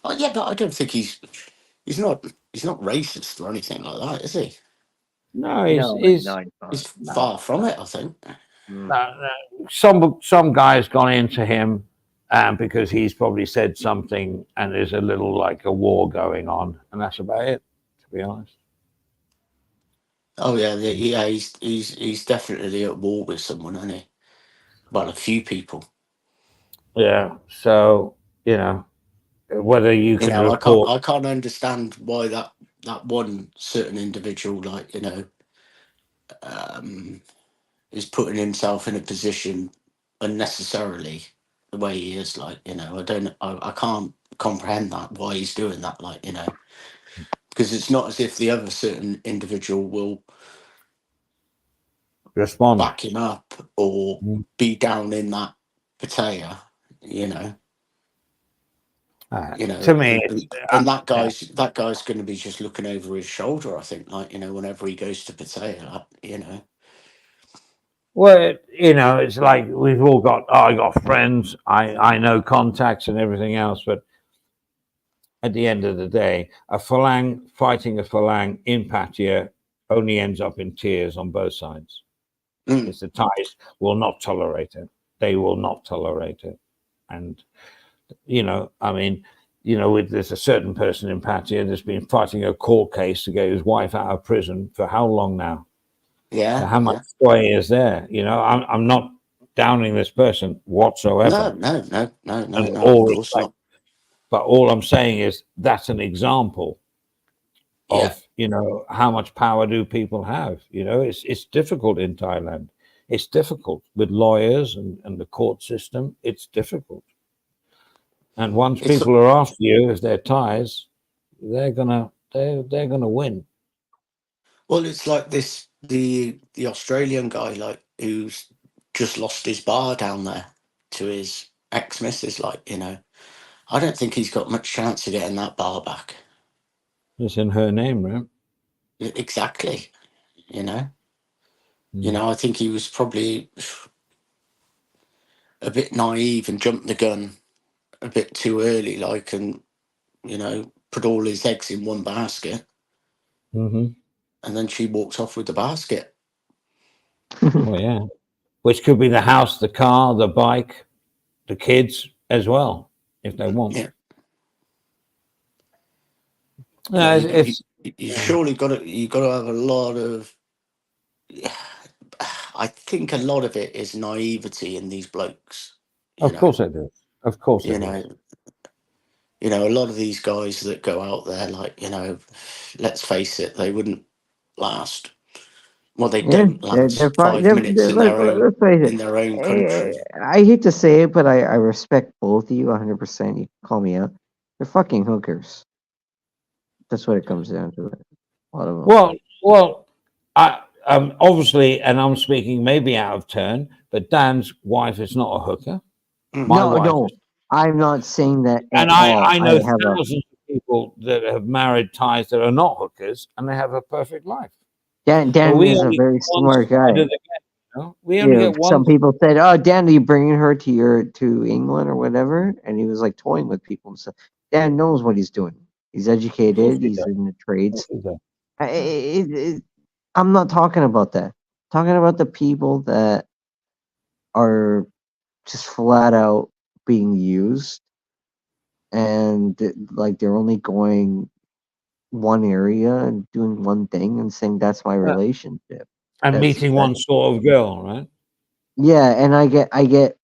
Oh, yeah, but I don't think he's not racist or anything like that, is he? No, No, he's no, it's not. He's no, far from it, I think. Mm. some guy's gone into him because he's probably said something, and there's a little like a war going on, and that's about it, to be honest. Oh yeah, he's definitely at war with someone, isn't he? Well, a few people. Yeah. So whether you You can know, report, I can't understand why that one certain individual, like, is putting himself in a position unnecessarily the way he is. Like, I can't comprehend that, why he's doing that. Like, because it's not as if the other certain individual will respond. back him up or be down in that potato, To me, and that guy's going to be just looking over his shoulder, I think, like, whenever he goes to potato, well, it's like we've all got. Oh, I got friends. I know contacts and everything else, but at the end of the day, a Falang fighting a Falang in Pattaya only ends up in tears on both sides. Mm. It's the Thais will not tolerate it. They will not tolerate it. And, there's a certain person in Pattaya that's been fighting a court case to get his wife out of prison for how long now? Yeah. So how much joy is there? I'm not downing this person whatsoever. No, And of course not. But all I'm saying is that's an example of how much power do people have. It's difficult in Thailand. It's difficult with lawyers and the court system. It's difficult. And once people are after you, if they're Thais, they're gonna win. Well, it's like the Australian guy, like, who's just lost his bar down there to his ex-missus. Like, I don't think he's got much chance of getting that bar back. It's in her name, right? Exactly. I think he was probably a bit naive and jumped the gun a bit too early, like, and put all his eggs in one basket, Mm-hmm. and then she walked off with the basket. Well, yeah, which could be the house, the car, the bike, the kids as well, if they want. Yeah. No, You surely got to have a lot of. I think a lot of it is naivety in these blokes. Of course I do. Of course I do. A lot of these guys that go out there, like, let's face it, they wouldn't last. Well, they don't last 5 minutes in their own country. I hate to say it, but I respect both of you 100%. You can call me out. They're fucking hookers. That's what it comes down to. A lot of them. Well, I obviously, and I'm speaking maybe out of turn, but Dan's wife is not a hooker. No, I'm not saying that. And I know thousands of people that have married Thais that are not hookers, and they have a perfect life. Dan is a very smart guy. We only get one. Some people said, "Oh, Dan, are you bringing her to England or whatever?" And he was like toying with people and stuff. Dan knows what he's doing. He's educated. He's in the trades. I'm not talking about that. I'm talking about the people that are just flat out being used, and like they're only going one area and doing one thing and saying that's my relationship. And meeting one sort of girl, right? Yeah, and I get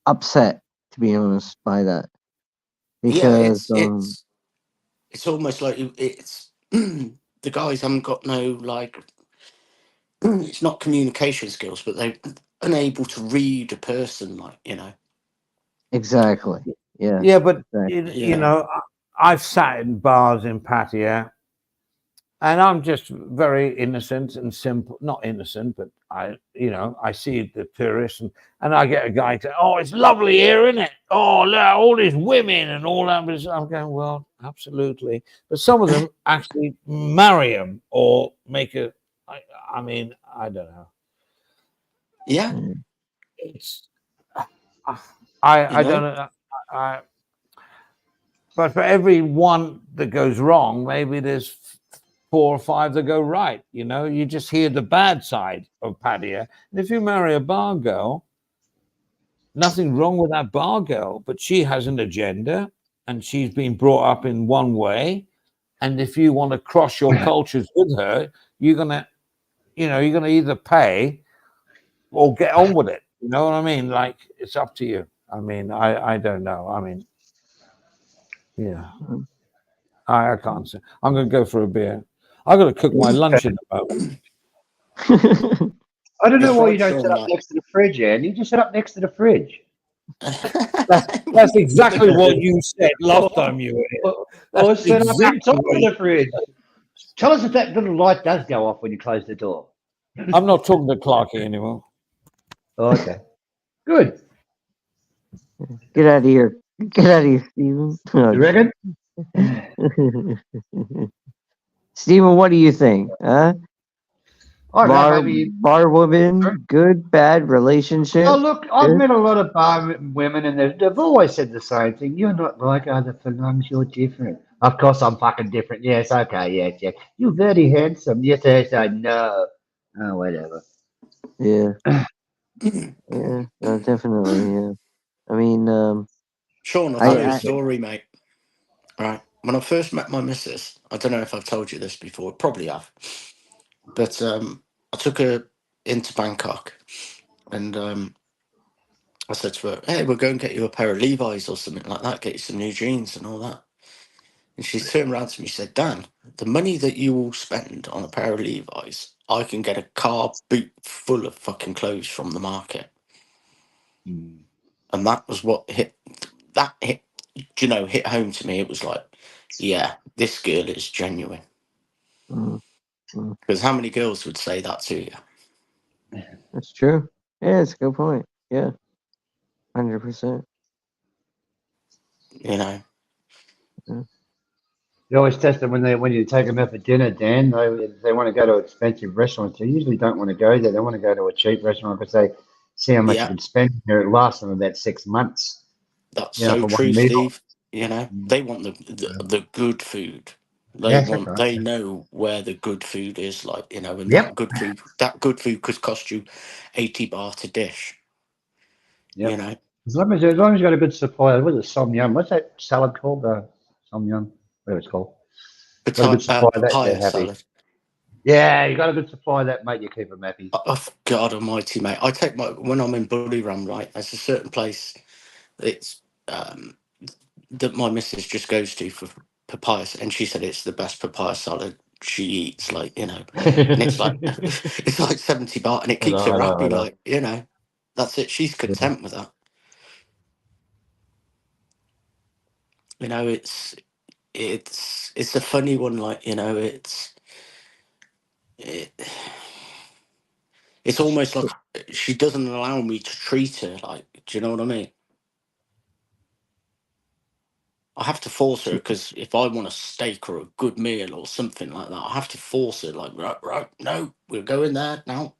upset, to be honest, by that, because it's almost like it's the guys haven't got no, like, it's not communication skills, but they're unable to read a person, like, Exactly. Yeah. Yeah, but exactly. I've sat in bars in Pattaya, and I'm just very innocent and simple. Not innocent, but I see the tourists, and I get a guy to, "Oh, it's lovely here, isn't it? Oh, look, all these women and all that." I'm going, well, absolutely. But some of them actually marry them or make a. I mean, I don't know. Yeah. it's I You know? don't know. But for every one that goes wrong, maybe there's 4 or 5 that go right. You know, you just hear the bad side of Padilla. And if you marry a bar girl, nothing wrong with that bar girl, but she has an agenda and she's been brought up in one way. And if you want to cross your cultures with her, you're gonna either pay or get on with it. You know what I mean? Like, it's up to you. I mean, I don't know. I mean, yeah. I can't say. I'm going to go for a beer. I've got to cook my lunch in a moment. I don't know It's why right, you don't Sean, sit up like- next to the fridge, Andy. Just sit up next to the fridge. That's exactly what you said last time you were here. Or That's sit up on exactly top what of the fridge. Tell us if that little light does go off when you close the door. I'm not talking to Clarky anymore. Oh, okay. Good. Get out of here. Get out of here, Steven. You reckon? Steven, what do you think? Huh? I don't know, maybe. Bar woman, good, bad relationship. Oh, look, I've Yeah. met a lot of bar women and they've always said the same thing. You're not like other felons, you're different. Of course, I'm fucking different. Yes, okay, yes, yes. You're very handsome. Yes, yes, I know. Oh, whatever. Yeah. Yeah, no, definitely, yeah. I mean, Sean, I'll I- tell you a I- story, mate. Right. When I first met my missus, I don't know if I've told you this before, probably have. But I took her into Bangkok and I said to her, hey, we'll go and get you a pair of Levi's or something like that, get you some new jeans and all that. And she turned around to me and said, Dan, the money that you will spend on a pair of Levi's, I can get a car boot full of fucking clothes from the market. And that was what hit home to me. It was like, yeah, this girl is genuine. mm, Because how many girls would say that to you? that's true. Yeah, it's a good point. Yeah, 100%. You know? You always test them when you take them out for dinner, Dan. They want to go to expensive restaurants. They usually don't want to go there. They want to go to a cheap restaurant because they see how much Yeah. you can spend here. It lasts them about 6 months. That's You know, so for true, one meal. Steve. You know, they want the good food. Yes, that's right. They know where the good food is, like, you know, and Yep. that good food could cost you 80 baht a dish. Yep. You know. As long as you've got a good supply, what is it, som yum? What's that salad called? Som yum, whatever it's called. Got a good supply of that, they're Papaya happy. salad. Yeah, you got a good supply of that, mate. You keep them happy. Oh, God Almighty, mate! I take when I'm in Buriram, right? There's a certain place it's that my missus just goes to for papaya, and she said it's the best papaya salad she eats. Like, you know, and it's like it's like 70 baht, and it keeps her I happy. know. Like, you know, that's it. She's content with that. You know, it's a funny one. Like, you know, it's almost like she doesn't allow me to treat her like. Do you know what I mean? I have to force her because if I want a steak or a good meal or something like that, I have to force her. Like, right, no, we're going there now.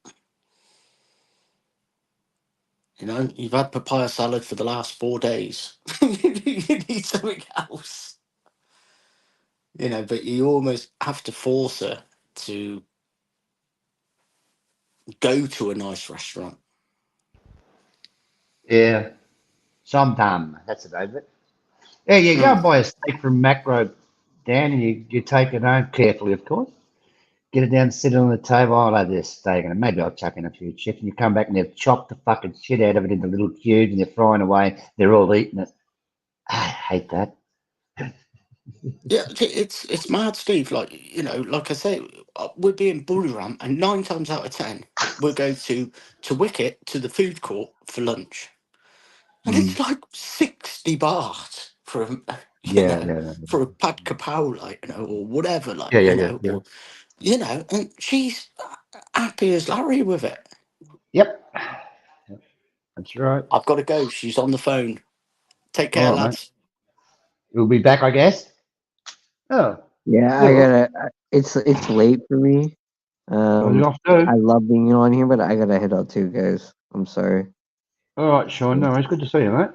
You know, you've had papaya salad for the last 4 days. You need something else. You know, but you almost have to force her to go to a nice restaurant. Yeah, sometime. That's about it. Yeah, you go and buy a steak from Macro, Dan, and you take it home carefully, of course. Get it down, sit it on the table. I'll have this steak, and maybe I'll chuck in a few chips. And you come back and they've chopped the fucking shit out of it into little cubes, and they're frying away. They're all eating it. I hate that. Yeah, it's mad, Steve. Like, you know, like I say, we'll be in Buriram, and 9 times out of 10, we'll go to Wicket to the food court for lunch. And it's like 60 baht for a, Yeah. for a pad kapow, like, you know, or whatever, like, Yeah. or, you know, and she's happy as Larry with it. Yep. That's right. I've got to go. She's on the phone. Take care, All right, mate. lads. We'll be back, I guess. Oh, Yeah, cool. I gotta. It's late for me. Well, you're off too. I love being on here, but I gotta head out too, guys. I'm sorry. All right, Sean. No, it's good to see you, mate.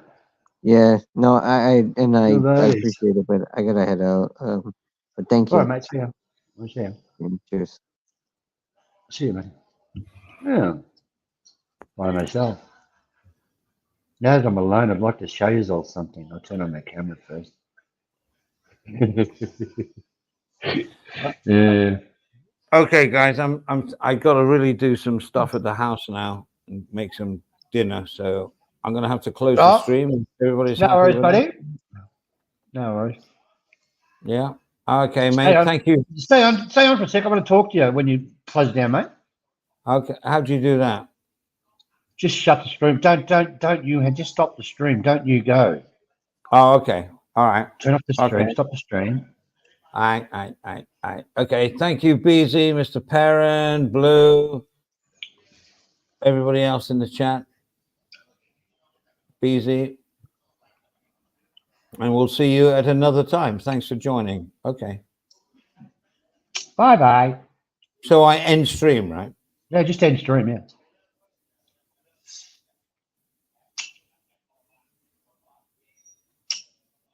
Yeah, no, I No worries. appreciate it, but I gotta head out. But thank All you. right, mate. See you. I'll see you. And cheers. See you, mate. Yeah. By myself. Now that I'm alone, I'd like to show you all something. I'll turn on my camera first. Yeah. Okay, guys, I got to really do some stuff at the house now and make some dinner. So I'm going to have to close the Oh, stream. Everybody's no happy worries, with that? buddy. No worries. Yeah. Okay, Stay mate. on. Thank you. Stay on for a sec. I want to talk to you when you close down, mate. Okay. How do you do that? Just shut the stream. Don't you just stop the stream. Don't you go. Oh, okay. All right. Turn off the stream. Okay. Stop the stream. All right. Okay. Thank you, BZ, Mr. Perrin, Blue, everybody else in the chat. BZ. And we'll see you at another time. Thanks for joining. Okay. Bye bye. So I end stream, right? Yeah, just end stream. Yeah.